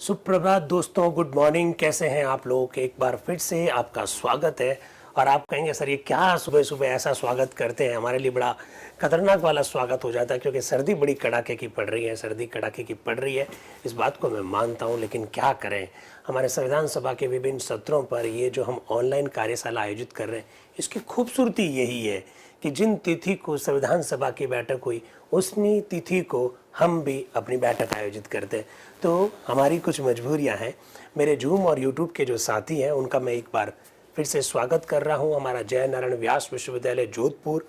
सुप्रभात दोस्तों, good morning. कैसे हैं आप लोग? एक बार फिर से आपका स्वागत है। और आप कहेंगे सर ये क्या सुबह सुबह ऐसा स्वागत करते हैं? हमारे लिए बड़ा खतरनाक वाला स्वागत हो जाता है क्योंकि सर्दी बड़ी कड़ाके की पड़ रही है। सर्दी कड़ाके की पड़ रही है, इस बात को मैं मानता हूं, लेकिन क्या करें। हमारे संविधान सभा के विभिन्न सत्रों पर ये जो हम ऑनलाइन कार्यशाला आयोजित कर रहे हैं, इसकी खूबसूरती यही है कि जिन तिथि को संविधान सभा की बैठक हुई उसी तिथि को हम भी अपनी बैठक आयोजित करते हैं। तो हमारी कुछ मजबूरियां हैं। मेरे जूम और यूट्यूब के जो साथी हैं उनका मैं एक बार फिर से स्वागत कर रहा हूं। हमारा जय नारायण व्यास विश्वविद्यालय जोधपुर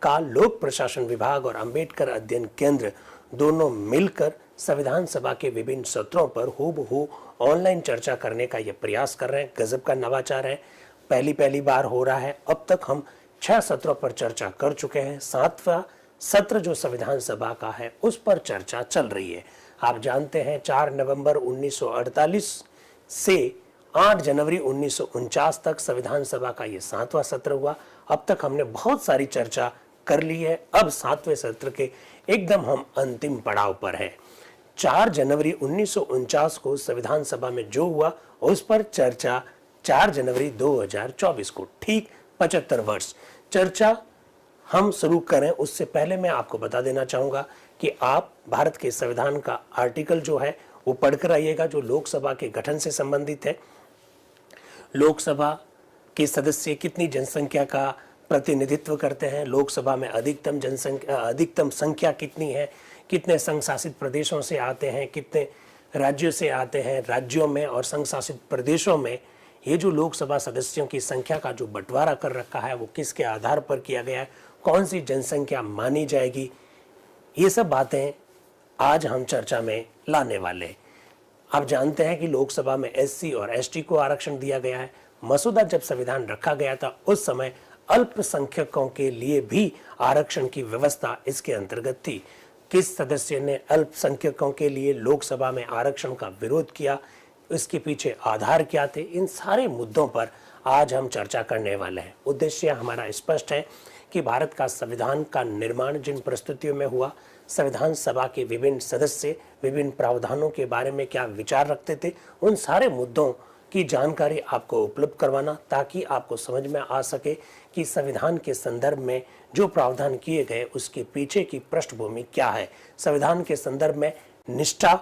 का लोक प्रशासन विभाग और अंबेडकर अध्ययन केंद्र दोनों मिलकर संविधान सभा के विभिन्न सत्रों पर हूबहू ऑनलाइन चर्चा करने का ये प्रयास कर रहे हैं। गजब का नवाचार है, पहली बार हो रहा है। अब तक हम 6 सत्रों पर चर्चा कर चुके हैं। 7वां सत्र जो संविधान सभा का है उस पर चर्चा चल रही है। आप जानते हैं 4 नवंबर 1948 से 8 जनवरी 1949 तक संविधान सभा का ये 7वां सत्र हुआ। अब तक हमने बहुत सारी चर्चा कर ली है। अब 7वें सत्र के एकदम हम अंतिम पड़ाव पर हैं। 4 जनवरी 1949 को संविधान सभा में जो हुआ उस पर चर्चा 4 जनवरी 2024 को, ठीक 75 वर्ष चर्चा हम शुरू करें उससे पहले मैं आपको बता देना चाहूंगा कि आप भारत के संविधान का आर्टिकल जो है वो पढ़कर आइएगा, जो लोकसभा के गठन से संबंधित है। लोकसभा के सदस्य कितनी जनसंख्या का प्रतिनिधित्व करते हैं, लोकसभा में अधिकतम संख्या कितनी है, कितने संघ शासित प्रदेशों से आते हैं, कितने राज्यों से आते हैं, राज्यों में और संघ शासित प्रदेशों में ये जो लोकसभा सदस्यों की संख्या का जो बंटवारा कर रखा है वो किसके आधार पर किया गया है, कौन सी जनसंख्या मानी जाएगी, ये सब बातें आज हम चर्चा में लाने वाले हैं। आप जानते हैं कि लोकसभा में एससी और एसटी को आरक्षण दिया गया है। मसौदा जब संविधान रखा गया था उस समय अल्पसंख्यकों के लिए भी आरक्षण की व्यवस्था इसके अंतर्गत थी। किस सदस्य ने अल्पसंख्यकों के लिए लोकसभा में आरक्षण का विरोध किया, इसके पीछे आधार क्या थे, इन सारे मुद्दों पर आज हम चर्चा करने वाले हैं। उद्देश्य हमारा स्पष्ट है कि भारत का संविधान का निर्माण जिन परिस्थितियों में हुआ, संविधान सभा के विभिन्न सदस्य विभिन्न प्रावधानों के बारे में क्या विचार रखते थे, उन सारे मुद्दों की जानकारी आपको उपलब्ध करवाना, ताकि आपको समझ में आ सके कि संविधान के संदर्भ में जो प्रावधान किए गए उसके पीछे की पृष्ठभूमि क्या है। संविधान के संदर्भ में निष्ठा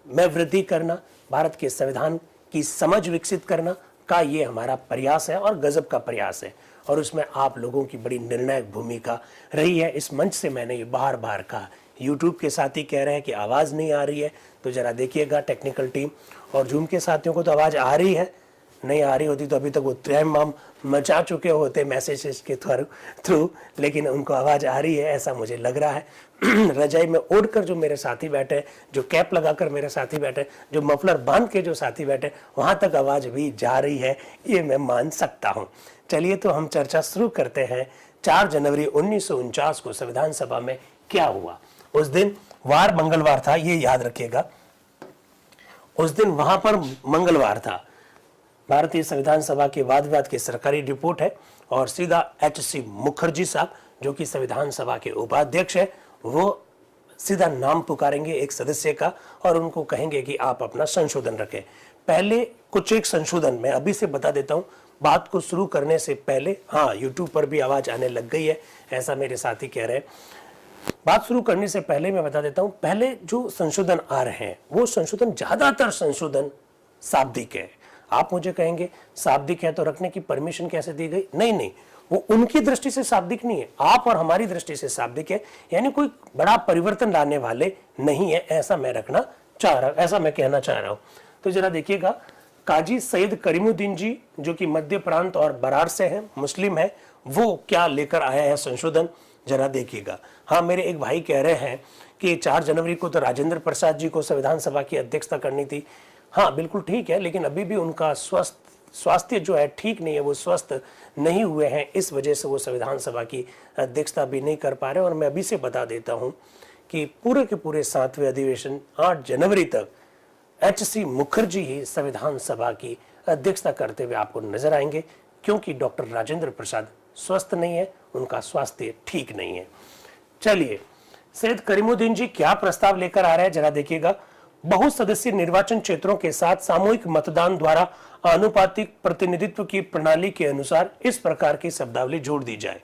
में वृद्धि करना, भारत के संविधान की समझ विकसित करना का ये हमारा प्रयास है और गजब का प्रयास है। और उसमें आप लोगों की बड़ी निर्णायक भूमिका रही है। इस मंच से मैंने ये बार कहा। यूट्यूब के साथी कह रहे हैं कि आवाज़ नहीं आ रही है, तो ज़रा देखिएगा टेक्निकल टीम। और जूम के साथियों को तो आवाज़ आ रही है, नहीं आ रही होती तो अभी तक वो त्रैमाम मचा चुके होते मैसेजेस के थ्रू, लेकिन उनको आवाज़ आ रही है ऐसा मुझे लग रहा है। रजाई में ओढ़कर जो मेरे साथी बैठे, जो कैप लगाकर मेरे साथी बैठे, जो मफलर बांध के जो साथी बैठे, वहाँ तक आवाज़ भी जा रही है, ये मैं मान सकता हूँ। चलिए तो हम चर्चा शुरू करते हैं। 4 जनवरी 1949 को संविधान सभा में क्या हुआ। उस दिन वार मंगलवार था, ये याद रखिएगा। उस दिन वहां पर मंगलवार था। भारतीय संविधान सभा के वाद विवाद की सरकारी रिपोर्ट है और सीधा HC मुखर्जी साहब जो कि संविधान सभा के उपाध्यक्ष है, वो सीधा नाम पुकारेंगे एक सदस्य का और उनको कहेंगे कि आप अपना संशोधन रखें। पहले कुछ एक संशोधन मैं अभी से बता देता हूं, बात को शुरू करने से पहले। हाँ, यूट्यूब पर भी आवाज आने लग गई है, ऐसा मेरे साथी कह रहे हैं। बात शुरू करने से पहले मैं बता देता हूं, पहले जो संशोधन आ रहे हैं वो संशोधन, ज्यादातर संशोधन शाब्दिक है। आप मुझे कहेंगे शाब्दिक है तो रखने की परमिशन कैसे दी गई? नहीं, वो उनकी दृष्टि से शाब्दिक नहीं है, आप और हमारी दृष्टि से शाब्दिक है। यानी कोई बड़ा परिवर्तन लाने वाले नहीं है, ऐसा मैं कहना चाह रहा हूं। तो जरा देखिएगा, काजी सैयद करीमुद्दीन जी जो कि मध्य प्रांत और बरार से हैं, मुस्लिम है, वो क्या लेकर आया है संशोधन, जरा देखिएगा। हाँ, मेरे एक भाई कह रहे हैं कि 4 जनवरी को तो राजेंद्र प्रसाद जी को संविधान सभा की अध्यक्षता करनी थी। हाँ, बिल्कुल ठीक है, लेकिन अभी भी उनका स्वास्थ्य जो है ठीक नहीं है, वो स्वस्थ नहीं हुए हैं, इस वजह से वो संविधान सभा की अध्यक्षता भी नहीं कर पा रहे। और मैं अभी से बता देता हूं कि पूरे के पूरे 7वें अधिवेशन 8 जनवरी तक HC मुखर्जी ही संविधान सभा की अध्यक्षता करते हुए आपको नजर आएंगे, क्योंकि डॉक्टर राजेंद्र प्रसाद स्वस्थ नहीं है, उनका स्वास्थ्य ठीक नहीं है। चलिए, सैयद करीमुद्दीन जी क्या प्रस्ताव लेकर आ रहे हैं, जरा देखिएगा। बहुत सदस्यीय निर्वाचन क्षेत्रों के साथ सामूहिक मतदान द्वारा आनुपातिक प्रतिनिधित्व की प्रणाली के अनुसार इस प्रकार की शब्दावली जोड़ दी जाए।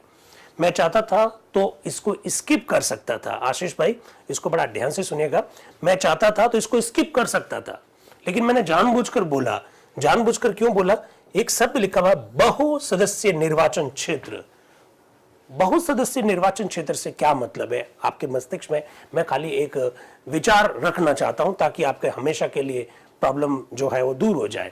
मैं चाहता था तो इसको स्किप कर सकता था। आशीष भाई, इसको बड़ा ध्यान से सुनिएगा। मैं चाहता था तो इसको स्किप कर सकता था, लेकिन मैंने जानबूझकर बोला। जानबूझकर क्यों बोला? एक शब्द लिखा हुआ बहुसदस्यीय निर्वाचन क्षेत्र। बहुसदस्यीय निर्वाचन क्षेत्र से क्या मतलब है आपके मस्तिष्क में? मैं खाली एक विचार रखना चाहता हूं ताकि आपके हमेशा के लिए प्रॉब्लम जो है वो दूर हो जाए।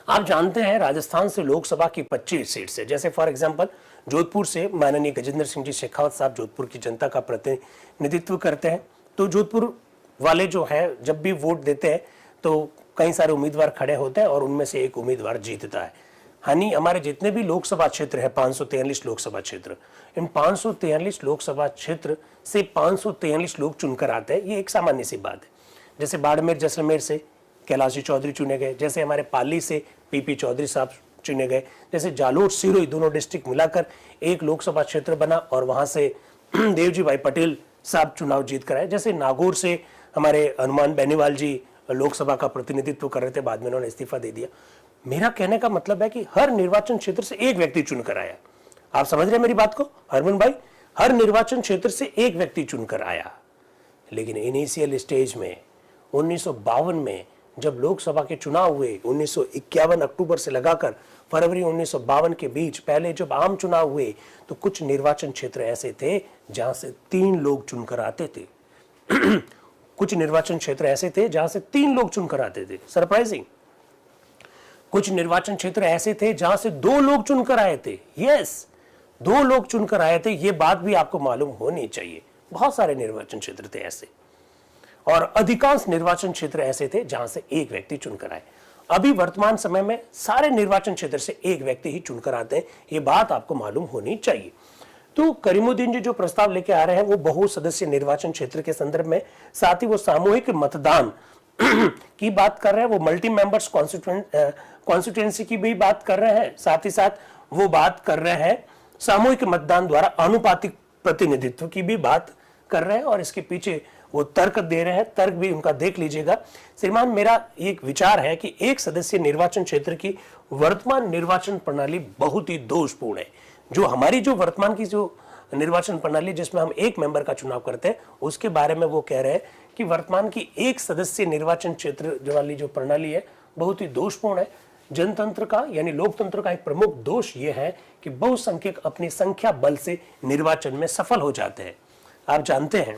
आप जानते हैं राजस्थान से लोकसभा की 25 सीट से, जैसे फॉर एग्जांपल जोधपुर से माननीय गजेंद्र सिंह जी शेखावत साहब जोधपुर की जनता का प्रतिनिधित्व करते हैं। तो जोधपुर वाले जो है जब भी वोट देते हैं तो कई सारे उम्मीदवार खड़े होते हैं और उनमें से एक उम्मीदवार जीतता है। यानी हमारे जितने भी लोकसभा क्षेत्र है 543 लोकसभा क्षेत्र, इन 543 लोकसभा क्षेत्र से 543 लोग चुनकर आते हैं। ये एक सामान्य सी बात है। जैसे बाड़मेर जैसलमेर से कैलाश जी चौधरी चुने गए, जैसे हमारे पाली से पीपी चौधरी साहब चुने गए, जैसे जालोर सिरोही दोनों डिस्ट्रिक्ट मिलाकर एक लोकसभा क्षेत्र बना और वहां से देवजी भाई पटेल साहब चुनाव जीत कर आए। जैसे नागौर से हमारे हनुमान बेनीवाल जी लोकसभा का प्रतिनिधित्व कर रहे थे, बाद में उन्होंने इस्तीफा दे दिया। मेरा कहने का मतलब है कि हर निर्वाचन क्षेत्र से एक व्यक्ति चुनकर आया। आप समझ रहे हैं मेरी बात को हरमन भाई? हर निर्वाचन क्षेत्र से एक व्यक्ति चुनकर आया। लेकिन इनिशियल स्टेज में 1952 में जब लोकसभा के चुनाव हुए, 1951 अक्टूबर से लगाकर फरवरी 1952 के बीच पहले जब आम चुनाव हुए, तो कुछ निर्वाचन क्षेत्र ऐसे थे जहां से 3 लोग चुनकर आते थे। कुछ निर्वाचन क्षेत्र ऐसे थे जहां से 3 लोग चुनकर आते थे। सरप्राइजिंग। कुछ निर्वाचन क्षेत्र ऐसे थे जहां से 2 लोग चुनकर आए थे। यस, 2 लोग चुनकर आए थे। ये बात भी आपको मालूम होनी चाहिए। बहुत सारे निर्वाचन क्षेत्र थे ऐसे, और अधिकांश निर्वाचन क्षेत्र ऐसे थे जहां से एक व्यक्ति चुनकर आए। अभी वर्तमान समय में सारे निर्वाचन क्षेत्र से एक व्यक्ति ही चुनकर आते हैं। ये बात आपको मालूम होनी चाहिए। तो करीमुद्दीन जी जो प्रस्ताव लेके आ रहे हैं वो बहुसदस्यीय निर्वाचन क्षेत्र के संदर्भ में, साथ ही वो सामूहिक मतदान की बात कर रहे हैं, वो मल्टी मेंबर्स कॉन्स्टिट्यूएंसी की भी बात कर रहे हैं, साथ ही साथ वो बात कर रहे हैं सामूहिक मतदान द्वारा आनुपातिक प्रतिनिधित्व की भी बात कर रहे हैं, और इसके पीछे वो तर्क दे रहे हैं। तर्क भी उनका देख लीजिएगा। श्रीमान, मेरा एक विचार है कि एक सदस्यीय निर्वाचन क्षेत्र की वर्तमान निर्वाचन प्रणाली बहुत ही दोषपूर्ण है। जो हमारी जो वर्तमान की जो निर्वाचन प्रणाली जिसमें हम एक मेंबर का चुनाव करते हैं, उसके बारे में वो कह रहे हैं कि वर्तमान की एक सदस्यीय निर्वाचन क्षेत्र जो वाली जो प्रणाली है बहुत ही दोषपूर्ण है। जनतंत्र का यानी लोकतंत्र का एक प्रमुख दोष ये है कि बहुसंख्यक अपनी संख्या बल से निर्वाचन में सफल हो जाते हैं। आप जानते हैं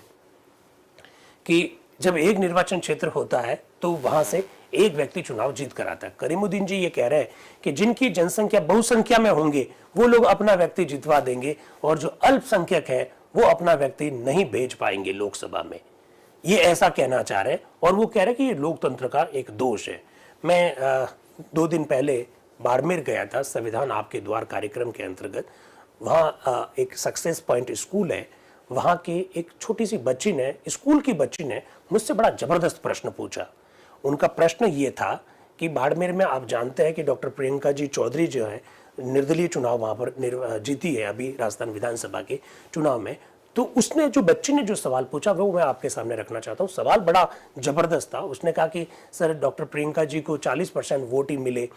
कि जब एक निर्वाचन क्षेत्र होता है तो वहां से एक व्यक्ति चुनाव जीत कर आता है। करीमुद्दीन जी ये कह रहे हैं कि जिनकी जनसंख्या बहुसंख्या में होंगे वो लोग अपना व्यक्ति जितवा देंगे, और जो अल्पसंख्यक है वो अपना व्यक्ति नहीं भेज पाएंगे लोकसभा में। ये ऐसा कहना चाह रहे हैं, और वो कह रहे हैं कि ये लोकतंत्र का एक दोष है। मैं 2 दिन पहले बाड़मेर गया था संविधान आपके द्वार कार्यक्रम के अंतर्गत। वहाँ एक सक्सेस पॉइंट स्कूल है, वहाँ की एक छोटी सी बच्ची ने, स्कूल की बच्ची ने मुझसे बड़ा जबरदस्त प्रश्न पूछा। उनका प्रश्न ये था कि बाड़मेर में आप जानते हैं कि डॉक्टर प्रियंका जी चौधरी जो है निर्दलीय चुनाव वहाँ पर जीती है अभी राजस्थान विधानसभा के चुनाव में। तो उसने जो बच्ची ने जो सवाल पूछा वो मैं आपके सामने रखना चाहता हूँ। सवाल बड़ा जबरदस्त था। उसने कहा कि सर, डॉक्टर प्रियंका जी को 40% वोट ही मिले,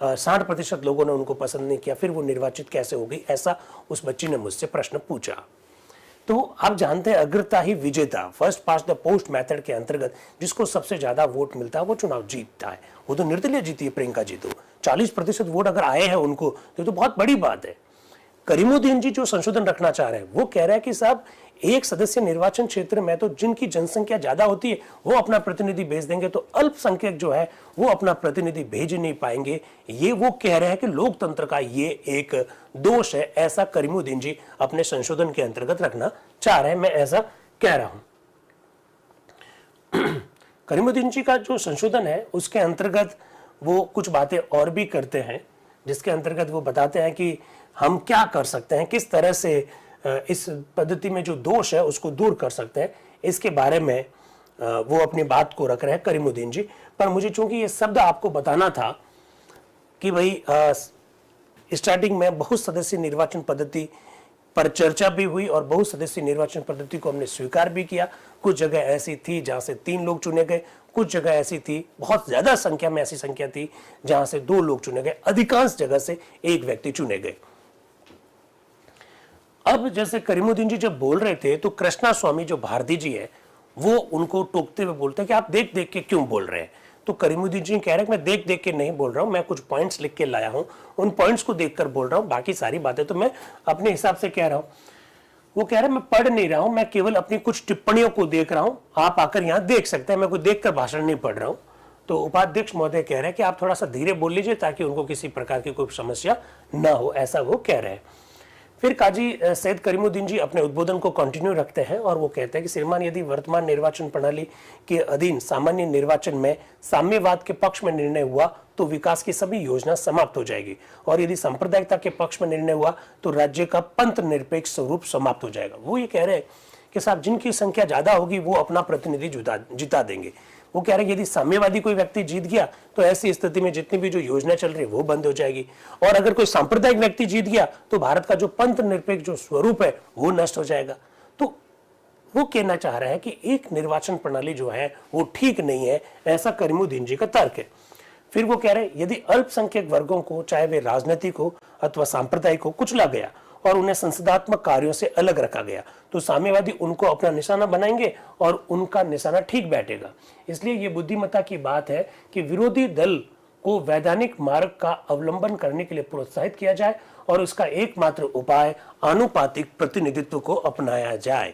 60% लोगों ने उनको पसंद नहीं किया, फिर वो निर्वाचित कैसे हो गई? ऐसा उस बच्ची ने मुझसे प्रश्न पूछा। तो आप जानते हैं अग्रता ही विजेता, first past the post method के अंतर्गत जिसको सबसे ज्यादा वोट मिलता है वो चुनाव जीतता है। वो तो निर्दलीय जीती है प्रियंका जी, तो 40% वोट अगर आए हैं उनको तो बहुत बड़ी बात है। करीमुद्दीन जी जो संशोधन रखना चाह रहे हैं वो कह रहे हैं कि साहब एक सदस्य निर्वाचन क्षेत्र में तो जिनकी जनसंख्या ज्यादा होती है वो अपना प्रतिनिधि भेज देंगे, तो अल्पसंख्यक जो है वो अपना प्रतिनिधि भेज नहीं पाएंगे। ये वो कह रहे हैं कि लोकतंत्र का ये एक दोष है। ऐसा करीमुद्दीन जी अपने संशोधन के अंतर्गत रखना चाह रहे हैं। मैं ऐसा कह रहा हूं। करीमुद्दीन जी का जो संशोधन है उसके अंतर्गत वो कुछ बातें और भी करते हैं, जिसके अंतर्गत वो बताते हैं कि हम क्या कर सकते हैं, किस तरह से इस पद्धति में जो दोष है उसको दूर कर सकते हैं। इसके बारे में वो अपनी बात को रख रहे हैं करीमुद्दीन जी। पर मुझे चूंकि ये शब्द आपको बताना था कि भाई स्टार्टिंग में बहुत सदस्यीय निर्वाचन पद्धति पर चर्चा भी हुई और बहुसदस्यीय निर्वाचन पद्धति को हमने स्वीकार भी किया। कुछ जगह ऐसी थी जहां से 3 लोग चुने गए, कुछ जगह ऐसी थी, बहुत ज्यादा संख्या में ऐसी संख्या थी जहां से 2 लोग चुने गए, अधिकांश जगह से 1 व्यक्ति चुने गए। अब जैसे करीमुद्दीन जी जब बोल रहे थे तो कृष्णा स्वामी जो भारती जी है वो उनको टोकते हुए बोलते हैं कि आप देख देख के क्यों बोल रहे हैं। तो करीमुद्दीन जी कह रहे हैं कि मैं देख देख के नहीं बोल रहा हूं, मैं कुछ पॉइंट्स लिख के लाया हूं, उन पॉइंट्स को देखकर बोल रहा हूं, बाकी सारी बातें तो मैं अपने हिसाब से कह रहा हूं। वो कह रहे हैं मैं पढ़ नहीं रहा हूं, मैं केवल अपनी कुछ टिप्पणियों को देख रहा हूं, आप आकर यहां देख सकते हैं, मैं कोई देखकर भाषण नहीं पढ़ रहा हूं। तो उपाध्यक्ष महोदय कह रहे हैं कि आप थोड़ा सा धीरे बोल लीजिए ताकि उनको किसी प्रकार की कोई समस्या ना हो, ऐसा वो कह रहे हैं। फिर काजी सैयद करीमुद्दीन जी अपने उद्बोधन को कंटिन्यू रखते हैं और वो कहते हैं कि श्रीमान, यदि वर्तमान निर्वाचन प्रणाली के अधीन सामान्य निर्वाचन में साम्यवाद के पक्ष में निर्णय हुआ तो विकास की सभी योजना समाप्त हो जाएगी, और यदि सांप्रदायिकता के पक्ष में निर्णय हुआ तो राज्य का पंथ निरपेक्ष स्वरूप समाप्त हो जाएगा। वो ये कह रहे हैं कि साहब जिनकी संख्या ज्यादा होगी वो अपना प्रतिनिधि जिता देंगे। वो कह रहे हैं यदि साम्यवादी कोई व्यक्ति जीत गया तो ऐसी स्थिति में जितनी भी जो योजना चल रही है वो बंद हो जाएगी, और अगर कोई सांप्रदायिक व्यक्ति जीत गया तो भारत का जो पंथ निरपेक्ष जो स्वरूप है वो नष्ट हो जाएगा। तो वो कहना चाह रहा है कि एक निर्वाचन प्रणाली जो है वो ठीक नहीं है, ऐसा करीमुद्दीन जी का तर्क है। फिर वो कह रहे हैं यदि अल्पसंख्यक वर्गों को, चाहे वे राजनीतिक हो अथवा सांप्रदायिक हो, कुचला गया और उन्हें संसदात्मक कार्यों से अलग रखा गया तो साम्यवादी उनको अपना निशाना बनाएंगे और उनका निशाना ठीक बैठेगा। इसलिए ये बुद्धिमत्ता की बात है कि विरोधी दल को वैधानिक मार्ग का अवलंबन करने के लिए प्रोत्साहित किया जाए और उसका एकमात्र उपाय आनुपातिक प्रतिनिधित्व को अपनाया जाए।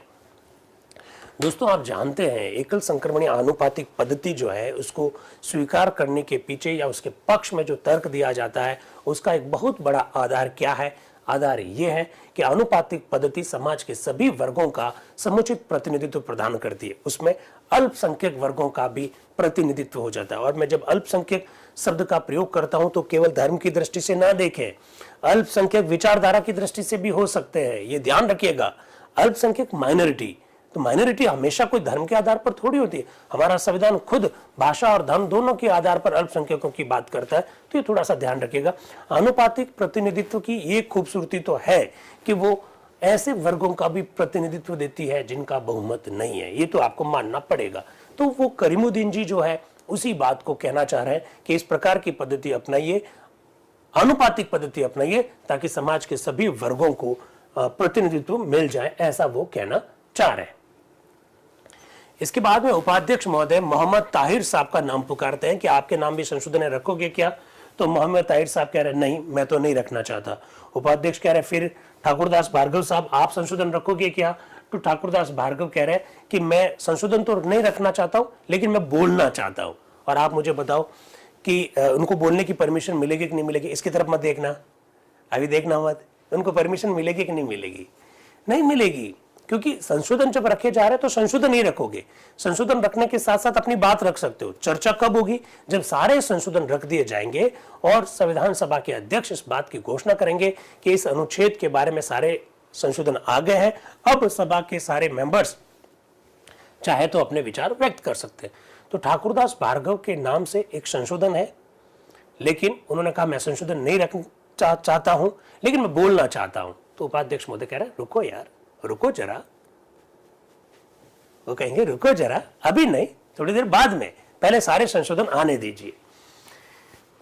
दोस्तों, आप जानते हैं एकल संक्रमणीय आनुपातिक पद्धति जो है उसको स्वीकार करने के पीछे या उसके पक्ष में जो तर्क दिया जाता है उसका एक बहुत बड़ा आधार क्या है? आधार यह है कि आनुपातिक पद्धति समाज के सभी वर्गों का समुचित प्रतिनिधित्व प्रदान करती है, उसमें अल्पसंख्यक वर्गों का भी प्रतिनिधित्व हो जाता है। और मैं जब अल्पसंख्यक शब्द का प्रयोग करता हूं तो केवल धर्म की दृष्टि से ना देखें, अल्पसंख्यक विचारधारा की दृष्टि से भी हो सकते हैं, ये ध्यान रखिएगा। अल्पसंख्यक माइनॉरिटी, तो माइनॉरिटी हमेशा कोई धर्म के आधार पर थोड़ी होती है। हमारा संविधान खुद भाषा और धर्म दोनों के आधार पर अल्पसंख्यकों की बात करता है, तो ये थोड़ा सा ध्यान रखिएगा। आनुपातिक प्रतिनिधित्व की ये खूबसूरती तो है कि वो ऐसे वर्गों का भी प्रतिनिधित्व देती है जिनका बहुमत नहीं है, ये तो आपको मानना पड़ेगा। तो वो करीमुद्दीन जी जो है उसी बात को कहना चाह रहे हैं कि इस प्रकार की पद्धति अपनाइए, आनुपातिक पद्धति अपनाइए, ताकि समाज के सभी वर्गों को प्रतिनिधित्व मिल जाए, ऐसा वो कहना चाह रहे हैं। इसके बाद में उपाध्यक्ष महोदय मोहम्मद ताहिर साहब का नाम पुकारते हैं कि आपके नाम भी संशोधन रखोगे क्या? तो मोहम्मद ताहिर साहब कह रहे हैं नहीं, मैं तो नहीं रखना चाहता। उपाध्यक्ष कह रहे हैं फिर ठाकुरदास भार्गव साहब आप संशोधन रखोगे क्या? तो ठाकुरदास भार्गव कह रहे हैं कि मैं संशोधन तो नहीं रखना चाहता हूं, लेकिन मैं बोलना चाहता हूं, और आप मुझे बताओ कि उनको बोलने की परमिशन मिलेगी कि नहीं मिलेगी। इसकी तरफ मत देखना, अभी देखना मत, उनको परमिशन मिलेगी कि नहीं मिलेगी? नहीं मिलेगी, क्योंकि संशोधन जब रखे जा रहे हैं तो संशोधन ही रखोगे। संशोधन रखने के साथ साथ अपनी बात रख सकते हो। चर्चा कब होगी? जब सारे संशोधन रख दिए जाएंगे और संविधान सभा के अध्यक्ष इस बात की घोषणा करेंगे कि इस अनुच्छेद के बारे में सारे संशोधन आ गए हैं, अब सभा के सारे मेंबर्स चाहे तो अपने विचार व्यक्त कर सकते हैं। तो ठाकुरदास भार्गव के नाम से एक संशोधन है, लेकिन उन्होंने कहा मैं संशोधन नहीं रखना चाहता हूं, लेकिन मैं बोलना चाहता हूं। तो उपाध्यक्ष महोदय कह रहे हैं रुको यार, रुको जरा। वो कहेंगे रुको जरा, अभी नहीं, थोड़ी देर बाद में, पहले सारे संशोधन आने दीजिए।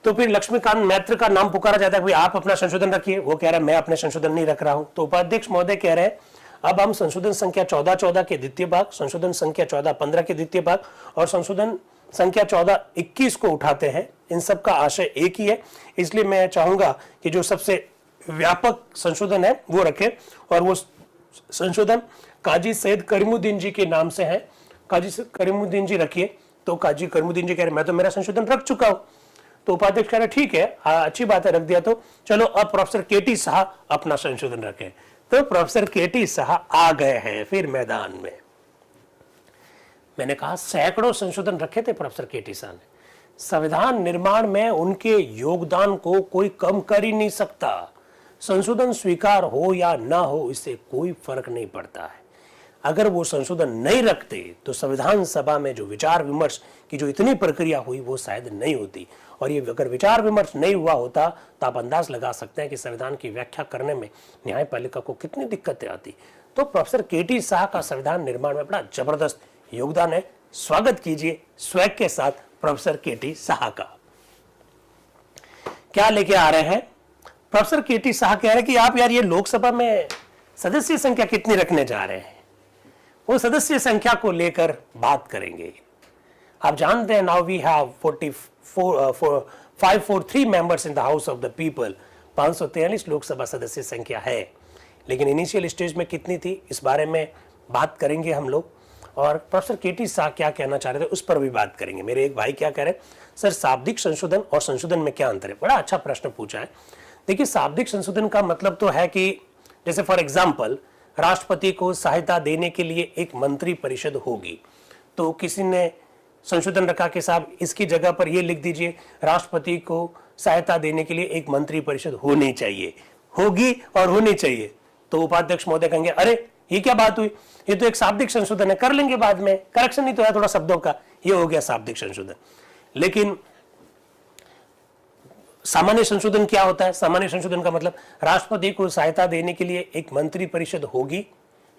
तो फिर लक्ष्मीकांत मैत्र का नाम पुकारा जाता है, भाई आप अपना संशोधन रखिए। वो कह रहा है मैं अपने संशोधन नहीं रख रहा हूं। तो उपाध्यक्ष महोदय कह रहे हैं अब हम संशोधन संख्या 14-14 के द्वितीय भाग, संशोधन संख्या 14-15 के द्वितीय भाग और संशोधन संख्या 14-21 को उठाते हैं। इन सब का आशय एक ही है, इसलिए मैं चाहूंगा कि जो सबसे व्यापक संशोधन है वो रखें, और वो संशोधन काजी सैयद करीमुद्दीन जी के नाम से है। काजी करीमुद्दीन जी रखिए। तो काजी करीमुद्दीन जी कह रहे मैं तो मेरा संशोधन रख चुका हूं। तो उपाध्यक्ष कह रहे ठीक है, अच्छी बात है, रख दिया, तो चलो अब प्रोफेसर केटी शाह अपना संशोधन रखें। तो प्रोफेसर केटी शाह आ गए हैं फिर मैदान में। मैंने कहा सैकड़ों संशोधन रखे थे प्रोफेसर केटी शाह ने। संविधान निर्माण में उनके योगदान को कोई कम कर ही नहीं सकता। संशोधन स्वीकार हो या ना हो, इससे कोई फर्क नहीं पड़ता है। अगर वो संशोधन नहीं रखते तो संविधान सभा में जो विचार विमर्श की जो इतनी प्रक्रिया हुई वो शायद नहीं होती। और ये अगर विचार विमर्श नहीं हुआ होता तो आप अंदाज लगा सकते हैं कि संविधान की व्याख्या करने में न्यायपालिका को कितनी दिक्कतें आती। तो प्रोफेसर केटी शाह का संविधान निर्माण में बड़ा जबरदस्त योगदान है। स्वागत कीजिए स्वैग के साथ प्रोफेसर केटी शाह का। क्या लेके आ रहे हैं प्रोफेसर केटी शाह? कह रहे हैं कि आप यार ये लोकसभा में सदस्य संख्या कितनी रखने जा रहे हैं, वो सदस्य संख्या को लेकर बात करेंगे। आप जानते हैं now we have 543 members in the house of the people. 543 Lok Sabha सदस्य संख्या है, लेकिन इनिशियल स्टेज में कितनी थी इस बारे में बात करेंगे हम लोग। और प्रोफेसर केटी शाह क्या कहना चाह रहे थे उस पर भी बात करेंगे। मेरे एक भाई क्या कह रहे हैं, सर शाब्दिक संशोधन और संशोधन में क्या अंतर है? बड़ा अच्छा प्रश्न पूछा है। देखिए, शाब्दिक संशोधन का मतलब तो है कि जैसे फॉर एग्जाम्पल राष्ट्रपति को सहायता देने के लिए एक मंत्री परिषद होगी, तो किसी ने संशोधन रखा कि साहब इसकी जगह पर ये लिख दीजिए राष्ट्रपति को सहायता देने के लिए एक मंत्री परिषद होनी चाहिए, होगी और होनी चाहिए। तो उपाध्यक्ष महोदय कहेंगे अरे ये क्या बात हुई, ये तो एक शाब्दिक संशोधन है, कर लेंगे बाद में, करेक्शन ही तो है थोड़ा शब्दों का, ये हो गया शाब्दिक संशोधन। लेकिन सामान्य संशोधन क्या होता है? सामान्य संशोधन का मतलब राष्ट्रपति को सहायता देने के लिए एक मंत्री परिषद होगी,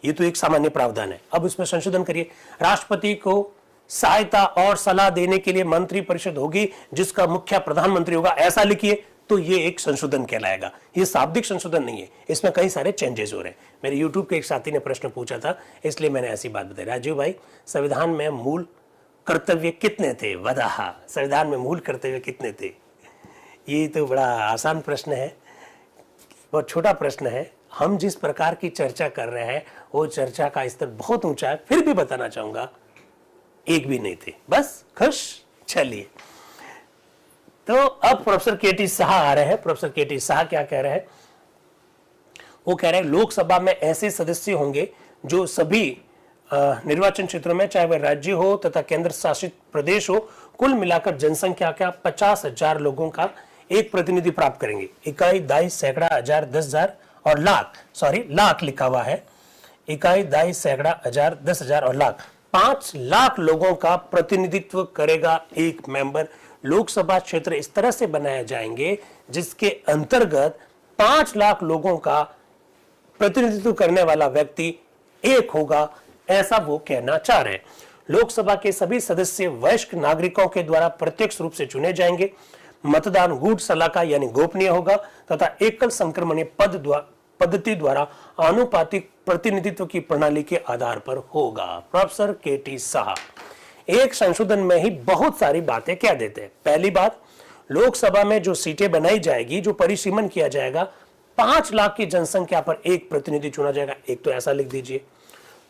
ये तो एक सामान्य प्रावधान है। अब इसमें संशोधन करिए, राष्ट्रपति को सहायता और सलाह देने के लिए मंत्री परिषद होगी जिसका मुखिया प्रधानमंत्री होगा, ऐसा लिखिए, तो ये एक संशोधन कहलाएगा। ये शाब्दिक संशोधन नहीं है, इसमें कई सारे चेंजेस हो रहे हैं। मेरे यूट्यूब के एक साथी ने प्रश्न पूछा था, इसलिए मैंने ऐसी बात बताई। राजीव भाई, संविधान में मूल कर्तव्य कितने थे? वदाहा, संविधान में मूल कर्तव्य कितने थे? ये तो बड़ा आसान प्रश्न है, बहुत छोटा प्रश्न है। हम जिस प्रकार की चर्चा कर रहे हैं वो चर्चा का स्तर बहुत ऊंचा है, फिर भी बताना चाहूंगा एक भी नहीं थे। बस खुश? चलिए, तो अब प्रोफेसर केटी शाह आ रहे हैं। प्रोफेसर केटी शाह क्या कह रहे हैं? वो कह रहे हैं लोकसभा में ऐसे सदस्य होंगे जो सभी निर्वाचन क्षेत्रों में, चाहे वह राज्य हो तथा केंद्र शासित प्रदेश हो, कुल मिलाकर जनसंख्या का 50,000 लोगों का एक प्रतिनिधि प्राप्त करेंगे। इकाई, दाई, सैकड़ा, हजार, 10,000 और लाख, सॉरी लाख लिखा हुआ है, इकाई, दाई, सैकड़ा, हजार, 10,000 और लाख, 5 लाख लोगों का प्रतिनिधित्व करेगा एक मेंबर। लोकसभा क्षेत्र इस तरह से बनाए जाएंगे जिसके अंतर्गत 5 लाख लोगों का प्रतिनिधित्व करने वाला व्यक्ति एक होगा, ऐसा वो कहना चाह रहे हैं। लोकसभा के सभी सदस्य वयस्क नागरिकों के द्वारा प्रत्यक्ष रूप से चुने जाएंगे। मतदान गूढ़ सलाका यानी गोपनीय होगा तथा एकल संक्रमणीय पद्धति द्वारा आनुपातिक प्रतिनिधित्व की प्रणाली के आधार पर होगा। प्रोफेसर केटी शाह एक संशोधन में ही बहुत सारी बातें कह देते हैं। पहली बात, लोकसभा में जो सीटें बनाई जाएगी, जो परिसीमन किया जाएगा, 5 लाख की जनसंख्या पर एक प्रतिनिधि चुना जाएगा। एक तो ऐसा लिख दीजिए।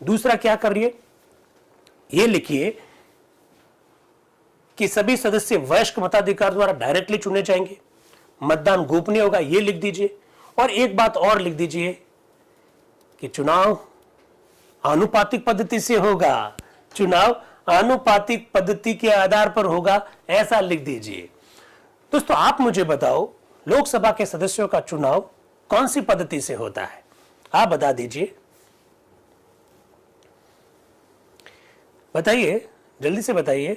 दूसरा क्या करिए, ये लिखिए कि सभी सदस्य वयस्क मताधिकार द्वारा डायरेक्टली चुने जाएंगे। मतदान गोपनीय होगा, ये लिख दीजिए। और एक बात और लिख दीजिए कि चुनाव आनुपातिक पद्धति से होगा, चुनाव आनुपातिक पद्धति के आधार पर होगा, ऐसा लिख दीजिए। दोस्तों, आप मुझे बताओ, लोकसभा के सदस्यों का चुनाव कौन सी पद्धति से होता है? आप बता दीजिए, बताइए, जल्दी से बताइए,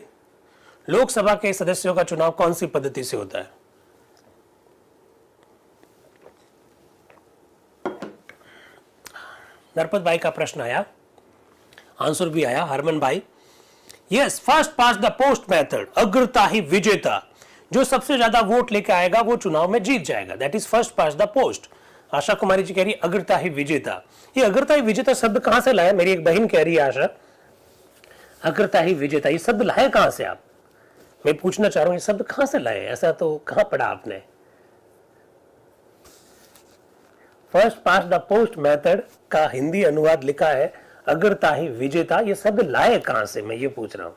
लोकसभा के सदस्यों का चुनाव कौन सी पद्धति से होता है? नरपत भाई का प्रश्न आया, आंसर भी आया। हरमन भाई, yes, first past the post method, अग्रता ही विजेता, जो सबसे ज्यादा वोट लेकर आएगा वो चुनाव में जीत जाएगा, that is first past the post. Asha Kumari ji कह रही अग्रता ही विजेता। ये अग्रता ही विजेता शब्द कहां से लाया? मेरी एक बहन कह रही है आशा, अग्रता ही विजेता, ये शब्द लाए कहां से आप? मैं पूछना चाह रहा हूं, ये शब्द कहां से लाए? ऐसा तो कहां पढ़ा आपने? First past the post method का हिंदी अनुवाद लिखा है अग्रता ही विजेता, ये शब्द लाए कहां से, मैं ये पूछ रहा हूं।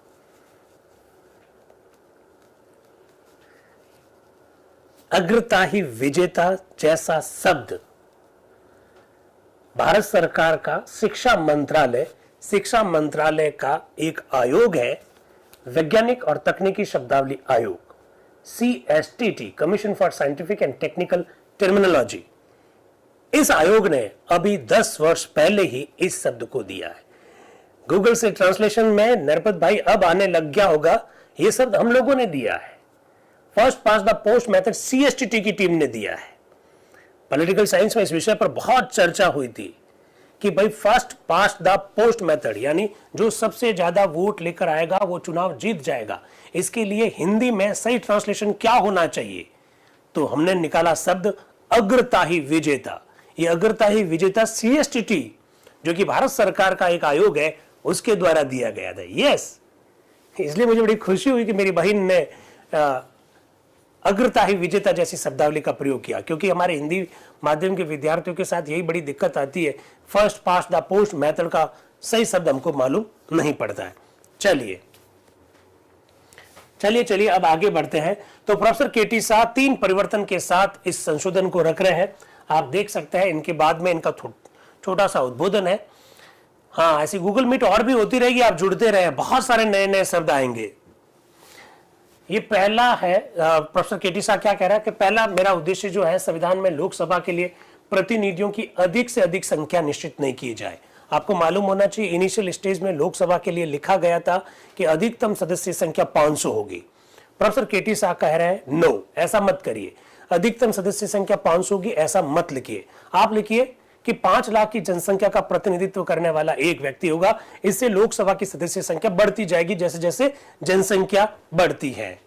अग्रता ही विजेता जैसा शब्द भारत सरकार का शिक्षा मंत्रालय का एक आयोग है, वैज्ञानिक और तकनीकी शब्दावली आयोग, CSTT, commission for scientific and technical terminology. इस आयोग ने अभी 10 वर्ष पहले ही इस शब्द को दिया है। गूगल से ट्रांसलेशन में नरपत भाई अब आने लग गया होगा, ये शब्द हम लोगों ने दिया है। First pass the post method CSTT की टीम ने दिया है। पॉलिटिकल साइंस में इस विषय पर बहुत चर्चा हुई थी कि भाई first pass the post method, यानी जो सबसे ज्यादा वोट लेकर आएगा वो चुनाव जीत जाएगा। इसके लिए हिंदी में सही ट्रांसलेशन क्या होना चाहिए? तो हमने निकाला शब्द अग्रताही विजेता। ये अग्रताही विजेता सीएसटीटी, जो कि भारत सरकार का एक आयोग है, उसके द्वारा दिया गया था। यस, इसलिए मुझे बड़ी खुशी हुई कि मेरी बहन ने अग्रताही विजेता जैसी शब्दावली का प्रयोग किया, क्योंकि हमारे हिंदी माध्यम के विद्यार्थियों के साथ यही बड़ी दिक्कत आती है, first pass the post method का सही शब्द हमको मालूम नहीं पड़ता है। चलिए अब आगे बढ़ते हैं। तो प्रोफेसर केटी शाह 3 परिवर्तन के साथ इस संशोधन को रख रहे हैं। आप देख सकते हैं इनके बाद में इनका छोटा सा उद्बोधन है। हाँ, ऐसी गूगल मीट और भी होती रहेगी, आप जुड़ते रहे, बहुत सारे नए नए शब्द आएंगे। ये पहला है, प्रोफेसर केटी शाह क्या कह रहा है कि पहला मेरा उद्देश्य जो है, संविधान में लोकसभा के लिए प्रतिनिधियों की अधिक से अधिक संख्या निश्चित नहीं की जाए। आपको मालूम होना चाहिए इनिशियल स्टेज में लोकसभा के लिए लिखा गया था कि अधिकतम सदस्य संख्या 500 होगी। प्रोफेसर केटी शाह कह रहे हैं नो, ऐसा मत करिए, अधिकतम सदस्य संख्या 500 होगी, ऐसा मत लिखिए। आप लिखिए कि 5 लाख की जनसंख्या का प्रतिनिधित्व करने वाला एक व्यक्ति होगा। इससे लोकसभा की सदस्य संख्या बढ़ती जाएगी जैसे जैसे जनसंख्या बढ़ती है।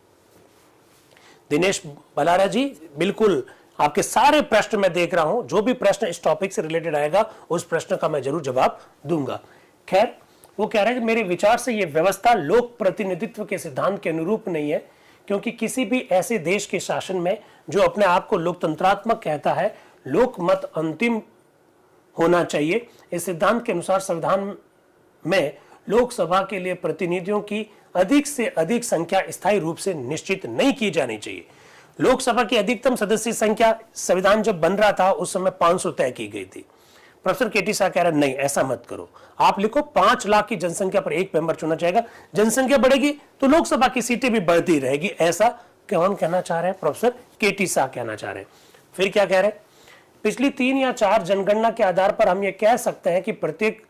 दिनेश बलारा जी, बिल्कुल आपके सारे प्रश्न मैं देख रहा हूं, जो भी प्रश्न इस टॉपिक से रिलेटेड आएगा उस प्रश्न का मैं जरूर जवाब दूंगा। खैर, वो कह रहे हैं कि मेरे विचार से यह व्यवस्था लोक प्रतिनिधित्व के सिद्धांत के अनुरूप नहीं है, क्योंकि किसी भी ऐसे देश के शासन में जो अपने आप को लोकतंत्रात्मक कहता है, लोक मत अंतिम होना चाहिए। इस सिद्धांत के अनुसार संविधान में लोकसभा के लिए प्रतिनिधियों की अधिक से अधिक संख्या स्थायी रूप से निश्चित नहीं की जानी चाहिए। लोकसभा की अधिकतम सदस्य संख्या संविधान जब बन रहा था उस समय 500 तय की गई थी। प्रोफेसर केटी शाह कह रहे नहीं, ऐसा मत करो। आप लिखो 5 लाख की जनसंख्या पर एक मेंबर चुना जाएगा, जनसंख्या बढ़ेगी तो लोकसभा की सीटें भी बढ़ती रहेगी। ऐसा कौन कहना चाह रहे हैं? प्रोफेसर केटी शाह कहना चाह रहे हैं। फिर क्या कह रहे हैं? पिछली 3 या 4 जनगणना के आधार पर हम ये कह सकते हैं कि प्रत्येक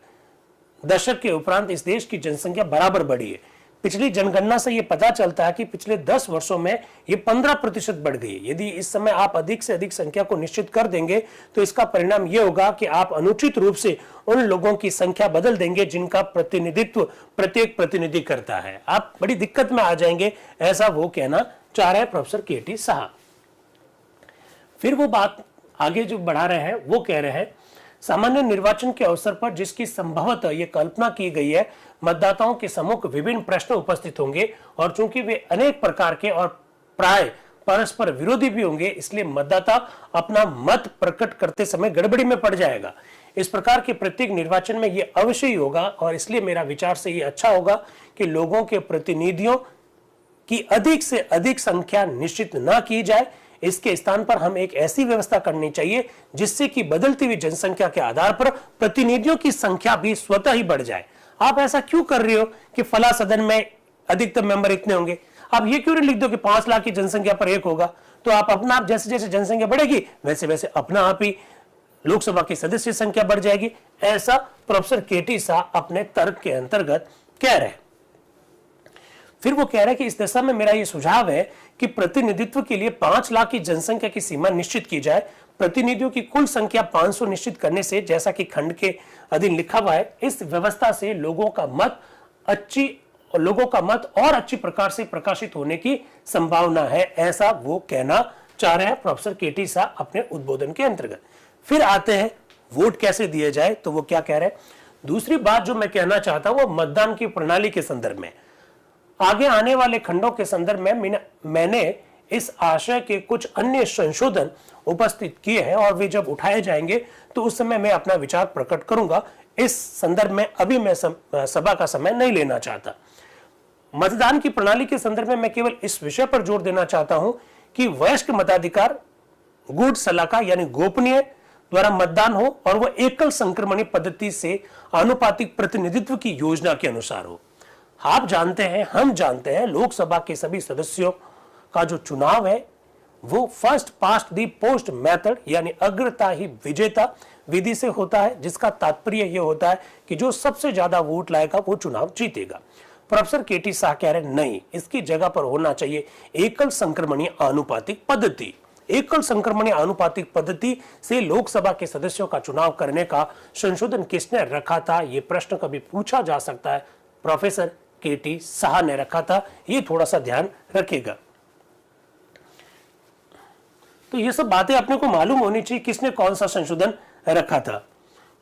दशक के उपरांत इस देश की जनसंख्या बराबर बढ़ी है। पिछली जनगणना से यह पता चलता है कि पिछले 10 वर्षों में ये 15% बढ़ गई है। यदि इस समय आप अधिक से अधिक संख्या को निश्चित कर देंगे तो इसका परिणाम यह होगा कि आप अनुचित रूप से उन लोगों की संख्या बदल देंगे जिनका प्रतिनिधित्व प्रत्येक प्रतिनिधि करता है। आप बड़ी दिक्कत में आ जाएंगे, ऐसा वो कहना चाह रहे हैं प्रोफेसर केटी शाह। फिर वो बात आगे जो बढ़ा रहे हैं, वो कह रहे हैं सामान्य निर्वाचन के अवसर पर जिसकी संभवतः ये कल्पना की गई है, मतदाताओं के सम्मुख विभिन्न प्रश्न उपस्थित होंगे और चूंकि वे अनेक प्रकार के और प्राय परस्पर विरोधी भी होंगे, इसलिए मतदाता अपना मत प्रकट करते समय गड़बड़ी में पड़ जाएगा। इस प्रकार के प्रत्येक निर्वाचन में ये अवश्य ही होगा और इसलिए मेरा विचार से ये अच्छा होगा कि लोगों के प्रतिनिधियों की अधिक से अधिक संख्या निश्चित न की जाए। इसके स्थान पर हम एक ऐसी व्यवस्था करनी चाहिए जिससे कि बदलती हुई जनसंख्या के आधार पर प्रतिनिधियों की संख्या भी स्वतः ही बढ़ जाए। आप ऐसा क्यों कर रहे हो कि फला सदन में अधिकतम मेंबर इतने होंगे? आप ये क्यों नहीं लिख दो कि 5 लाख की जनसंख्या पर एक होगा? तो आप अपना आप जैसे जैसे जनसंख्या बढ़ेगी वैसे वैसे अपना आप ही लोकसभा की सदस्य संख्या बढ़ जाएगी। ऐसा प्रोफेसर केटी शाह अपने तर्क के अंतर्गत कह रहे हैं। फिर वो कह रहे हैं कि इस दिशा में मेरा ये सुझाव है कि प्रतिनिधित्व के लिए 5 लाख की जनसंख्या की सीमा निश्चित की जाए। प्रतिनिधियों की कुल संख्या 500 निश्चित करने से, जैसा कि खंड के अधीन लिखा हुआ है, इस व्यवस्था से लोगों का मत और अच्छी प्रकार से प्रकाशित होने की संभावना है। ऐसा वो कहना चाह रहे हैं प्रोफेसर केटी शाह अपने उद्बोधन के अंतर्गत। फिर आते हैं वोट कैसे दिए जाए, तो वो क्या कह रहे हैं? दूसरी बात जो मैं कहना चाहता हूं वो मतदान की प्रणाली के संदर्भ में। आगे आने वाले खंडों के संदर्भ में मैंने इस आशय के कुछ अन्य संशोधन उपस्थित किए हैं और वे जब उठाए जाएंगे तो उस समय मैं अपना विचार प्रकट करूंगा। इस संदर्भ में अभी मैं सभा का समय नहीं लेना चाहता। मतदान की प्रणाली के संदर्भ में मैं केवल इस विषय पर जोर देना चाहता हूं कि वयस्क मताधिकार गूढ़ सलाका यानी गोपनीय द्वारा मतदान हो और वह एकल संक्रमणीय पद्धति से आनुपातिक प्रतिनिधित्व की योजना के अनुसार हो। आप जानते हैं, हम जानते हैं, लोकसभा के सभी सदस्यों का जो चुनाव है वो फर्स्ट पास्ट दी पोस्ट मेथड यानी अग्रता ही विजेता विधि से होता है, जिसका तात्पर्य यह होता है कि जो सबसे ज्यादा वोट लाएगा वो चुनाव जीतेगा। प्रोफेसर केटी शाह कह रहे नहीं, इसकी जगह पर होना चाहिए एकल संक्रमणीय आनुपातिक पद्धति। एकल संक्रमणीय आनुपातिक पद्धति से लोकसभा के सदस्यों का चुनाव करने का संशोधन किसने रखा था, यह प्रश्न कभी पूछा जा सकता है। प्रोफेसर केटी शाह ने रखा था, यह थोड़ा सा ध्यान रखिएगा। तो ये सब बातें अपने को मालूम होनी चाहिए किसने कौन सा संशोधन रखा था।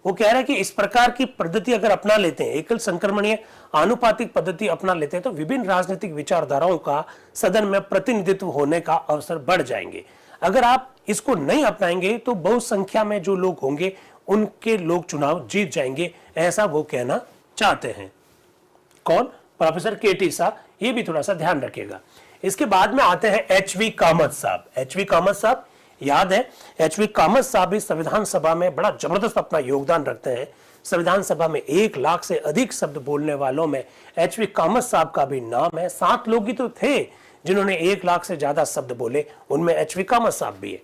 वो कह रहे हैं कि इस प्रकार की पद्धति अगर अपना लेते हैं, एकल संक्रमणीय आनुपातिक पद्धति अपना लेते हैं, तो विभिन्न राजनीतिक विचारधाराओं का सदन में प्रतिनिधित्व होने का अवसर बढ़ जाएंगे। अगर आप इसको नहीं अपनाएंगे तो बहुत संख्या में जो लोग होंगे उनके लोग चुनाव जीत जाएंगे, ऐसा वो कहना चाहते हैं। कौन? प्रोफेसर केटी शाह। ये भी थोड़ा सा ध्यान रखिएगा। इसके बाद में आते हैं एचवी कामत साहब। एचवी कामत साहब, याद है एचवी कामत साहब भी संविधान सभा में बड़ा जबरदस्त अपना योगदान रखते हैं। संविधान सभा में 1 लाख से अधिक शब्द बोलने वालों में एचवी कामत साहब का भी नाम है। 7 लोग ही तो थे जिन्होंने 1 लाख से ज्यादा शब्द बोले, उनमें एचवी कामत साहब भी है।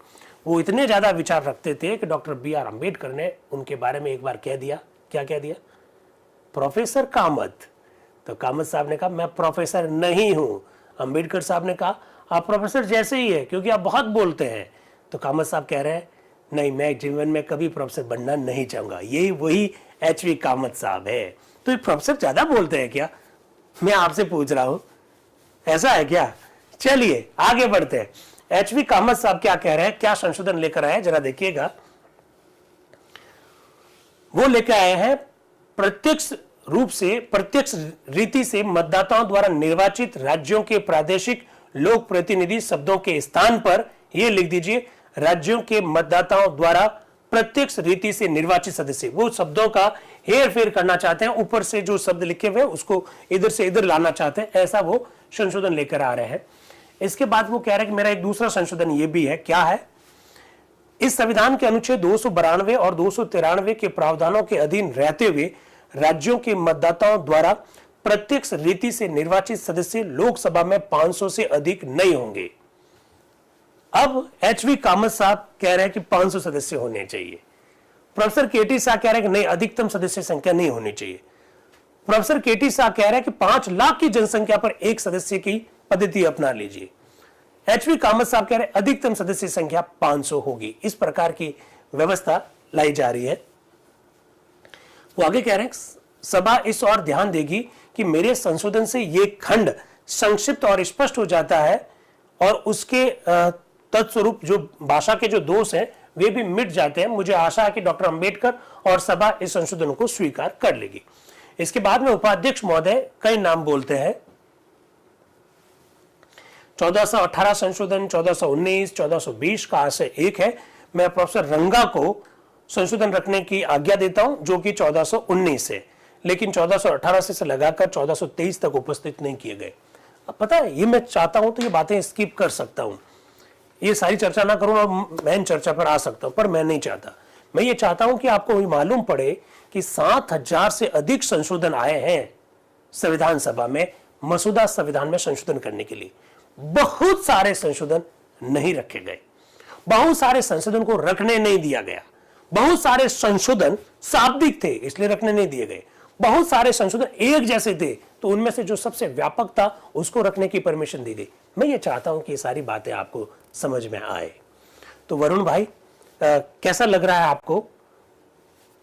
वो इतने ज्यादा विचार रखते थे कि डॉक्टर BR अम्बेडकर ने उनके बारे में एक बार कह दिया, क्या कह दिया? प्रोफेसर कामत। तो कामत साहब ने कहा मैं प्रोफेसर नहीं हूं। अम्बेडकर साहब ने कहा आप प्रोफेसर जैसे ही है क्योंकि आप बहुत बोलते हैं। तो कामत साहब कह रहे हैं नहीं, मैं जीवन में कभी प्रोफेसर बनना नहीं चाहूंगा। यही वही एचवी कामत साहब है। तो ये प्रोफेसर ज्यादा बोलते हैं क्या? मैं आपसे पूछ रहा हूं, ऐसा है क्या? चलिए आगे बढ़ते हैं। एचवी कामत साहब क्या कह रहे हैं, क्या संशोधन लेकर आए, जरा देखिएगा। वो लेकर आए हैं प्रत्यक्ष रीति से मतदाताओं द्वारा निर्वाचित राज्यों के प्रादेशिक लोक प्रतिनिधि शब्दों के स्थान पर यह लिख दीजिए राज्यों के मतदाताओं द्वारा प्रत्यक्ष रीति से निर्वाचित सदस्य। वो शब्दों का हेर फेर करना चाहते हैं, ऊपर से जो शब्द लिखे हुए उसको इधर से इधर लाना चाहते हैं, ऐसा वो संशोधन लेकर आ रहे हैं। इसके बाद वो कह रहे हैं कि मेरा एक दूसरा संशोधन ये भी है। क्या है? इस संविधान के अनुच्छेद 292 और 293 के प्रावधानों के अधीन रहते हुए राज्यों के मतदाताओं द्वारा प्रत्यक्ष रीति से निर्वाचित सदस्य लोकसभा में 500 से अधिक नहीं होंगे। अब एचवी कामत साहब कह रहे हैं कि 500 सदस्य होने चाहिए। प्रोफेसर केटी शाह कह रहे हैं कि नहीं, अधिकतम सदस्य संख्या नहीं होनी चाहिए। प्रोफेसर केटी शाह कह रहे हैं कि 5 लाख की जनसंख्या पर एक सदस्य की पद्धति अपना लीजिए। एचवी कामत साहब कह रहे हैं अधिकतम सदस्य संख्या 500 होगी। इस प्रकार की व्यवस्था लाई जा रही है। वो आगे कह रहे हैं सभा इस ओर ध्यान देगी कि मेरे संशोधन से ये खंड संक्षिप्त और स्पष्ट हो जाता है और उसके तत्स्वरूप जो भाषा के जो दोष हैं वे भी मिट जाते हैं। मुझे आशा है कि डॉक्टर अंबेडकर और सभा इस संशोधन को स्वीकार कर लेगी। इसके बाद में उपाध्यक्ष महोदय कई नाम बोलते हैं। 1418 संशोधन, 1419, 1420 का आशय एक है। मैं प्रोफेसर रंगा को संशोधन रखने की आज्ञा देता हूं जो कि 1419 है, लेकिन 1418 से लगाकर 1423 तक उपस्थित नहीं किए गए। अब पता है, ये मैं चाहता हूं तो ये बातें स्किप कर सकता हूं, ये सारी चर्चा ना करूं और मेन चर्चा पर आ सकता हूं, पर मैं नहीं चाहता। मैं ये चाहता हूं कि आपको मालूम पड़े कि 7000 से अधिक संशोधन आए हैं संविधान सभा में, मसौदा संविधान में संशोधन करने के लिए। बहुत सारे संशोधन नहीं रखे गए, बहुत सारे संशोधन को रखने नहीं दिया गया। बहुत सारे संशोधन शाब्दिक थे इसलिए रखने नहीं दिए गए। बहुत सारे संशोधन एक जैसे थे तो उनमें से जो सबसे व्यापक था उसको रखने की परमिशन दी गई। मैं ये चाहता हूं कि ये सारी बातें आपको समझ में आए। तो वरुण भाई कैसा लग रहा है आपको?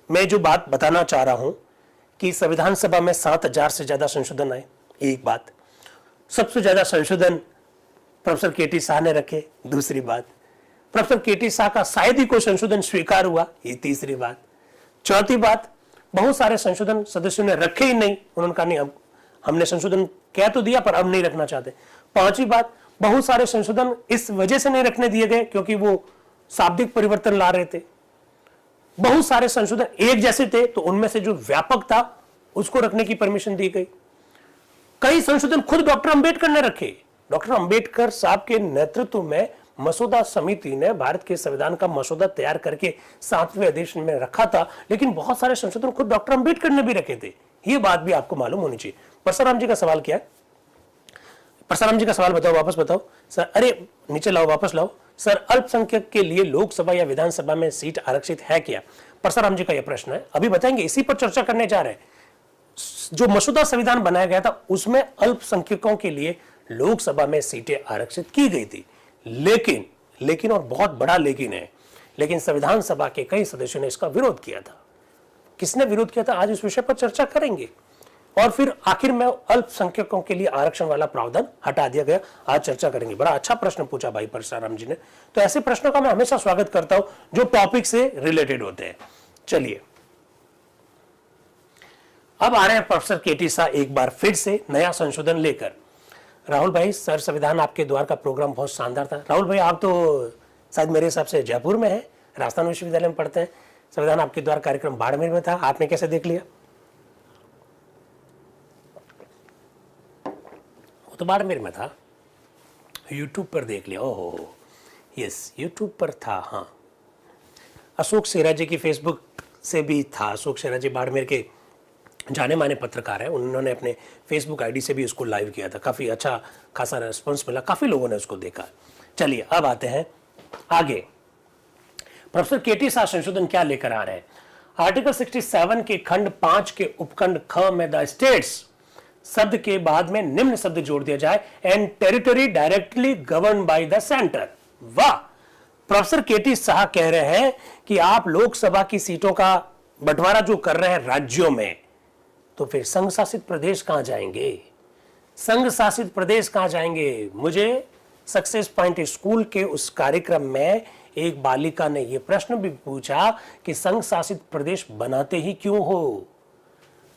मैं जो बात बताना चाह रहा हूं कि संविधान सभा में 7000 से ज्यादा संशोधन आए, एक बात। सबसे ज्यादा संशोधन प्रोफेसर केटी शाह ने रखे, दूसरी बात। प्रोफेसर केटी शाह का शायद ही कोई संशोधन स्वीकार हुआ, ये तीसरी बात। चौथी बात, बहुत सारे संशोधन सदस्यों ने रखे ही नहीं, उन्होंने कहा नहीं, हमने संशोधन कह तो दिया पर अब नहीं रखना चाहते। पांचवी बात, बहुत सारे संशोधन इस वजह से नहीं रखने दिए गए क्योंकि वो शाब्दिक परिवर्तन ला रहे थे। बहुत सारे संशोधन एक जैसे थे तो उनमें से जो व्यापक था उसको रखने की परमिशन दी गई। कई संशोधन खुद डॉक्टर अंबेडकर ने रखे। डॉक्टर अंबेडकर साहब के नेतृत्व में मसौदा समिति ने भारत के संविधान का मसौदा तैयार करके 7वें अधिवेशन में रखा था, लेकिन बहुत सारे संशोधन खुद डॉक्टर अंबेडकर ने भी रखे थे। ये बात भी आपको मालूम होनी चाहिए। परशुराम जी का सवाल क्या है? परसाराम जी का सवाल बताओ, वापस बताओ सर। अरे नीचे लाओ, वापस लाओ सर। अल्पसंख्यक के लिए लोकसभा या विधानसभा में सीट आरक्षित है क्या? परसाराम जी का यह प्रश्न है, अभी बताएंगे, इसी पर चर्चा करने जा रहे हैं। जो मसौदा संविधान बनाया गया था उसमें अल्पसंख्यकों के लिए लोकसभा में सीटें आरक्षित की गई थी, लेकिन और बहुत बड़ा लेकिन है, लेकिन संविधान सभा के कई सदस्यों ने इसका विरोध किया था। किसने विरोध किया था, आज इस विषय पर चर्चा करेंगे। और फिर आखिर में अल्पसंख्यकों के लिए आरक्षण वाला प्रावधान हटा दिया गया, आज चर्चा करेंगे। बड़ा अच्छा प्रश्न पूछा भाई परसाराम जी ने, तो ऐसे प्रश्नों का मैं हमेशा स्वागत करता हूं जो टॉपिक से रिलेटेड होते हैं। चलिए अब आ रहे हैं प्रोफेसर केटी शाह एक बार फिर से नया संशोधन लेकर। राहुल भाई, सर संविधान आपके द्वार का प्रोग्राम बहुत शानदार था। राहुल भाई आप तो शायद मेरे हिसाब से जयपुर में है, राजस्थान विश्वविद्यालय में पढ़ते हैं। संविधान आपके द्वार कार्यक्रम बाड़मेर में था, आपने कैसे देख लिया? वो तो बाड़मेर में था, यूट्यूब पर देख लिया। ओहो यस, यूट्यूब पर था। हाँ, अशोक शेरा जी की फेसबुक से भी था। अशोक शेरा जी बाड़मेर के जाने माने पत्रकार है, उन्होंने अपने फेसबुक आईडी से भी उसको लाइव किया था। काफ़ी अच्छा खासा रेस्पॉन्स मिला, काफ़ी लोगों ने उसको देखा। चलिए अब आते हैं आगे। प्रोफेसर केटी शाह संशोधन क्या लेकर आ रहे हैं? आर्टिकल 67 के खंड 5 के उपखंड ख में द स्टेट्स शब्द के बाद में निम्न शब्द जोड़ दिया जाए, and territory directly govern by the centre. वाह, प्रोफेसर केटी शाह कह रहे हैं कि आप लोकसभा की सीटों का बंटवारा जो कर रहे हैं राज्यों में, तो फिर संघ शासित प्रदेश कहां जाएंगे? संघ शासित प्रदेश कहां जाएंगे? मुझे सक्सेस पॉइंट स्कूल के उस कार्यक्रम में एक बालिका ने यह प्रश्न भी पूछा कि संघ शासित प्रदेश बनाते ही क्यों हो?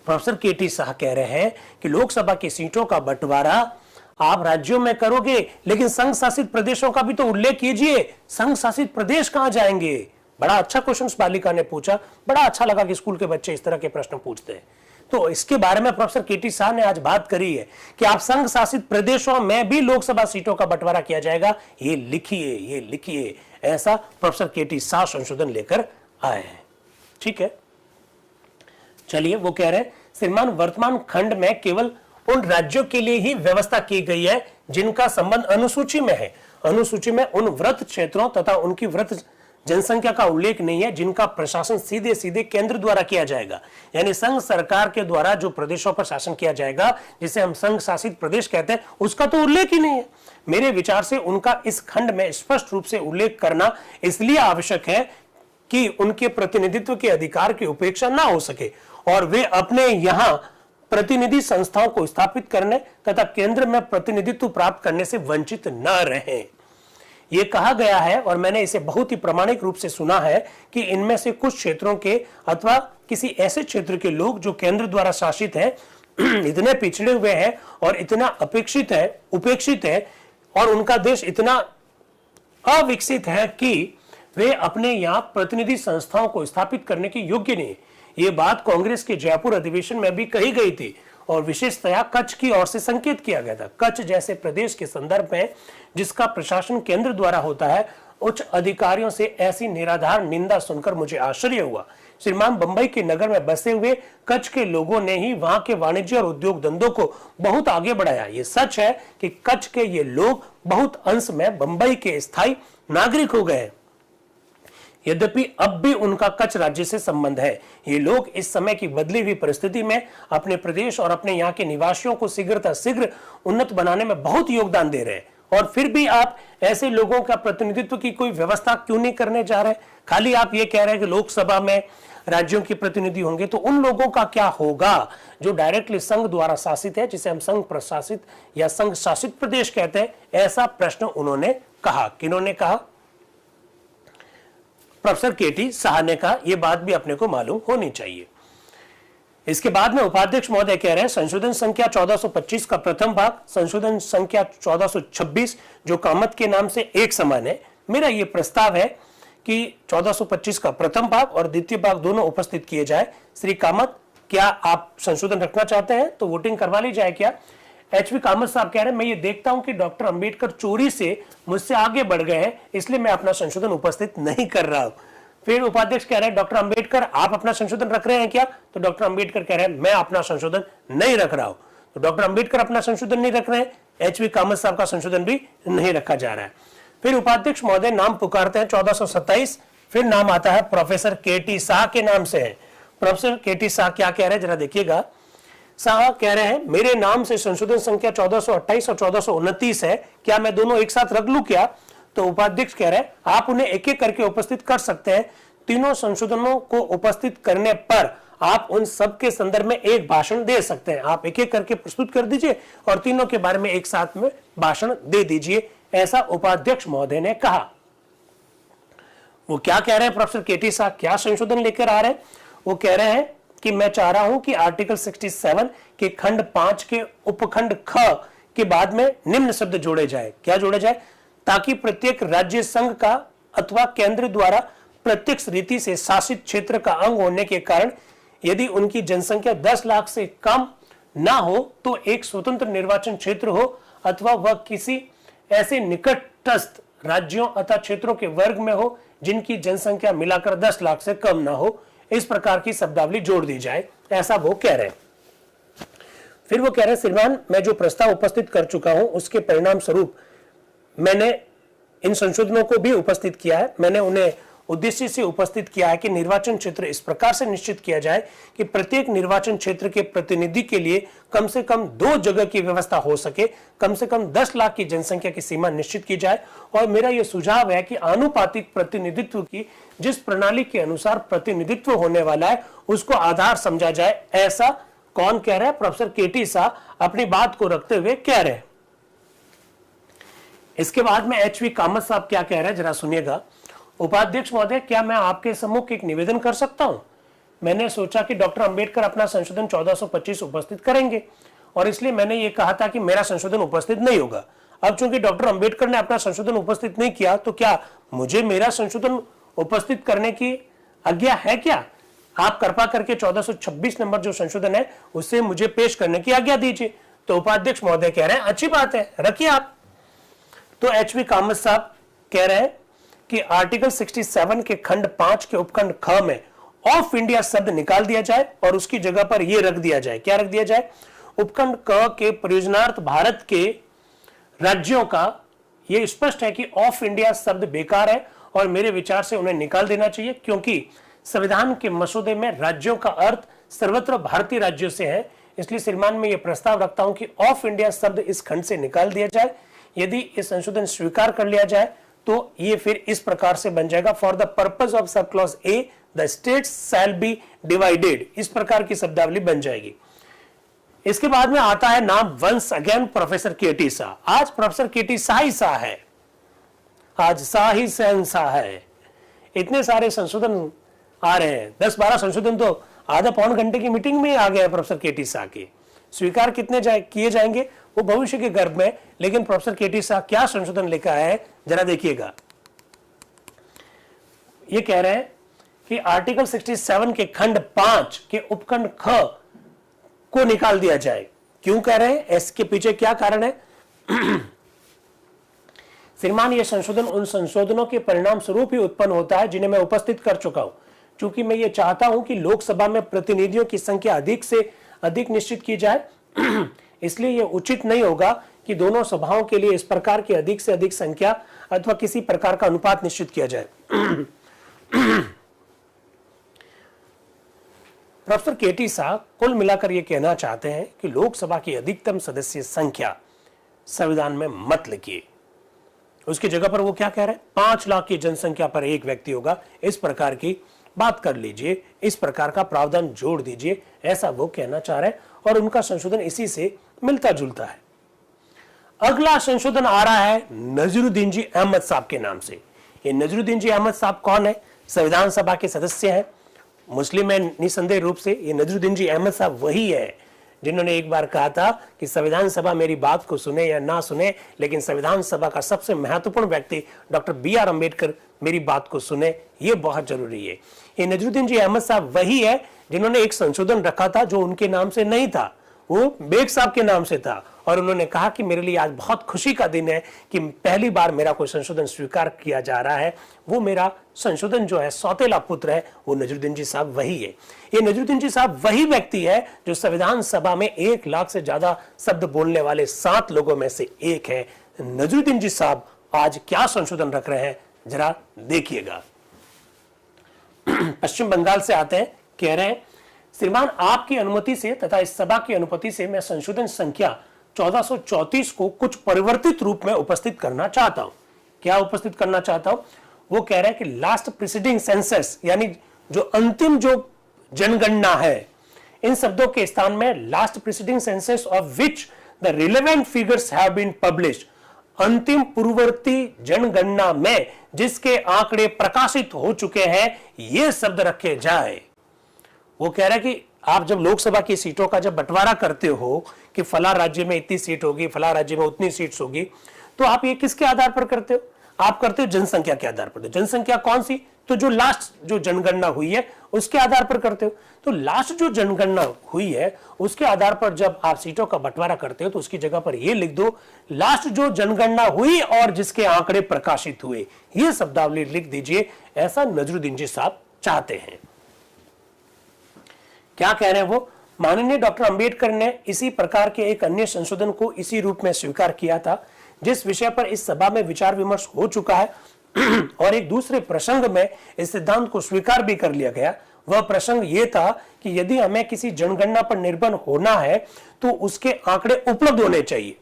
प्रोफेसर केटी शाह कह रहे हैं कि लोकसभा की सीटों का बंटवारा आप राज्यों में करोगे, लेकिन संघ शासित प्रदेशों का भी तो उल्लेख कीजिए। संघ शासित प्रदेश कहां जाएंगे? बड़ा अच्छा क्वेश्चन बालिका ने पूछा। बड़ा अच्छा लगा कि स्कूल के बच्चे इस तरह के प्रश्न पूछते हैं। तो इसके बारे में प्रोफेसर केटी शाह ने आज बात करी है कि आप संघ शासित प्रदेशों में भी लोकसभा सीटों का बंटवारा किया जाएगा। ये लिखिए, ऐसा प्रोफेसर केटी शाह संशोधन लेकर आए हैं। ठीक है, चलिए वो कह रहे हैं, श्रीमान वर्तमान खंड में केवल उन राज्यों के लिए ही व्यवस्था की गई है जिनका संबंध अनुसूची में है। अनुसूची में उन व्रत क्षेत्रों तथा उनकी व्रत जनसंख्या का उल्लेख नहीं है जिनका प्रशासन सीधे सीधे केंद्र द्वारा किया जाएगा। यानी संघ सरकार के द्वारा जो प्रदेशों पर शासन किया जाएगा, जिसे हम संघ शासित प्रदेश कहते हैं, उसका तो उल्लेख ही नहीं है। मेरे विचार से उनका इस खंड में स्पष्ट रूप से उल्लेख करना इसलिए आवश्यक है कि उनके प्रतिनिधित्व के अधिकार की उपेक्षा ना हो सके और वे अपने यहां प्रतिनिधि संस्थाओं को स्थापित करने तथा केंद्र में प्रतिनिधित्व प्राप्त करने से वंचित न रहें। यह कहा गया है और मैंने इसे बहुत ही प्रामाणिक रूप से सुना है कि इनमें से कुछ क्षेत्रों के अथवा किसी ऐसे क्षेत्र के लोग जो केंद्र द्वारा शासित हैं इतने पिछड़े हुए हैं और इतना उपेक्षित है और उनका देश इतना अविकसित है कि वे अपने यहां प्रतिनिधि संस्थाओं को स्थापित करने के योग्य नहीं। ये बात कांग्रेस के जयपुर अधिवेशन में भी कही गई थी और विशेषतया कच्छ की ओर से संकेत किया गया था। कच्छ जैसे प्रदेश के संदर्भ में जिसका प्रशासन केंद्र द्वारा होता है, उच्च अधिकारियों से ऐसी निराधार निंदा सुनकर मुझे आश्चर्य हुआ। श्रीमान बंबई के नगर में बसे हुए कच्छ के लोगों ने ही वहां के वाणिज्य और उद्योग धंधों को बहुत आगे बढ़ाया। ये सच है कि कच्छ के ये लोग बहुत अंश में बंबई के स्थायी नागरिक हो गए, यद्यपि अब भी उनका कच्छ राज्य से संबंध है। ये लोग इस समय की बदली हुई परिस्थिति में अपने प्रदेश और अपने यहाँ के निवासियों को शीघ्र उन्नत बनाने में बहुत योगदान दे रहे हैं। और फिर भी आप ऐसे लोगों का प्रतिनिधित्व की कोई व्यवस्था क्यों नहीं करने जा रहे? खाली आप ये कह रहे हैं कि लोकसभा में राज्यों के प्रतिनिधि होंगे, तो उन लोगों का क्या होगा जो डायरेक्टली संघ द्वारा शासित है, जिसे हम संघ प्रशासित या संघ शासित प्रदेश कहते हैं? ऐसा प्रश्न उन्होंने कहा। किन्होंने कहा? प्रोफेसर केटी शाह ने कहा। यह बात भी अपने को मालूम होनी चाहिए। इसके बाद में उपाध्यक्ष महोदय कह रहे हैं, संशोधन संख्या 1425 का प्रथम भाग संशोधन संख्या 1426 जो कामत के नाम से एक समान है, मेरा यह प्रस्ताव है कि 1425 का प्रथम भाग और द्वितीय भाग दोनों उपस्थित किए जाए। श्री कामत, क्या आप संशोधन रखना चाहते हैं तो वोटिंग करवा ली जाए क्या? एचपी कामत साहब कह रहे हैं, मैं ये देखता हूं कि डॉक्टर अंबेडकर चोरी से मुझसे आगे बढ़ गए हैं, इसलिए मैं अपना संशोधन उपस्थित नहीं कर रहा हूं। फिर उपाध्यक्ष कह रहे हैं, डॉक्टर अंबेडकर आप अपना संशोधन रख रहे हैं क्या? तो डॉक्टर अंबेडकर कह रहे हैं, मैं अपना संशोधन नहीं रख रहा हूं। तो डॉक्टर अंबेडकर अपना संशोधन नहीं रख रहे हैं, एच वी कामत साहब का संशोधन भी नहीं रखा जा रहा है। फिर उपाध्यक्ष महोदय नाम पुकारते हैं 1427, फिर नाम आता है प्रोफेसर के.टी. शाह के नाम से है। Professor K T. शाह क्या कह रहे हैं जरा देखिएगा। शाह कह रहे हैं मेरे नाम से संशोधन संख्या 1428 और 1429 है, क्या मैं दोनों एक साथ रख लूं क्या? तो उपाध्यक्ष कह रहे हैं आप उन्हें एक एक करके उपस्थित कर सकते हैं। तीनों संशोधनों को उपस्थित करने पर आप उन सब के संदर्भ में एक भाषण दे सकते हैं। आप एक एक करके प्रस्तुत कर दीजिए और तीनों के बारे में एक साथ में भाषण दे दीजिए, ऐसा उपाध्यक्ष महोदय ने कहा। वो क्या कह रहे हैं प्रोफेसर के.टी. शाह, क्या संशोधन लेकर आ रहे हैं? वो कह रहे हैं कि मैं चाह रहा हूं कि आर्टिकल 67 के खंड 5 के उपखंड ख के बाद में निम्न शब्द जोड़े जाए। क्या जोड़े जाए? ताकि प्रत्येक राज्य संघ का अथवा केंद्र द्वारा प्रत्यक्ष रीति से शासित क्षेत्र का अंग होने के कारण यदि उनकी जनसंख्या 10 लाख से कम ना हो तो एक स्वतंत्र निर्वाचन क्षेत्र हो अथवा वह किसी ऐसे निकटस्थ राज्यों अथवा क्षेत्रों के वर्ग में हो जिनकी जनसंख्या मिलाकर 10 लाख से कम ना हो, इस प्रकार की शब्दावली जोड़ दी जाए, ऐसा वो कह रहे हैं। फिर वो कह रहे हैं श्रीमान, मैं जो प्रस्ताव उपस्थित कर चुका हूं उसके परिणाम स्वरूप मैंने इन संशोधनों को भी उपस्थित किया है। मैंने उन्हें उद्देश्य से उपस्थित किया है कि निर्वाचन क्षेत्र इस प्रकार से निश्चित किया जाए कि प्रत्येक निर्वाचन क्षेत्र के प्रतिनिधि के लिए कम से कम 2 जगह की व्यवस्था हो सके, कम से कम 10 लाख की जनसंख्या की सीमा निश्चित की जाए। और मेरा यह सुझाव है कि आनुपातिक प्रतिनिधित्व की जिस प्रणाली के अनुसार प्रतिनिधित्व होने वाला है उसको आधार समझा जाए। ऐसा कौन कह रहा है? Professor K T. शाह अपनी बात को रखते हुए कह रहे हैं। इसके बाद में एच वी कामत साहब क्या कह रहे हैं जरा सुनिएगा। उपाध्यक्ष महोदय, क्या मैं आपके सम्मुख एक निवेदन कर सकता हूं? मैंने सोचा कि डॉक्टर अंबेडकर अपना संशोधन 1425 उपस्थित करेंगे और इसलिए मैंने ये कहा था कि मेरा संशोधन उपस्थित नहीं होगा। अब चूंकि डॉक्टर अंबेडकर ने अपना संशोधन उपस्थित नहीं किया तो क्या मुझे मेरा संशोधन उपस्थित करने की आज्ञा है क्या? आप कृपा करके 1426 नंबर जो संशोधन है उसे मुझे पेश करने की आज्ञा दीजिए। तो उपाध्यक्ष महोदय कह रहे हैं अच्छी बात है, रखिए आप। तो एच वी कामत साहब कह रहे हैं कि आर्टिकल 67 के खंड 5 के उपखंड ख में ऑफ इंडिया शब्द निकाल दिया जाए और उसकी जगह पर यह रख दिया जाए। क्या रख दिया जाए? उपखंड क के प्रयोजनार्थ भारत के राज्यों का यह स्पष्ट है कि ऑफ इंडिया शब्द बेकार है और मेरे विचार से उन्हें निकाल देना चाहिए, क्योंकि संविधान के मसौदे में राज्यों का अर्थ सर्वत्र भारतीय राज्यों से है। इसलिए श्रीमान में यह प्रस्ताव रखता हूं कि ऑफ इंडिया शब्द इस खंड से निकाल दिया जाए। यदि इस संशोधन स्वीकार कर लिया जाए तो ये फिर इस प्रकार से बन जाएगा, for the purpose of sub clause A the states shall be divided, इस प्रकार की शब्दावली बन जाएगी। इसके बाद में आता है नाम once again professor K T. Shah. आज प्रोफेसर के.टी. शाह ही शाह है, आज शाह ही शहंशाह है। इतने सारे संशोधन आ रहे हैं, 10-12 संशोधन तो आधा पौन घंटे की मीटिंग में आ गया है प्रोफेसर के.टी. शाह के। स्वीकार कितने किए जाएंगे वो भविष्य के गर्भ में, लेकिन प्रोफेसर के.टी. शाह क्या संशोधन लेकर आए हैं जरा देखिएगा। ये कह रहे हैं कि आर्टिकल 67 के खंड 5 के उपखंड ख को निकाल दिया जाए। क्यों कह रहे हैं? इसके पीछे क्या कारण है? श्रीमान, यह संशोधन उन संशोधनों के परिणाम स्वरूप ही उत्पन्न होता है जिन्हें मैं उपस्थित कर चुका हूं। क्योंकि मैं ये चाहता हूं कि लोकसभा में प्रतिनिधियों की संख्या अधिक से अधिक निश्चित की जाए, इसलिए यह उचित नहीं होगा कि दोनों सभाओं के लिए इस प्रकार की अधिक से अधिक संख्या अथवा किसी प्रकार का अनुपात निश्चित किया जाए। Professor K T. शाह कुल मिलाकर यह कहना चाहते हैं कि लोकसभा की अधिकतम सदस्य संख्या संविधान में मत लिखिए। उसकी जगह पर वो क्या कह रहे हैं? 5 लाख की जनसंख्या पर एक व्यक्ति होगा, इस प्रकार की बात कर लीजिए, इस प्रकार का प्रावधान जोड़ दीजिए, ऐसा वो कहना चाह रहे हैं और उनका संशोधन इसी से मिलता जुलता है। अगला संशोधन आ रहा है नजरुद्दीन जी अहमद साहब के नाम से। ये नजरुद्दीन जी अहमद साहब कौन है? संविधान सभा के सदस्य हैं, मुस्लिम है निसंदेह रूप से। ये नजरुद्दीन जी अहमद साहब वही है जिन्होंने एक बार कहा था कि संविधान सभा मेरी बात को सुने या ना सुने, लेकिन संविधान सभा का सबसे महत्वपूर्ण व्यक्ति डॉक्टर बी.आर. अंबेडकर मेरी बात को सुने, ये बहुत जरूरी है। ये नजरुद्दीन जी अहमद साहब वही है जिन्होंने एक संशोधन रखा था जो उनके नाम से नहीं था, वो बेग साहब के नाम से था और उन्होंने कहा कि मेरे लिए आज बहुत खुशी का दिन है कि पहली बार मेरा कोई संशोधन स्वीकार किया जा रहा है। वो मेरा संशोधन जो है सौतेला पुत्र है, वो नजरुद्दीन जी साहब वही है। ये नजरुद्दीन जी साहब वही व्यक्ति है जो संविधान सभा में 1 लाख से ज्यादा शब्द बोलने वाले 7 लोगों में से एक है। नजरुद्दीन जी साहब आज क्या संशोधन रख रहे हैं, जरा देखिएगा। पश्चिम बंगाल से आते हैं, कह रहे हैं, श्रीमान आपकी अनुमति से तथा इस सभा की अनुमति से मैं संशोधन संख्या 1434 को कुछ परिवर्तित रूप में उपस्थित करना चाहता हूं। क्या उपस्थित करना चाहता हूं? वो कह रहे हैं कि लास्ट प्रीसीडिंग सेंसस, यानी जो अंतिम जो जनगणना है, इन शब्दों के स्थान में last preceding census of which the relevant figures have been published, अंतिम पूर्ववर्ती जनगणना में जिसके आंकड़े प्रकाशित हो चुके हैं, ये शब्द रखे जाए। वो कह रहा है कि आप जब लोकसभा की सीटों का जब बंटवारा करते हो कि फला राज्य में इतनी सीट होगी, फला राज्य में उतनी सीट्स होगी, तो आप ये किसके आधार पर करते हो? आप करते हो जनसंख्या के आधार पर। जनसंख्या कौन सी? तो जो लास्ट जो जनगणना हुई है उसके आधार पर करते हो। तो लास्ट जो जनगणना हुई है उसके आधार पर जब आप सीटों का बंटवारा करते हो तो उसकी जगह पर यह लिख दो, लास्ट जो जनगणना हुई और जिसके आंकड़े प्रकाशित हुए, यह शब्दावली लिख दीजिए। ऐसा नजरुद्दीन जी साहब चाहते हैं। क्या कह रहे हैं वो? माननीय डॉक्टर अंबेडकर ने इसी प्रकार के एक अन्य संशोधन को इसी रूप में स्वीकार किया था जिस विषय पर इस सभा में विचार विमर्श हो चुका है और एक दूसरे प्रसंग में इस सिद्धांत को स्वीकार भी कर लिया गया। वह प्रसंग यह था कि यदि हमें किसी जनगणना पर निर्भर होना है तो उसके आंकड़े उपलब्ध होने चाहिए।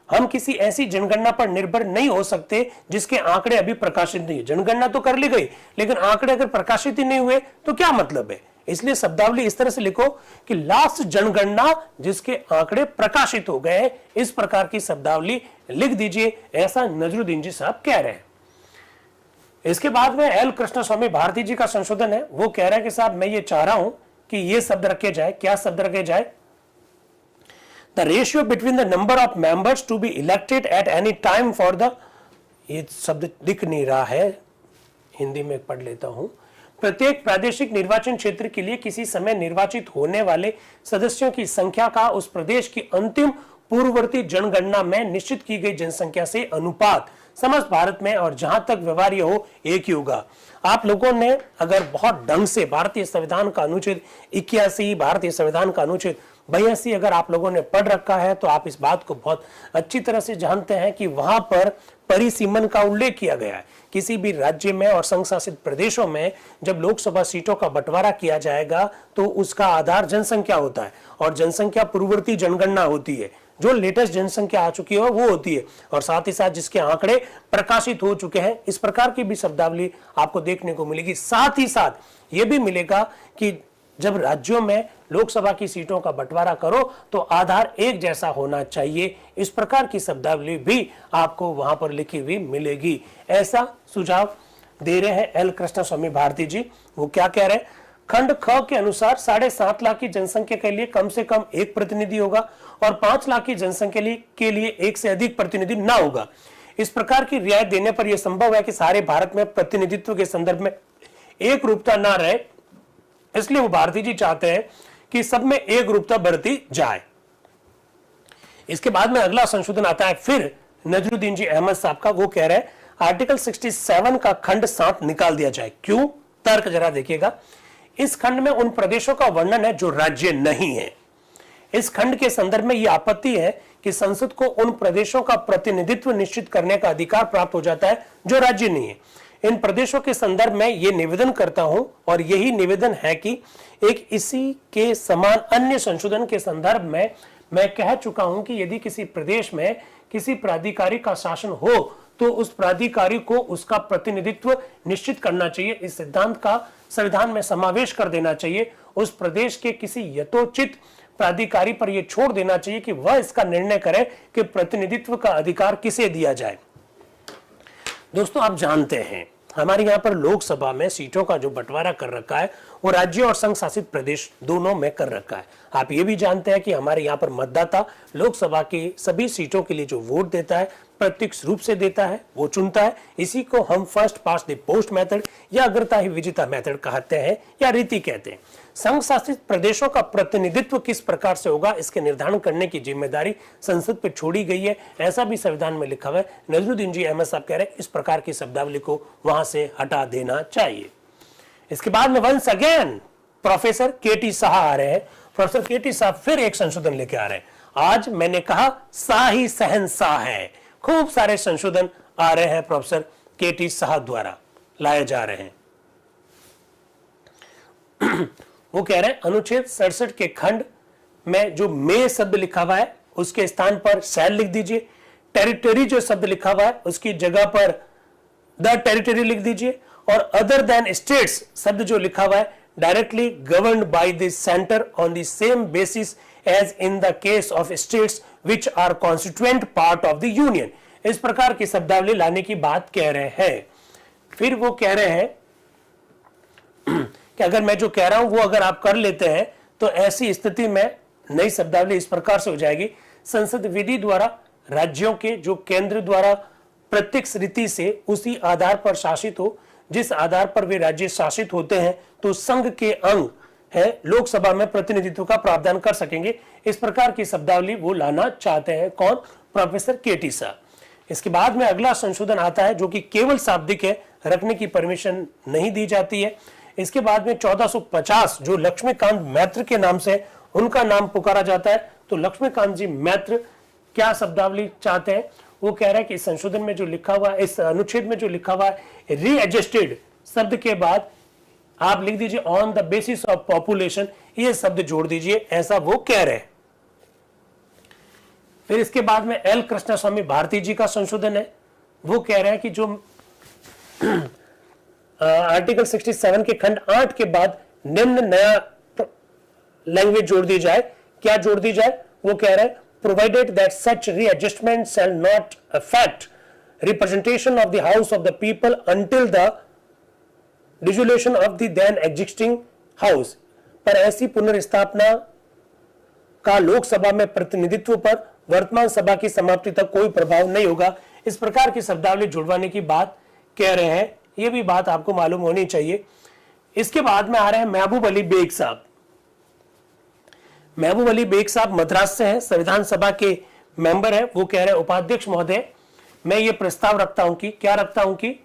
हम किसी ऐसी जनगणना पर निर्भर नहीं हो सकते जिसके आंकड़े अभी प्रकाशित नहीं है। जनगणना तो कर ली गई लेकिन आंकड़े अगर प्रकाशित ही नहीं हुए तो क्या मतलब है? इसलिए शब्दावली इस तरह से लिखो कि लास्ट जनगणना जिसके आंकड़े प्रकाशित हो गए, इस प्रकार की शब्दावली लिख दीजिए। ऐसा नजरुद्दीन जी साहब कह रहे हैं। इसके बाद में एल कृष्णस्वामी भारती जी का संशोधन है। वो कह रहे हैं कि साहब मैं ये चाह रहा हूं कि ये शब्द रखे जाए। क्या शब्द रखे जाए? The ratio between the number of members to be elected at any time for the, ये शब्द दिख नहीं रहा है, हिंदी में पढ़ लेता हूं। प्रत्येक प्रादेशिक निर्वाचन क्षेत्र के लिए किसी समय निर्वाचित होने वाले सदस्यों की संख्या का उस प्रदेश की अंतिम पूर्ववर्ती जनगणना में निश्चित की गई जनसंख्या से अनुपात समस्त भारत में और जहां तक व्यवहार्य हो एक ही होगा। आप लोगों ने अगर बहुत ढंग से भारतीय संविधान का अनुच्छेद 81, भारतीय संविधान का अनुच्छेद 82 अगर आप लोगों ने पढ़ रखा है तो आप इस बात को बहुत अच्छी तरह से जानते हैं कि वहां पर परिसीमन का उल्लेख किया गया है। किसी भी राज्य में और संघ शासित प्रदेशों में जब लोकसभा सीटों का बंटवारा किया जाएगा तो उसका आधार जनसंख्या होता है और जनसंख्या पूर्ववर्ती जनगणना होती है। जो लेटेस्ट जनसंख्या आ चुकी है वो होती है और साथ ही साथ जिसके आंकड़े प्रकाशित हो चुके हैं। इस प्रकार की भी शब्दावली आपको देखने को मिलेगी। साथ ही साथ ये भी मिलेगा कि जब राज्यों में लोकसभा की सीटों का बंटवारा करो तो आधार एक जैसा होना चाहिए। इस प्रकार की शब्दावली भी आपको वहां पर लिखी हुई मिलेगी। ऐसा सुझाव दे रहे हैं एल कृष्णस्वामी भारती जी। वो क्या कह रहे हैं? खंड ख के अनुसार 7.5 लाख की जनसंख्या के लिए कम से कम एक प्रतिनिधि होगा और 5 लाख की जनसंख्या के लिए एक से अधिक प्रतिनिधि ना होगा। इस प्रकार की रियायत देने पर यह संभव है कि सारे भारत में प्रतिनिधित्व के संदर्भ में एक रूपता ना रहे, इसलिए वो भारती जी चाहते हैं कि सब में एक रूपता बरती जाए। इसके बाद में अगला संशोधन आता है फिर नजरुद्दीन जी अहमद साहब का। वो कह रहे हैं आर्टिकल 67 का खंड 7 निकाल दिया जाए। क्यों? तर्क जरा देखिएगा। इस खंड में उन प्रदेशों का वर्णन है जो राज्य नहीं है। इस खंड के संदर्भ में यह आपत्ति है कि संसद को उन प्रदेशों का प्रतिनिधित्व निश्चित करने का अधिकार प्राप्त हो जाता है जो राज्य नहीं है। इन प्रदेशों के संदर्भ में यह निवेदन करता हूं और यही निवेदन है कि एक इसी के समान अन्य संशोधन के संदर्भ में मैं कह चुका हूं कि यदि किसी प्रदेश में किसी प्राधिकारी का शासन हो तो उस प्राधिकारी को उसका प्रतिनिधित्व निश्चित करना चाहिए। इस सिद्धांत का संविधान में समावेश कर देना चाहिए। उस प्रदेश के किसी यथोचित प्राधिकारी पर यह छोड़ देना चाहिए कि वह इसका निर्णय करे कि प्रतिनिधित्व का अधिकार किसे दिया जाए। दोस्तों, आप जानते हैं हमारे यहाँ पर लोकसभा में सीटों का जो बंटवारा कर रखा है वो राज्य और संघ शासित प्रदेश दोनों में कर रखा है। आप ये भी जानते हैं कि हमारे यहाँ पर मतदाता लोकसभा की सभी सीटों के लिए जो वोट देता है प्रत्यक्ष रूप से देता है, वो चुनता है। इसी को हम first past the post method या अग्रता ही विजेता मेथड कहते हैं या रीति कहते हैं। संघ शासित प्रदेशों का प्रतिनिधित्व किस प्रकार से होगा, इसके निर्धारण करने की जिम्मेदारी संसद पर छोड़ी गई है, ऐसा भी संविधान में लिखा हुआ है। नजरुद्दीन जी अहमद साहब कह रहे हैं इस प्रकार की शब्दावली को वहां से हटा देना चाहिए। इसके बाद में वंस अगेन प्रोफेसर केटी शाह आ रहे हैं। प्रोफेसर केटी शाह फिर एक संशोधन लेके आ रहे हैं। आज मैंने कहा शाही शहंशाह है, खूब सारे संशोधन आ रहे हैं प्रोफेसर केटी शाह द्वारा लाए जा रहे हैं। वो कह रहे हैं अनुच्छेद 67 के खंड में जो मे शब्द लिखा हुआ है उसके स्थान पर शैल लिख दीजिए। टेरिटरी जो शब्द लिखा हुआ है उसकी जगह पर द टेरिटरी लिख दीजिए। और अदर देन स्टेट्स शब्द जो लिखा हुआ है directly governed by the centre on the same basis as in the case of states which are constituent part of the union. इस प्रकार की शब्दावली लाने की बात कह रहे हैं। फिर वो कह रहे हैं कि अगर मैं जो कह रहा हूं वो अगर आप कर लेते हैं तो ऐसी स्थिति में नई शब्दावली इस प्रकार से हो जाएगी। संसद विधि द्वारा राज्यों के जो केंद्र द्वारा प्रत्यक्ष रीति से उसी आधार पर शासित हो जिस आधार पर वे राज्य शासित होते हैं, तो संघ के अंग है लोकसभा में प्रतिनिधित्व का प्रावधान कर सकेंगे। इस प्रकार की शब्दावली वो लाना चाहते हैं। कौन? प्रोफेसर केटी शाह। इसके बाद में अगला संशोधन आता है जो कि केवल शाब्दिक है, रखने की परमिशन नहीं दी जाती है। इसके बाद में 1450 जो लक्ष्मीकांत मैत्र के नाम से उनका नाम पुकारा जाता है। तो लक्ष्मीकांत जी मैत्र क्या शब्दावली चाहते हैं? वो कह रहे हैं कि इस संशोधन में जो लिखा हुआ है, इस अनुच्छेद में जो लिखा हुआ है रीएडजस्टेड शब्द के बाद आप लिख दीजिए on the basis of population, ये शब्द जोड़ दीजिए, ऐसा वो कह रहे हैं। फिर इसके बाद में एल कृष्णस्वामी भारती जी का संशोधन है। वो कह रहे हैं कि जो आर्टिकल 67 के खंड 8 के बाद निम्न नया लैंग्वेज जोड़ दी जाए। क्या जोड़ दी जाए? वो कह रहे हैं provided that such readjustment shall not affect representation of the house of the people until the dissolution of the then existing house. पर ऐसी पुनर्स्थापना का लोकसभा में प्रतिनिधित्व पर वर्तमान सभा की समाप्ति तक कोई प्रभाव नहीं होगा। इस प्रकार की शब्दावली जुड़वाने की बात कह रहे हैं। यह भी बात आपको मालूम होनी चाहिए। इसके बाद में आ रहे हैं महबूब अली बेग साहब। महबूब अली बेग साहब मद्रास से हैं, संविधान सभा के मेंबर हैं। वो कह रहे हैं उपाध्यक्ष महोदय, मैं ये प्रस्ताव रखता हूं कि क्या रखता हूं कि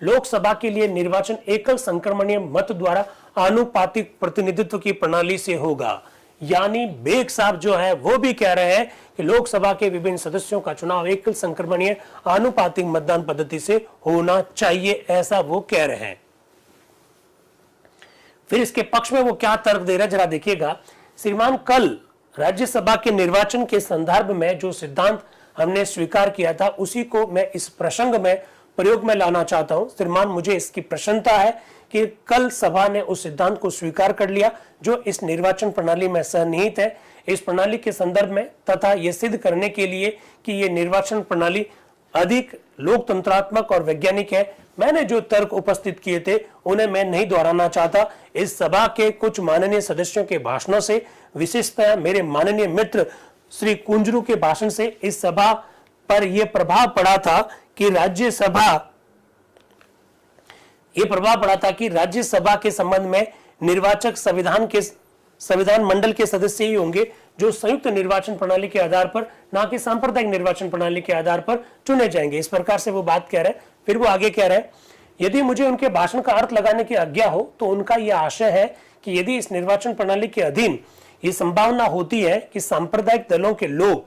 लोकसभा के लिए निर्वाचन एकल संक्रमणीय मत द्वारा आनुपातिक प्रतिनिधित्व की प्रणाली से होगा। यानी बेग साहब जो है वो भी कह रहे हैं कि लोकसभा के विभिन्न सदस्यों का चुनाव एकल संक्रमणीय आनुपातिक मतदान पद्धति से होना चाहिए, ऐसा वो कह रहे हैं। फिर इसके पक्ष में वो क्या तर्क दे रहे हैं जरा देखिएगा। श्रीमान, कल राज्यसभा के निर्वाचन के संदर्भ में जो सिद्धांत हमने स्वीकार किया था उसी को मैं इस प्रसंग में प्रयोग में लाना चाहता हूं। श्रीमान, मुझे इसकी प्रसन्नता है कि कल सभा ने उस सिद्धांत को स्वीकार कर लिया जो इस निर्वाचन प्रणाली में सन्निहित है। इस प्रणाली के संदर्भ में तथा यह सिद्ध करने के लिए कि यह निर्वाचन प्रणाली अधिक लोकतंत्रात्मक और वैज्ञानिक है, मैंने जो तर्क उपस्थित किए थे उन्हें मैं नहीं दोहराना चाहता। इस सभा के कुछ माननीय सदस्यों के भाषणों से, विशेषतः मेरे माननीय मित्र श्री कुंजरू के भाषण से इस सभा पर यह प्रभाव पड़ा था कि राज्यसभा के संबंध में निर्वाचक संविधान मंडल के सदस्य ही होंगे जो संयुक्त निर्वाचन प्रणाली के आधार पर, ना कि सांप्रदायिक निर्वाचन प्रणाली के आधार पर चुने जाएंगे। इस प्रकार से वो बात कह रहे हैं। फिर वो आगे कह रहे हैं, यदि मुझे उनके भाषण का अर्थ लगाने की आज्ञा हो तो उनका यह आशय है कि यदि इस निर्वाचन प्रणाली के अधीन ये संभावना होती है कि सांप्रदायिक दलों के लोग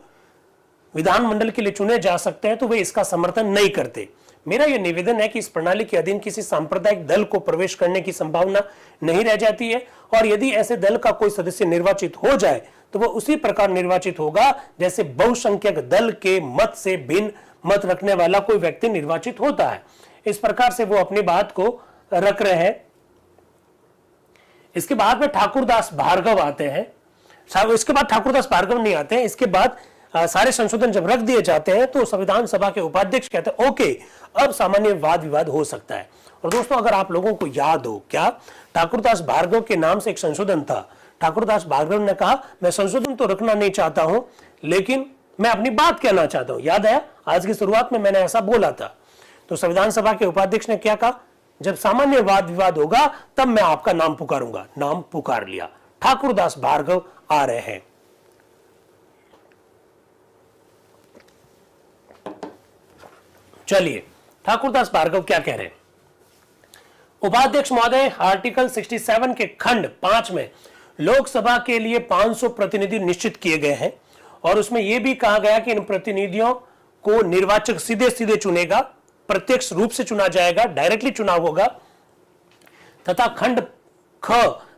विधानमंडल के लिए चुने जा सकते हैं तो वे इसका समर्थन नहीं करते। मेरा यह निवेदन है कि इस प्रणाली के अधीन किसी सांप्रदायिक दल को प्रवेश करने की संभावना नहीं रह जाती है, और यदि ऐसे दल का कोई सदस्य निर्वाचित हो जाए तो वह उसी प्रकार निर्वाचित होगा जैसे बहुसंख्यक दल के मत से भिन्न मत रखने वाला कोई व्यक्ति निर्वाचित होता है। इस प्रकार से वो अपनी बात को रख रहे हैं। इसके बाद में ठाकुरदास भार्गव आते हैं। इसके बाद ठाकुरदास भार्गव नहीं आते हैं। इसके बाद सारे संशोधन जब रख दिए जाते हैं तो संविधान सभा के उपाध्यक्ष कहते हैं ओके, अब सामान्य वाद विवाद हो सकता है। और दोस्तों अगर आप लोगों को याद हो, क्या ठाकुरदास भार्गव के नाम से एक संशोधन था। ठाकुरदास भार्गव ने कहा मैं संशोधन तो रखना नहीं चाहता हूं, लेकिन मैं अपनी बात कहना चाहता हूं। याद है आज की शुरुआत में मैंने ऐसा बोला था। तो संविधान सभा के उपाध्यक्ष ने क्या कहा, जब सामान्य वाद विवाद होगा तब मैं आपका नाम पुकारूंगा। नाम पुकार लिया, ठाकुरदास भार्गव आ रहे हैं। चलिए ठाकुरदास भार्गव क्या कह रहे हैं। उपाध्यक्ष महोदय, आर्टिकल 67 के खंड 5 में लोकसभा के लिए 500 प्रतिनिधि निश्चित किए गए हैं और उसमें यह भी कहा गया कि इन प्रतिनिधियों को निर्वाचक सीधे सीधे चुनेगा, प्रत्यक्ष रूप से चुना जाएगा, डायरेक्टली चुनाव होगा। तथा खंड ख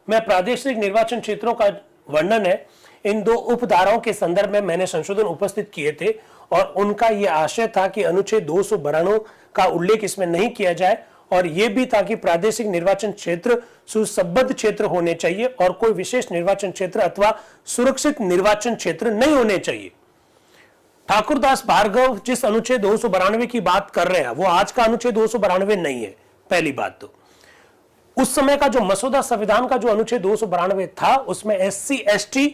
में प्रादेशिक निर्वाचन क्षेत्रों का वर्णन है। इन दो उपधाराओं के संदर्भ में मैंने संशोधन उपस्थित किए थे और उनका यह आशय था कि अनुच्छेद 292 का उल्लेख इसमें नहीं किया जाए और यह भी था कि प्रादेशिक निर्वाचन क्षेत्र सुसंबद्ध क्षेत्र होने चाहिए और कोई विशेष निर्वाचन क्षेत्र अथवा सुरक्षित निर्वाचन क्षेत्र नहीं होने चाहिए। ठाकुरदास भार्गव जिस अनुच्छेद 292 की बात कर रहे हैं वो आज का अनुच्छेद 292 नहीं है। पहली बात तो उस समय का जो मसौदा संविधान का जो अनुच्छेद 292 था उसमें SC ST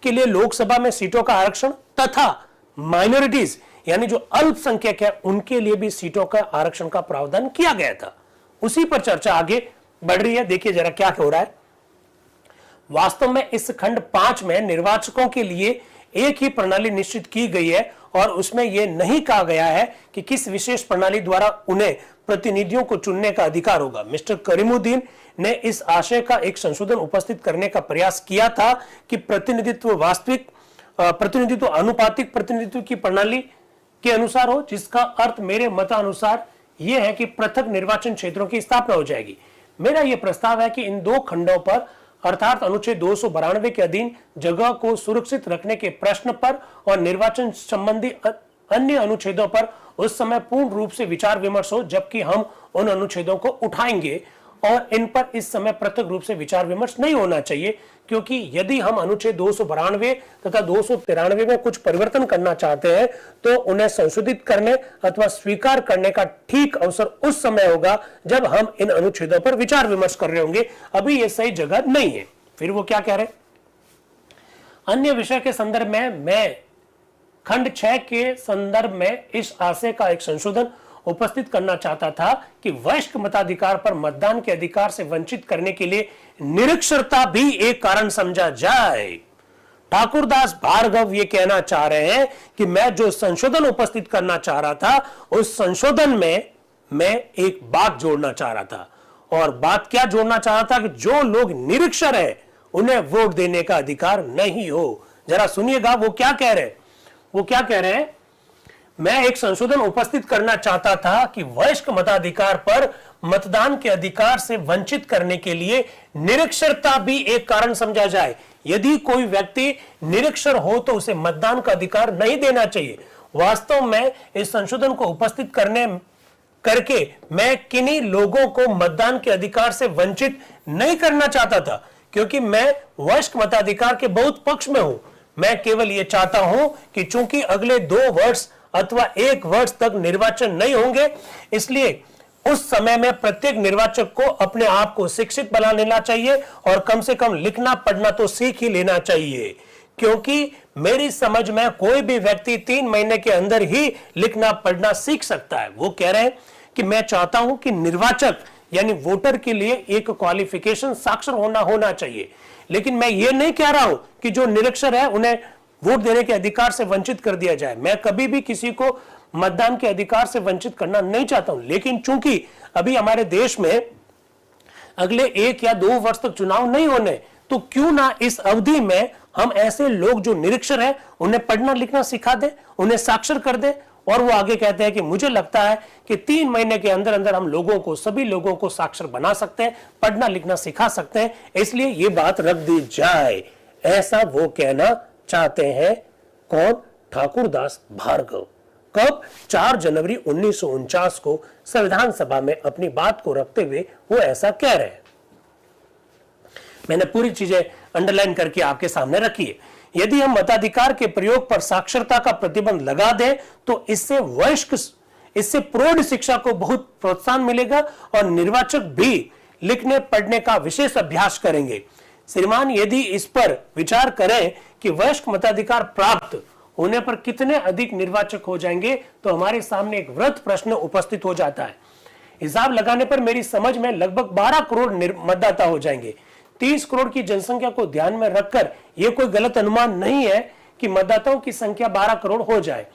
के लिए लोकसभा में सीटों का आरक्षण तथा माइनॉरिटीज यानी जो अल्पसंख्यक है उनके लिए भी सीटों का आरक्षण का प्रावधान किया गया था। उसी पर चर्चा आगे बढ़ रही है। देखिए जरा क्या हो रहा है। वास्तव में इस खंड 5 में निर्वाचकों के लिए एक ही प्रणाली निश्चित की गई है और उसमें यह नहीं कहा गया है कि किस विशेष प्रणाली द्वारा उन्हें प्रतिनिधियों को चुनने का अधिकार होगा। मिस्टर करीमुद्दीन ने इस आशय का एक संशोधन उपस्थित करने का प्रयास किया था कि प्रतिनिधित्व वास्तविक प्रतिनिधित्व अनुपातिक प्रतिनिधित्व की प्रणाली के अनुसार हो, जिसका अर्थ मेरे मतानुसार यह है कि पृथक निर्वाचन क्षेत्रों की स्थापना हो जाएगी। मेरा यह प्रस्ताव है कि इन दो खंडों पर अर्थात अनुच्छेद 292 के अधीन जगह को सुरक्षित रखने के प्रश्न पर और निर्वाचन संबंधी अन्य अनुच्छेदों पर उस समय पूर्ण रूप से विचार विमर्श हो, जबकि हम उन अनुच्छेदों को उठाएंगे और इन पर इस समय पृथक रूप से विचार विमर्श नहीं होना चाहिए, क्योंकि यदि हम अनुच्छेद 292 तथा 293 में कुछ परिवर्तन करना चाहते हैं तो उन्हें संशोधित करने अथवा स्वीकार करने का ठीक अवसर उस समय होगा जब हम इन अनुच्छेदों पर विचार विमर्श कर रहे होंगे। अभी यह सही जगह नहीं है। फिर वो क्या कह रहे हैं, अन्य विषय के संदर्भ में मैं खंड 6 के संदर्भ में इस आशय का एक संशोधन उपस्थित करना चाहता था कि वयस्क मताधिकार पर मतदान के अधिकार से वंचित करने के लिए निरक्षरता भी एक कारण समझा जाए। ठाकुरदास भार्गव ये कहना चाह रहे हैं कि मैं जो संशोधन उपस्थित करना चाह रहा था उस संशोधन में मैं एक बात जोड़ना चाह रहा था। और बात क्या जोड़ना चाह रहा था कि जो लोग निरक्षर है उन्हें वोट देने का अधिकार नहीं हो। जरा सुनिएगा वो क्या कह रहे हैं। वो क्या कह रहे हैं, मैं एक संशोधन उपस्थित करना चाहता था कि वयस्क मताधिकार पर मतदान के अधिकार से वंचित करने के लिए निरक्षरता भी एक कारण समझा जाए। यदि कोई व्यक्ति निरक्षर हो तो उसे मतदान का अधिकार नहीं देना चाहिए। वास्तव में इस संशोधन को उपस्थित करके मैं किन्हीं लोगों को मतदान के अधिकार से वंचित नहीं करना चाहता था, क्योंकि मैं वयस्क मताधिकार के बहुत पक्ष में हूं। मैं केवल यह चाहता हूं कि चूंकि अगले 2 वर्ष अथवा 1 वर्ष तक निर्वाचन नहीं होंगे, इसलिए उस समय में प्रत्येक निर्वाचक को अपने आप को शिक्षित बना लेना चाहिए और कम से कम लिखना पढ़ना तो सीख ही लेना चाहिए, क्योंकि मेरी समझ में कोई भी व्यक्ति 3 महीने के अंदर ही लिखना पढ़ना सीख सकता है। वो कह रहे हैं कि मैं चाहता हूं कि निर्वाचक यानी वोटर के लिए एक क्वालिफिकेशन साक्षर होना चाहिए, लेकिन मैं ये नहीं कह रहा हूं कि जो निरक्षर है उन्हें वोट देने के अधिकार से वंचित कर दिया जाए। मैं कभी भी किसी को मतदान के अधिकार से वंचित करना नहीं चाहता हूं, लेकिन चूंकि अभी हमारे देश में अगले 1 या 2 वर्ष तक चुनाव नहीं होने, तो क्यों ना इस अवधि में हम ऐसे लोग जो निरक्षर हैं उन्हें पढ़ना लिखना सिखा दें, उन्हें साक्षर कर दें। और वो आगे कहते हैं कि मुझे लगता है कि 3 महीने के अंदर अंदर हम लोगों को, सभी लोगों को साक्षर बना सकते हैं, पढ़ना लिखना सिखा सकते हैं, इसलिए ये बात रख दी जाए, ऐसा वो कहना चाहते हैं। कौन? ठाकुरदास भार्गव। कब? 4 जनवरी 1949 को संविधान सभा में अपनी बात को रखते हुए वो ऐसा कह रहे हैं। मैंने पूरी चीजें अंडरलाइन करके आपके सामने रखी है। यदि हम मताधिकार के प्रयोग पर साक्षरता का प्रतिबंध लगा दें तो इससे इससे प्रौढ़ शिक्षा को बहुत प्रोत्साहन मिलेगा और निर्वाचक भी लिखने पढ़ने का विशेष अभ्यास करेंगे। श्रीमान, यदि इस पर विचार करें कि वयस्क मताधिकार प्राप्त होने पर कितने अधिक निर्वाचक हो जाएंगे, तो हमारे सामने एक वृहत प्रश्न उपस्थित हो जाता है। हिसाब लगाने पर मेरी समझ में लगभग 12 करोड़ मतदाता हो जाएंगे। 30 करोड़ की जनसंख्या को ध्यान में रखकर यह कोई गलत अनुमान नहीं है कि मतदाताओं की संख्या 12 करोड़ हो जाए।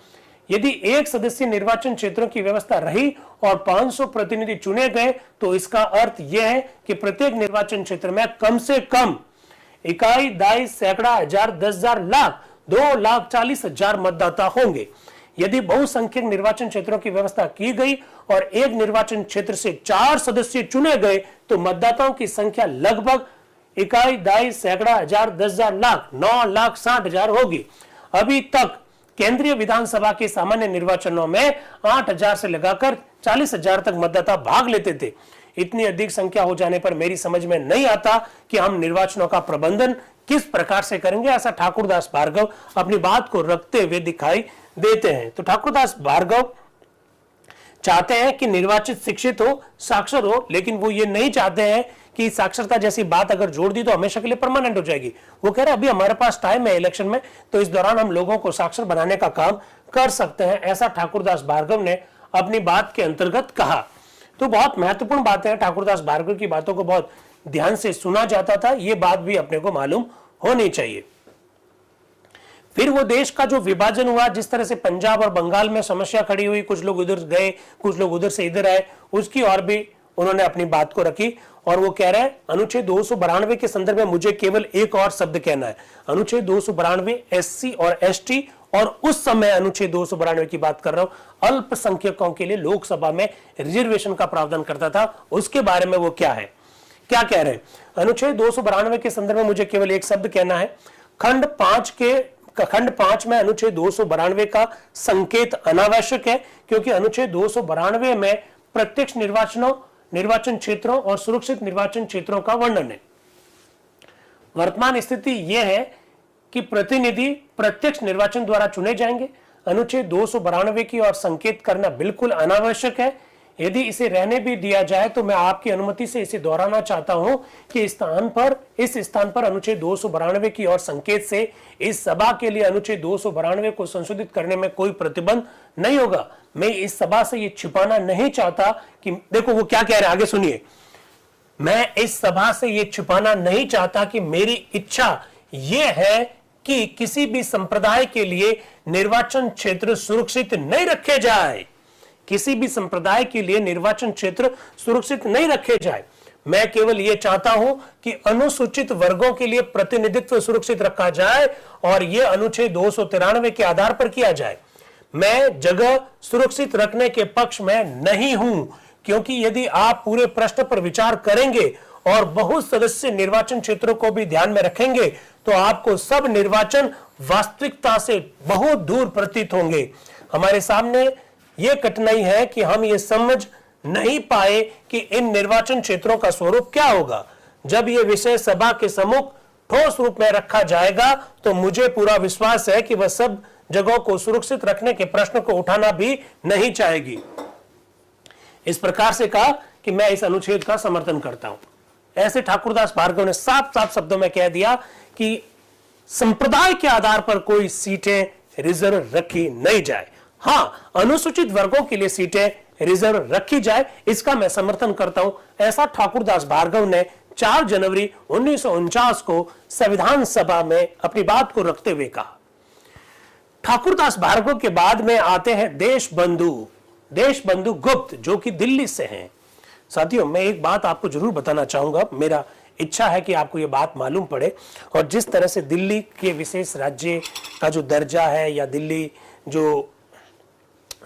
यदि एक सदस्यीय निर्वाचन क्षेत्रों की व्यवस्था रही और 500 प्रतिनिधि चुने गए, तो इसका अर्थ यह है कि प्रत्येक निर्वाचन क्षेत्र में कम से कम इकाई, दाई, सैकड़ा, हजार, 10,000, लाख, 2,40,000 मतदाता होंगे। यदि बहुसंख्यक निर्वाचन क्षेत्रों की व्यवस्था की गई और एक निर्वाचन क्षेत्र से 4 सदस्य चुने गए, तो मतदाताओं की संख्या लगभग इकाई, दाई, सैकड़ा, हजार, 10,000, लाख, 9,60,000 होगी। अभी तक केंद्रीय विधानसभा के सामान्य निर्वाचनों में 8,000 से लगाकर 40,000 तक मतदाता भाग लेते थे। इतनी अधिक संख्या हो जाने पर मेरी समझ में नहीं आता कि हम निर्वाचनों का प्रबंधन किस प्रकार से करेंगे, ऐसा ठाकुरदास भार्गव अपनी बात को रखते हुए दिखाई देते हैं। तो ठाकुरदास भार्गव चाहते हैं कि निर्वाचित शिक्षित हो, साक्षर हो, लेकिन वो ये नहीं चाहते हैं कि साक्षरता जैसी बात अगर जोड़ दी तो हमेशा के लिए परमानेंट हो जाएगी। वो कह रहे अभी हमारे पास टाइम है इलेक्शन में, तो इस दौरान हम लोगों को साक्षर बनाने का काम कर सकते हैं, ऐसा ठाकुरदास भार्गव ने अपनी बात के अंतर्गत कहा। तो बहुत महत्वपूर्ण बात है, ठाकुरदास भार्गव की बातों को बहुत ध्यान से सुना जाता था, ये बात भी अपने को मालूम होनी चाहिए। फिर वो देश का जो विभाजन हुआ, जिस तरह से पंजाब और बंगाल में समस्या खड़ी हुई, कुछ लोग उधर गए, कुछ लोग उधर से इधर आए, उसकी और भी उन्होंने अपनी बात को रखी। और वो कह रहे हैं अनुच्छेद 292 के संदर्भ में मुझे केवल एक और शब्द कहना है। अनुच्छेद 292 एससी और एसटी, और उस समय अनुच्छेद 292 की बात कर रहा हूं, अल्पसंख्यकों के लिए लोकसभा में रिजर्वेशन का प्रावधान करता था, उसके बारे में वो क्या है, क्या कह रहे हैं। अनुच्छेद 292 के संदर्भ में मुझे केवल एक शब्द कहना है। खंड 5 में अनुच्छेद 292 का संकेत अनावश्यक है, क्योंकि अनुच्छेद 292 में प्रत्यक्ष निर्वाचन क्षेत्रों और सुरक्षित निर्वाचन क्षेत्रों का वर्णन है। वर्तमान स्थिति यह है कि प्रतिनिधि प्रत्यक्ष निर्वाचन द्वारा चुने जाएंगे। अनुच्छेद 292 की ओर संकेत करना बिल्कुल अनावश्यक है। यदि इसे रहने भी दिया जाए तो मैं आपकी अनुमति से इसे दोहराना चाहता हूं कि इस स्थान पर अनुच्छेद 292 की ओर संकेत से इस सभा के लिए अनुच्छेद 292 को संशोधित करने में कोई प्रतिबंध नहीं होगा। मैं इस सभा से ये छिपाना नहीं चाहता कि, देखो वो क्या कह रहे हैं, आगे सुनिए। मैं इस सभा से ये छिपाना नहीं चाहता कि मेरी इच्छा यह है कि किसी भी संप्रदाय के लिए निर्वाचन क्षेत्र सुरक्षित नहीं रखे जाए, किसी भी संप्रदाय के लिए निर्वाचन क्षेत्र सुरक्षित नहीं रखे जाए। मैं केवल यह चाहता हूं कि अनुसूचित वर्गों के लिए प्रतिनिधित्व सुरक्षित रखा जाए और यह अनुच्छेद 293 के आधार पर किया जाए। मैं जगह सुरक्षित रखने के पक्ष में नहीं हूं, क्योंकि यदि आप पूरे प्रश्न पर विचार करेंगे और बहुत सदस्य निर्वाचन क्षेत्रों को भी ध्यान में रखेंगे, तो आपको सब निर्वाचन वास्तविकता से बहुत दूर प्रतीत होंगे। हमारे सामने यह कठिनाई है कि हम ये समझ नहीं पाए कि इन निर्वाचन क्षेत्रों का स्वरूप क्या होगा। जब यह विषय सभा के सम्मुख ठोस रूप में रखा जाएगा, तो मुझे पूरा विश्वास है कि वह सब जगहों को सुरक्षित रखने के प्रश्न को उठाना भी नहीं चाहेगी। इस प्रकार से कहा कि मैं इस अनुच्छेद का समर्थन करता हूं। ऐसे ठाकुरदास भार्गव ने साफ साफ शब्दों में कह दिया कि संप्रदाय के आधार पर कोई सीटें रिजर्व रखी नहीं जाए। हां, अनुसूचित वर्गों के लिए सीटें रिजर्व रखी जाए, इसका मैं समर्थन करता हूं। ऐसा ठाकुरदास भार्गव ने 4 जनवरी 1949 को संविधान सभा में अपनी बात को रखते हुए कहा। ठाकुरदास भार्गव के बाद में आते हैं देशबंधु गुप्त, जो कि दिल्ली से हैं। साथियों, मैं एक बात आपको जरूर बताना चाहूंगा, मेरा इच्छा है कि आपको यह बात मालूम पड़े। और जिस तरह से दिल्ली के विशेष राज्य का जो दर्जा है, या दिल्ली जो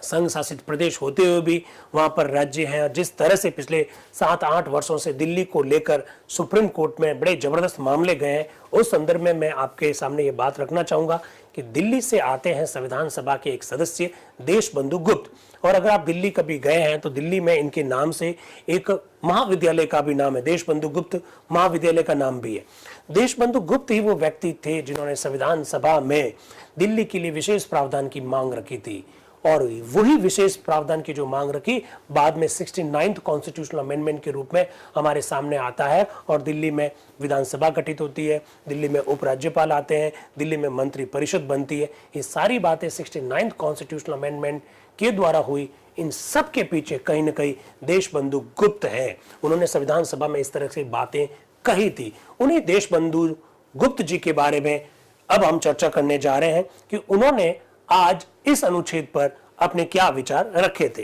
संघ शासित प्रदेश होते हुए भी वहां पर राज्य है, और जिस तरह से पिछले 7-8 वर्षों से दिल्ली को लेकर सुप्रीम कोर्ट में बड़े जबरदस्त मामले गए हैं, उस संदर्भ में मैं आपके सामने ये बात रखना चाहूंगा कि दिल्ली से आते हैं संविधान सभा के एक सदस्य देशबंधु गुप्त। और अगर आप दिल्ली कभी गए हैं तो दिल्ली में इनके नाम से एक महाविद्यालय का भी नाम है, देशबंधु गुप्त महाविद्यालय का नाम भी है। देशबंधु गुप्त ही वो व्यक्ति थे जिन्होंने संविधान सभा में दिल्ली के लिए विशेष प्रावधान की मांग रखी थी। और वही विशेष प्रावधान की जो मांग रखी बाद में 69th कॉन्स्टिट्यूशनल अमेंडमेंट के रूप में हमारे सामने आता है और दिल्ली में विधानसभा गठित होती है, दिल्ली में उपराज्यपाल आते हैं, दिल्ली में मंत्री परिषद बनती है। ये सारी बातें 69th कॉन्स्टिट्यूशनल अमेंडमेंट के द्वारा हुई। इन सब के पीछे कहीं ना कहीं देशबंधु गुप्त है। उन्होंने संविधान सभा में इस तरह से बातें कही थी। उन्हीं देशबंधु गुप्त जी के बारे में अब हम चर्चा करने जा रहे हैं कि उन्होंने आज इस अनुच्छेद पर अपने क्या विचार रखे थे।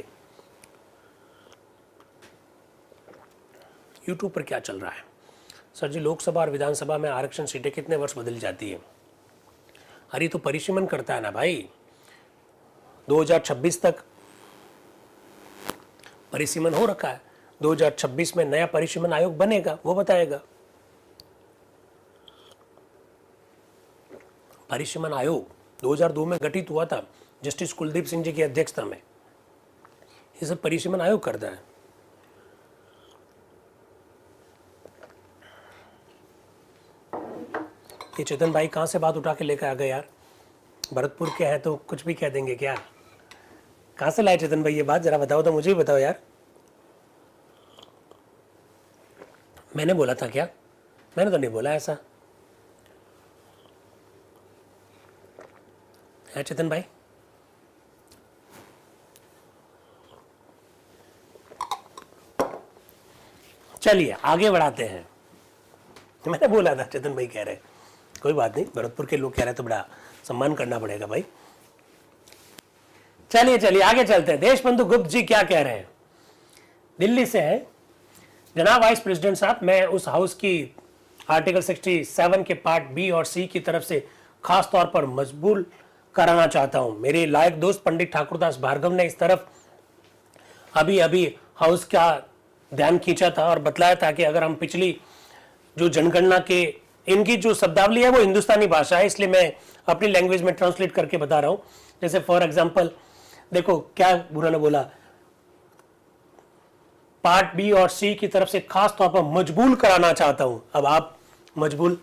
यूट्यूब पर क्या चल रहा है? सर जी, लोकसभा और विधानसभा में आरक्षण सीटें कितने वर्ष बदल जाती है? अरे तो परिसीमन करता है ना भाई, 2026 तक परिसीमन हो रखा है। 2026 में नया परिसीमन आयोग बनेगा, वो बताएगा। परिसीमन आयोग 2002 में गठित हुआ था जस्टिस कुलदीप सिंह जी की अध्यक्षता में। ये सब परिसीमन आयोग करता है। ये चेतन भाई कहां से बात उठा के लेकर आ गए यार? भरतपुर के हैं तो कुछ भी कह देंगे क्या? कहां से लाए चेतन भाई ये बात? जरा बताओ तो, मुझे भी बताओ यार। मैंने बोला था क्या? मैंने तो नहीं बोला ऐसा है चेतन भाई। चलिए आगे बढ़ाते हैं। मैंने बोला था, चेतन भाई कह रहे, कोई बात नहीं, भरतपुर के लोग कह रहे तो बड़ा सम्मान करना पड़ेगा भाई। चलिए चलिए आगे चलते हैं। देशबंधु गुप्त जी क्या कह रहे हैं? दिल्ली से है जनाब वाइस प्रेसिडेंट साहब, मैं उस हाउस की आर्टिकल 67 के पार्ट बी और सी की तरफ से खास तौर पर मजबूर कराना चाहता हूं। मेरे लायक दोस्त पंडित ठाकुरदास भार्गव ने इस तरफ अभी अभी हाउस का ध्यान खींचा था और बतलाया था कि अगर हम पिछली जो जनगणना के इनकी जो शब्दावली है वो हिंदुस्तानी भाषा है, इसलिए मैं अपनी लैंग्वेज में ट्रांसलेट करके बता रहा हूं। जैसे फॉर एग्जांपल देखो क्या बुरा ने बोला, पार्ट बी और सी की तरफ से खास तौर पर मजबूर कराना चाहता हूं। अब आप मजबूर,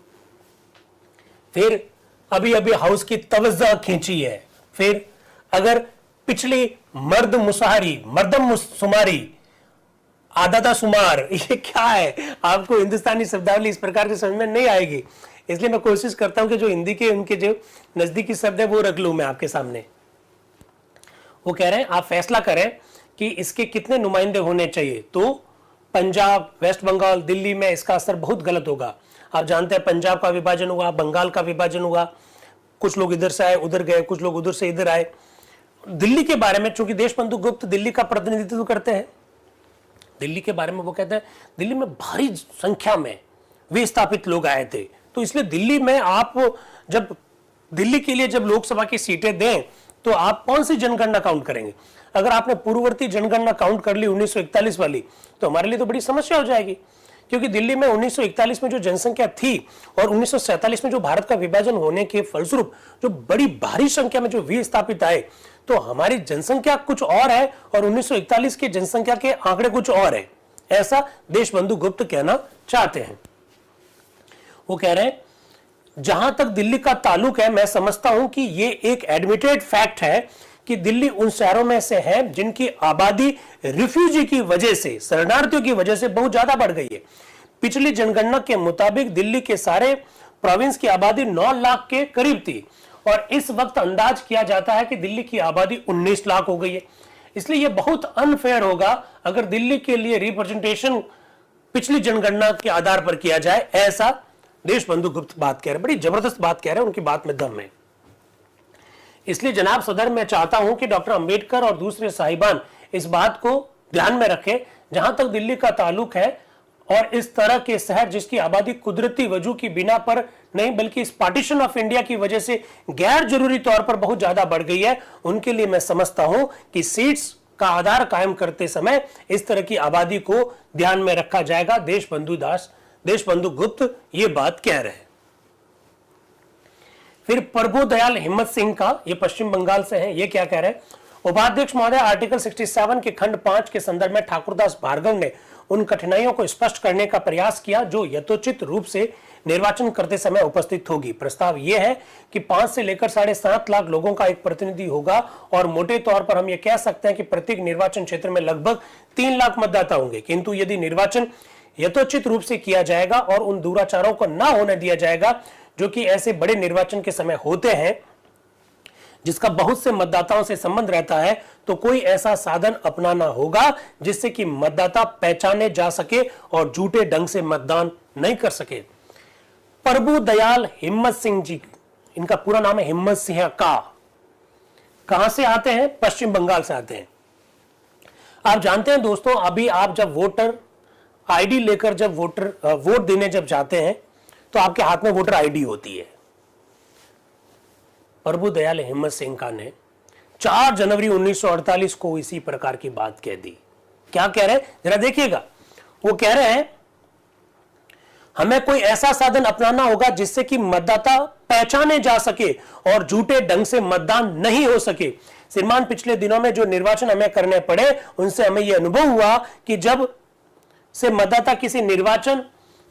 फिर अभी अभी हाउस की तवज्जो खींची है, फिर अगर पिछली मर्दम शुमारी आदादा शुमार, ये क्या है? आपको हिंदुस्तानी शब्दावली इस प्रकार की समझ में नहीं आएगी, इसलिए मैं कोशिश करता हूं कि जो हिंदी के उनके जो नजदीकी शब्द है वो रख लूं मैं आपके सामने। वो कह रहे हैं आप फैसला करें कि इसके कितने नुमाइंदे होने चाहिए। तो पंजाब, वेस्ट बंगाल, दिल्ली में इसका असर बहुत गलत होगा। आप जानते हैं पंजाब का विभाजन हुआ, बंगाल का विभाजन हुआ, कुछ लोग इधर से आए उधर गए, कुछ लोग उधर से इधर आए। दिल्ली के बारे में चूंकि देशबंधु गुप्त दिल्ली का प्रतिनिधित्व करते हैं, दिल्ली के बारे में वो कहते हैं दिल्ली में भारी संख्या में विस्थापित लोग आए थे, तो इसलिए दिल्ली में आप जब दिल्ली के लिए जब लोकसभा की सीटें दें तो आप कौन सी जनगणना काउंट करेंगे? अगर आपने पूर्ववर्ती जनगणना काउंट कर ली 1941 वाली तो हमारे लिए तो बड़ी समस्या हो जाएगी, क्योंकि दिल्ली में 1941 में जो जनसंख्या थी और 1947 में जो भारत का विभाजन होने के फलस्वरूप जो बड़ी भारी संख्या में जो विस्थापित आए, तो हमारी जनसंख्या कुछ और है और 1941 की जनसंख्या के आंकड़े कुछ और है, ऐसा देशबंधु गुप्त कहना चाहते हैं। वो कह रहे हैं जहां तक दिल्ली का ताल्लुक है, मैं समझता हूं कि ये एक एडमिटेड फैक्ट है कि दिल्ली उन शहरों में से है जिनकी आबादी रिफ्यूजी की वजह से, शरणार्थियों की वजह से बहुत ज्यादा बढ़ गई है। पिछली जनगणना के मुताबिक दिल्ली के सारे प्रोविंस की आबादी 9 लाख के करीब थी और इस वक्त अंदाज किया जाता है कि दिल्ली की आबादी 19 लाख हो गई है। इसलिए यह बहुत अनफेयर होगा अगर दिल्ली के लिए रिप्रेजेंटेशन पिछली जनगणना के आधार पर किया जाए, ऐसा देशबंधु गुप्त बात कह रहे हैं। बड़ी जबरदस्त बात कह रहे हैं, उनकी बात में दम है। इसलिए जनाब सदर, मैं चाहता हूं कि डॉक्टर अंबेडकर और दूसरे साहिबान इस बात को ध्यान में रखें जहां तक दिल्ली का ताल्लुक है, और इस तरह के शहर जिसकी आबादी कुदरती वजह की बिना पर नहीं बल्कि इस पार्टीशन ऑफ इंडिया की वजह से गैर जरूरी तौर पर बहुत ज्यादा बढ़ गई है, उनके लिए मैं समझता हूं कि सीट्स का आधार कायम करते समय इस तरह की आबादी को ध्यान में रखा जाएगा। देशबंधु गुप्त ये बात कह रहे हैं। फिर प्रभु दयाल हिम्मत सिंह का, ये पश्चिम बंगाल से हैं, ये क्या कह रहे हैं? उपाध्यक्ष महोदय, आर्टिकल 67 के खंड 5 के संदर्भ में ठाकुरदास भार्गव ने उन कठिनाइयों को स्पष्ट करने का प्रयास किया जो यथोचित रूप से निर्वाचन करते समय उपस्थित होगी। प्रस्ताव यह है कि 5 से लेकर 7.5 लाख लोगों का एक प्रतिनिधि होगा और मोटे तौर पर हम ये कह सकते हैं कि प्रत्येक निर्वाचन क्षेत्र में लगभग 3 लाख मतदाता होंगे। किंतु यदि निर्वाचन यथोचित रूप से किया जाएगा और उन दुराचारों को ना होने दिया जाएगा जो कि ऐसे बड़े निर्वाचन के समय होते हैं, जिसका बहुत से मतदाताओं से संबंध रहता है, तो कोई ऐसा साधन अपनाना होगा जिससे कि मतदाता पहचाने जा सके और झूठे ढंग से मतदान नहीं कर सके। प्रभु दयाल हिम्मत सिंह जी, इनका पूरा नाम है हिम्मत सिंह का, कहां से आते हैं? पश्चिम बंगाल से आते हैं। आप जानते हैं दोस्तों, अभी आप जब वोटर आईडी लेकर जब वोट देने जब जाते हैं तो आपके हाथ में वोटर आईडी होती है। प्रभु दयाल हिम्मत सिंह का ने 4 जनवरी 1948 को इसी प्रकार की बात कह दी। क्या कह रहे हैं जरा देखिएगा। वो कह रहे हैं हमें कोई ऐसा साधन अपनाना होगा जिससे कि मतदाता पहचाने जा सके और झूठे ढंग से मतदान नहीं हो सके। श्रीमान, पिछले दिनों में जो निर्वाचन हमें करने पड़े उनसे हमें यह अनुभव हुआ कि जब से मतदाता किसी निर्वाचन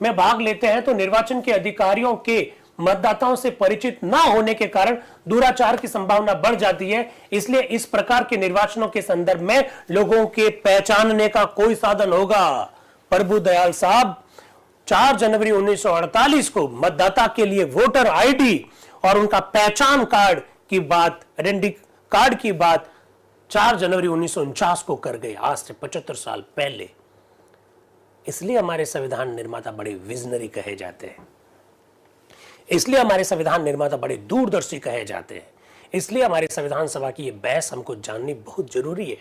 में भाग लेते हैं तो निर्वाचन के अधिकारियों के मतदाताओं से परिचित ना होने के कारण दुराचार की संभावना बढ़ जाती है। इसलिए इस प्रकार के निर्वाचनों के संदर्भ में लोगों के पहचानने का कोई साधन होगा। प्रभु दयाल साहब 4 जनवरी 1948 को मतदाता के लिए वोटर आईडी और उनका पहचान कार्ड की बात, आइडेंटिटी कार्ड की बात 4 जनवरी 1949 को कर गए, आज से 75 साल पहले। इसलिए हमारे संविधान निर्माता बड़े विजनरी कहे जाते हैं, इसलिए हमारे संविधान निर्माता बड़े दूरदर्शी कहे जाते हैं। इसलिए हमारे संविधान सभा की ये बहस हमको जाननी बहुत जरूरी है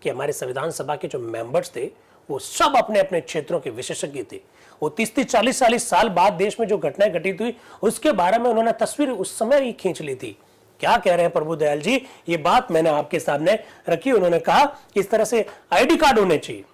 कि हमारे संविधान सभा के जो मेंबर्स थे वो सब अपने अपने क्षेत्रों के विशेषज्ञ थे। वो 30-40 साल बाद देश में जो घटनाएं घटित हुई उसके बारे में उन्होंने तस्वीर उस समय ही खींच ली थी। क्या कह रहे हैं प्रभु दयाल जी? ये बात मैंने आपके सामने रखी। उन्होंने कहा कि इस तरह से आईडी कार्ड होने चाहिए।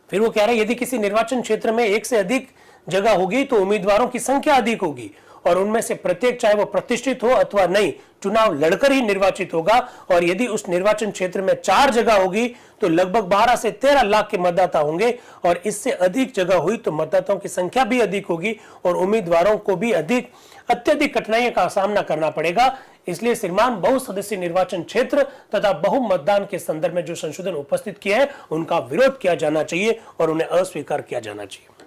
फिर वो कह रहे हैं यदि किसी निर्वाचन क्षेत्र में एक से अधिक जगह होगी तो उम्मीदवारों की संख्या अधिक होगी और उनमें से प्रत्येक, चाहे वो प्रतिष्ठित हो अथवा नहीं, चुनाव लड़कर ही निर्वाचित होगा। और यदि उस निर्वाचन क्षेत्र में 4 जगह होगी तो लगभग 12 से 13 लाख के मतदाता होंगे और इससे अधिक जगह हुई तो मतदाताओं की संख्या भी अधिक होगी और उम्मीदवारों को भी अत्यधिक कठिनाइयों का सामना करना पड़ेगा। इसलिए श्रीमान, बहुसदस्यीय निर्वाचन क्षेत्र तथा बहुमतदान के संदर्भ में जो संशोधन उपस्थित किए हैं उनका विरोध किया जाना चाहिए और उन्हें अस्वीकार किया जाना चाहिए।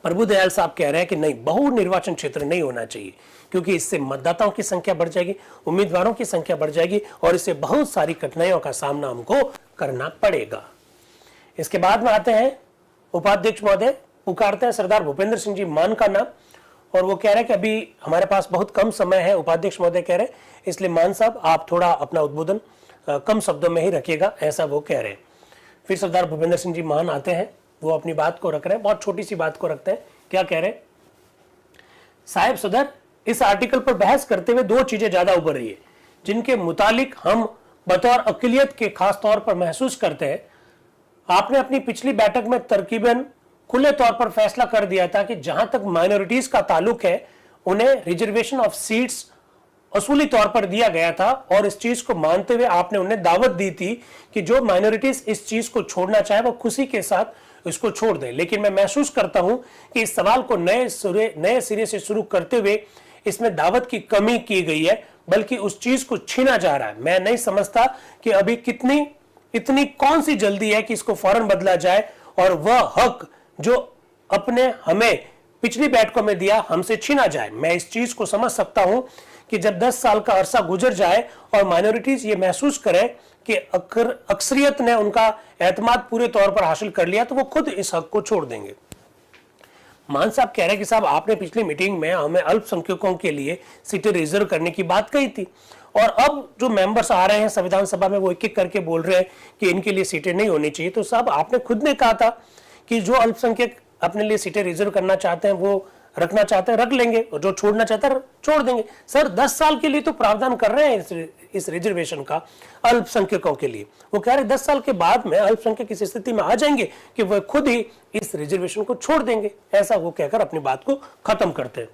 प्रभु दयाल साहब कह रहे हैं कि नहीं, बहु निर्वाचन क्षेत्र नहीं होना चाहिए क्योंकि इससे मतदाताओं की संख्या बढ़ जाएगी, उम्मीदवारों की संख्या बढ़ जाएगी और इससे बहुत सारी कठिनाइयों का सामना हमको करना पड़ेगा। इसके बाद में आते हैं उपाध्यक्ष महोदय, पुकारते हैं सरदार भूपेंद्र सिंह जी मान का नाम और वो कह रहे हैं कि अभी हमारे पास बहुत कम समय है। उपाध्यक्ष महोदय कह रहे हैं, इसलिए मान साहब आप थोड़ा अपना उद्बोधन कम शब्दों में ही रखिएगा, ऐसा वो कह रहे हैं। फिर सरदार भूपेंद्र सिंह जी मान आते हैं, वो अपनी बात को रख रहे हैं, बहुत छोटी सी बात को रखते हैं। क्या कह रहे हैं? साहिब सदर, इस आर्टिकल पर बहस करते हुए 2 चीजें ज्यादा उभर रही है जिनके मुतालिक हम बतौर अक़लियत के खास तौर पर महसूस करते हैं। आपने अपनी पिछली बैठक में तरकीबन खुले तौर पर फैसला कर दिया था कि जहां तक माइनॉरिटीज का ताल्लुक है उन्हें रिजर्वेशन ऑफ सीट्स असूली तौर पर दिया गया था और इस चीज को मानते हुए आपने उन्हें दावत दी थी कि जो माइनॉरिटीज इस चीज को छोड़ना चाहे वो खुशी के साथ इसको छोड़ दें। लेकिन मैं महसूस करता हूं कि इस सवाल को नए सिरे से शुरू करते हुए इसमें दावत की कमी की गई है, बल्कि उस चीज को छीना जा रहा है। मैं नहीं समझता कि अभी इतनी कौन सी जल्दी है कि इसको फौरन बदला जाए और वह हक जो अपने हमें पिछली बैठकों में दिया हमसे छीना जाए। मैं इस चीज को समझ सकता हूं कि जब 10 साल का अरसा गुजर जाए और माइनॉरिटीज ये महसूस करें कि अक्सरियत ने उनका एतमाद पूरे तौर पर हासिल कर लिया तो वो खुद इस हक को छोड़ देंगे। मान साहब कह रहे हैं कि साहब आपने पिछली मीटिंग में हमें अल्पसंख्यकों के लिए सीटें रिजर्व करने की बात कही थी और अब जो मेंबर्स आ रहे हैं संविधान सभा में वो एक एक करके बोल रहे हैं कि इनके लिए सीटें नहीं होनी चाहिए। तो साहब आपने खुद ने कहा था कि जो अल्पसंख्यक अपने लिए सीटें रिजर्व करना चाहते हैं वो रखना चाहते हैं रख लेंगे और जो छोड़ना चाहते हैं छोड़ देंगे। सर 10 साल के लिए तो प्रावधान कर रहे हैं इस रिजर्वेशन का अल्पसंख्यकों के लिए। वो कह रहे 10 साल के बाद में अल्पसंख्यक इस स्थिति में आ जाएंगे कि वह खुद ही इस रिजर्वेशन को छोड़ देंगे, ऐसा वो कहकर अपनी बात को खत्म करते हैं।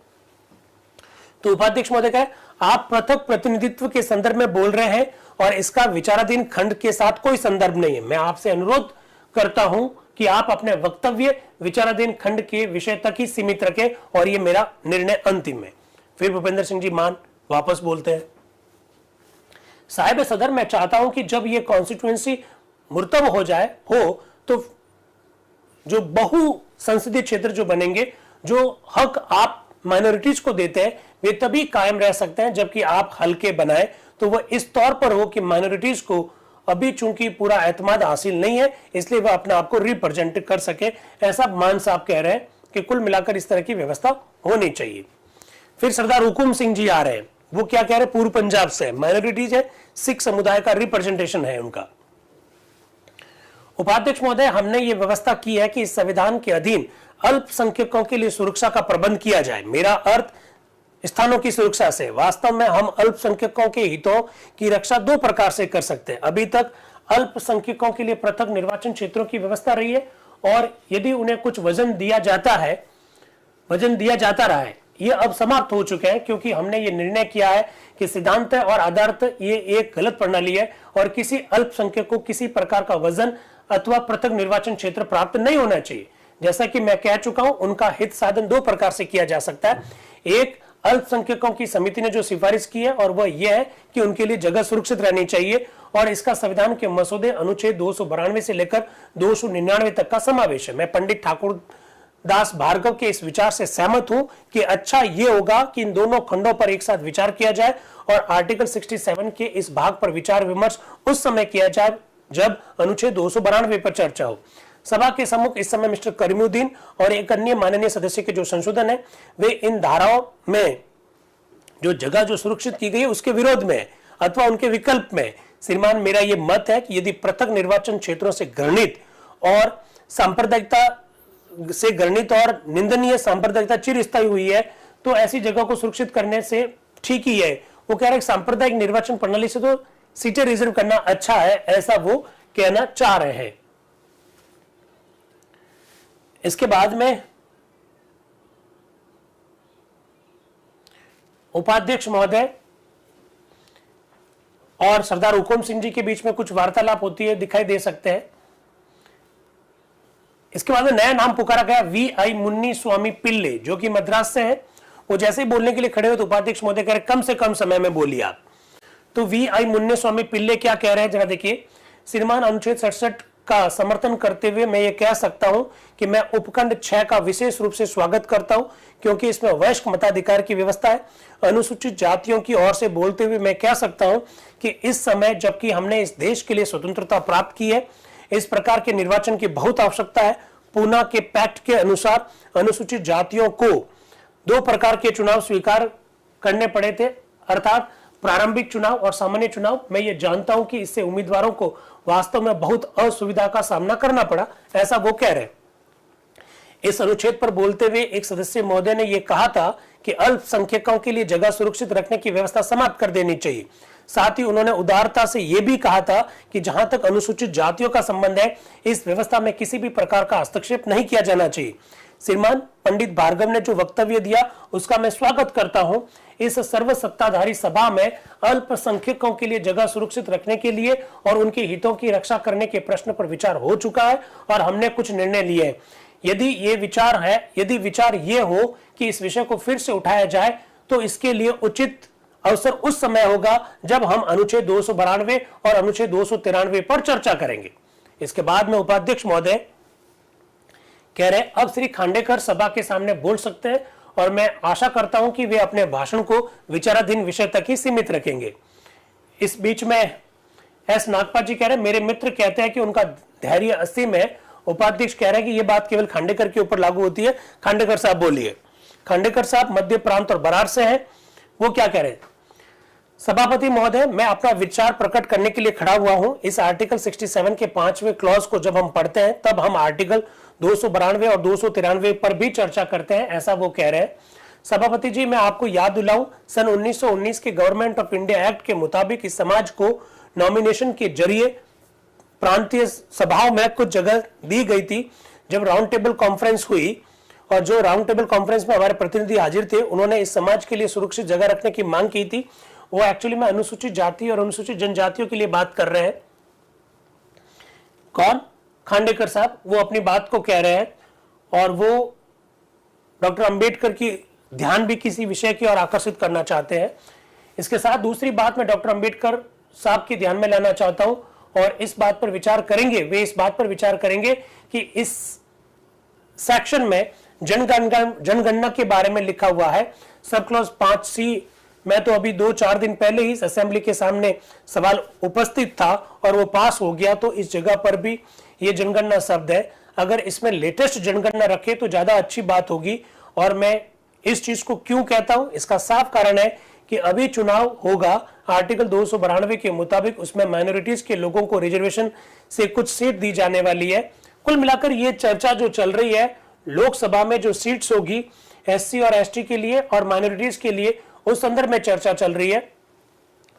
तो उपाध्यक्ष महोदय कहे आप पृथक प्रतिनिधित्व के संदर्भ में बोल रहे हैं और इसका विचाराधीन खंड के साथ कोई संदर्भ नहीं है। मैं आपसे अनुरोध करता हूं कि आप अपने वक्तव्य विचाराधीन खंड के विषय तक ही सीमित रखें और ये मेरा निर्णय अंतिम है। फिर भूपेंद्र सिंह जी मान वापस बोलते हैं, साहिब सदर मैं चाहता हूं कि जब ये कॉन्स्टिट्यूएंसी मुर्तब हो जाए तो जो बहु संसदीय क्षेत्र जो बनेंगे, जो हक आप माइनॉरिटीज को देते हैं वे तभी कायम रह सकते हैं जबकि आप हल्के बनाए तो वह इस तौर पर हो कि माइनॉरिटीज को अभी चूंकि पूरा एतमाद हासिल नहीं है इसलिए वह अपने आप को रिप्रेजेंट कर सके। ऐसा मान साहब कह रहे हैं कि कुल मिलाकर इस तरह की व्यवस्था होनी चाहिए। फिर सरदार हुकुम सिंह जी आ रहे हैं, वो क्या कह रहे हैं, पूर्व पंजाब से माइनॉरिटीज है, सिख समुदाय का रिप्रेजेंटेशन है उनका। उपाध्यक्ष महोदय हमने ये व्यवस्था की है कि इस संविधान के अधीन अल्पसंख्यकों के लिए सुरक्षा का प्रबंध किया जाए। मेरा अर्थ स्थानों की सुरक्षा से। वास्तव में हम अल्पसंख्यकों के हितों की रक्षा दो प्रकार से कर सकते हैं। अभी तक अल्पसंख्यकों के लिए पृथक निर्वाचन क्षेत्रों की व्यवस्था रही है और यदि उन्हें कुछ वजन दिया जाता रहा है, ये अब समाप्त हो चुके हैं क्योंकि हमने ये निर्णय किया है कि सिद्धांत और आधारत ये एक गलत प्रणाली है और किसी अल्पसंख्यक को किसी प्रकार का वजन अथवा पृथक निर्वाचन क्षेत्र प्राप्त नहीं होना चाहिए। जैसा कि मैं कह चुका हूं, उनका हित साधन दो प्रकार से किया जा सकता है। एक, अल्पसंख्यकों की समिति ने जो सिफारिश की है और वह यह है कि उनके लिए जगह सुरक्षित रहनी चाहिए और इसका संविधान के मसौदे अनुच्छेद 292 से लेकर 299 तक का समावेश है। मैं पंडित ठाकुर दास भार्गव के इस विचार से सहमत हूं कि अच्छा यह होगा कि इन दोनों खंडों पर एक साथ विचार किया जाए और आर्टिकल 67 के इस भाग पर विचार विमर्श उस समय किया जाए जब अनुच्छेद 292 पर चर्चा हो। सभा के सम्मुख इस समय मिस्टर करीमुद्दीन और एक अन्य माननीय सदस्य के जो संशोधन है वे इन धाराओं में जो जगह जो सुरक्षित की गई है उसके विरोध में अथवा उनके विकल्प में। श्रीमान मेरा यह मत है कि यदि पृथक निर्वाचन क्षेत्रों से घृणित और सांप्रदायिकता और निंदनीय सांप्रदायिकता चिरस्थायी हुई है तो ऐसी जगह को सुरक्षित करने से ठीक ही है। वो कह रहे हैं सांप्रदायिक निर्वाचन प्रणाली से तो सीटें रिजर्व करना अच्छा है, ऐसा वो कहना चाह रहे हैं। इसके बाद में उपाध्यक्ष महोदय और सरदार हुकुम सिंह जी के बीच में कुछ वार्तालाप होती है, दिखाई दे सकते हैं। इसके बाद में नया नाम पुकारा गया VI मुन्नी स्वामी पिल्ले, जो कि मद्रास से है। वो जैसे ही बोलने के लिए खड़े हुए तो उपाध्यक्ष महोदय कह रहे कम से कम समय में बोलिए आप। तो VI मुन्नी स्वामी पिल्ले क्या कह रहे हैं जरा देखिए। श्रीमान अनुच्छेद 67 का समर्थन करते हुए मैं ये कह सकता हूं कि मैं उपखंड 6 का विशेष रूप से स्वागत करता हूं क्योंकि इसमें वयस्क मताधिकार की व्यवस्था है। अनुसूचित जातियों की ओर से बोलते हुए मैं कह सकता हूं कि इस समय जबकि हमने इस देश के लिए स्वतंत्रता प्राप्त की है, इस प्रकार के निर्वाचन की बहुत आवश्यकता है। पूना के पैक्ट के अनुसार अनुसूचित जातियों को 2 प्रकार के चुनाव स्वीकार करने पड़े थे, अर्थात प्रारंभिक चुनाव और सामान्य चुनाव। मैं ये जानता हूं कि इससे उम्मीदवारों को वास्तव में बहुत असुविधा का सामना करना पड़ा, ऐसा वो कह रहे हैं। इस अनुच्छेद पर बोलते हुए एक सदस्य महोदय ने यह कहा था कि अल्पसंख्यकों के लिए जगह सुरक्षित रखने की व्यवस्था समाप्त कर देनी चाहिए। साथ ही उन्होंने उदारता से यह भी कहा था कि जहां तक अनुसूचित जातियों का संबंध है, इस व्यवस्था में किसी भी प्रकार का हस्तक्षेप नहीं किया जाना चाहिए। श्रीमान पंडित भार्गव ने जो वक्तव्य दिया उसका मैं स्वागत करता हूं। इस सर्व सत्ताधारी सभा में अल्पसंख्यकों के लिए जगह सुरक्षित रखने के लिए और उनके हितों की रक्षा करने के प्रश्न पर विचार हो चुका है और हमने कुछ निर्णय लिए हैं। यदि विचार ये हो कि इस विषय को फिर से उठाया जाए तो इसके लिए उचित अवसर उस समय होगा जब हम अनुच्छेद 292 और अनुच्छेद 293 पर चर्चा करेंगे। इसके बाद में उपाध्यक्ष महोदय कह रहे अब श्री खांडेकर सभा के सामने बोल सकते हैं और मैं आशा करता हूं कि वे अपने भाषण को विचाराधीन विषय तक ही सीमित रखेंगे। इस बीच में एस नागपाल जी कह रहे हैं मेरे मित्र कहते हैं कि उनका धैर्य असीम है। उपाध्यक्ष कह रहे हैं कि यह बात केवल खांडेकर के ऊपर लागू होती है। खांडेकर साहब बोलिए। खांडेकर साहब मध्य प्रांत और बरार से हैं, वो क्या कह रहे हैं। सभापति महोदय मैं अपना विचार प्रकट करने के लिए खड़ा हुआ हूं। इस आर्टिकल 67 के 5वें क्लॉज को जब हम पढ़ते हैं तब हम आर्टिकल 292 और 293 पर भी चर्चा करते हैं, ऐसा वो कह रहे हैं। सभापति जी मैं आपको याद दिलाऊं, सन 1919 के गवर्नमेंट ऑफ इंडिया एक्ट के मुताबिक इस समाज को नॉमिनेशन के जरिए प्रांतीय सभाओं में कुछ जगह दी गई थी। जब राउंड टेबल कॉन्फ्रेंस हुई और जो राउंड टेबल कॉन्फ्रेंस में हमारे प्रतिनिधि हाजिर थे, उन्होंने इस समाज के लिए सुरक्षित जगह रखने की मांग की थी। वो एक्चुअली में अनुसूचित जाति और अनुसूचित जनजातियों के लिए बात कर रहे हैं। कौन? खांडेकर साहब वो अपनी बात को कह रहे हैं और वो डॉक्टर अंबेडकर की ध्यान भी किसी विषय की ओर आकर्षित करना चाहते हैं। इसके साथ दूसरी बात मैं डॉक्टर अंबेडकर साहब के ध्यान में लाना चाहता हूं और इस बात पर विचार करेंगे, वे इस बात पर विचार करेंगे कि इस सेक्शन में जनगणना के बारे में लिखा हुआ है सब क्लॉज 5C। मैं तो अभी 2-4 दिन पहले ही असेंबली के सामने सवाल उपस्थित था और वो पास हो गया, तो इस जगह पर भी ये जनगणना शब्द है। अगर इसमें लेटेस्ट जनगणना रखे तो ज्यादा अच्छी बात होगी। और मैं इस चीज को क्यों कहता हूं, इसका साफ कारण है कि अभी चुनाव होगा, आर्टिकल 292 के मुताबिक उसमें माइनॉरिटीज के लोगों को रिजर्वेशन से कुछ सीट दी जाने वाली है। कुल मिलाकर ये चर्चा जो चल रही है, लोकसभा में जो सीट्स होगी SC और ST के लिए और माइनॉरिटीज के लिए, उस संदर्भ में चर्चा चल रही है।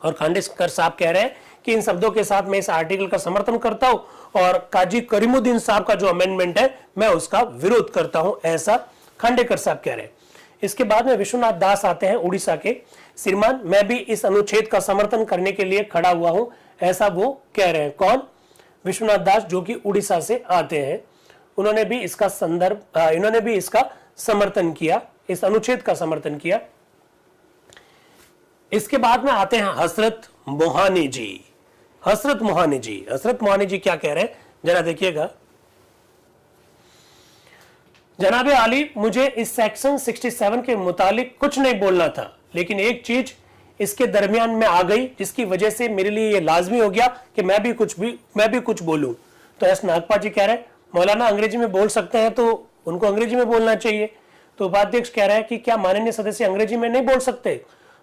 और खांडेकर साहब कह रहे हैं कि इन शब्दों के साथ मैं इस आर्टिकल का समर्थन करता हूं और काजी करीमुद्दीन साहब का जो अमेंडमेंट है मैं उसका विरोध करता हूं, ऐसा खांडेकर साहब कह रहे हैं। इसके बाद में विश्वनाथ दास आते हैं उड़ीसा के। श्रीमान, मैं भी इस अनुच्छेद का समर्थन करने के लिए खड़ा हुआ हूं, ऐसा वो कह रहे हैं। कौन? विश्वनाथ दास, जो कि उड़ीसा से आते हैं। उन्होंने भी इसका इन्होंने भी इसका समर्थन किया, इस अनुच्छेद का समर्थन किया। इसके बाद में आते हैं हसरत मोहानी जी। हसरत मोहानी जी क्या कह रहे हैं, जरा देखिएगा। जनाबे आली, मुझे इस सेक्शन 67 के मुतालिक कुछ नहीं बोलना था, लेकिन एक चीज इसके दरमियान में आ गई जिसकी वजह से मेरे लिए यह लाजमी हो गया कि मैं भी कुछ बोलूं। तो एस नागपा जी कह रहे हैं मौलाना अंग्रेजी में बोल सकते हैं तो उनको अंग्रेजी में बोलना चाहिए। तो उपाध्यक्ष कह रहे हैं कि क्या माननीय सदस्य अंग्रेजी में नहीं बोल सकते?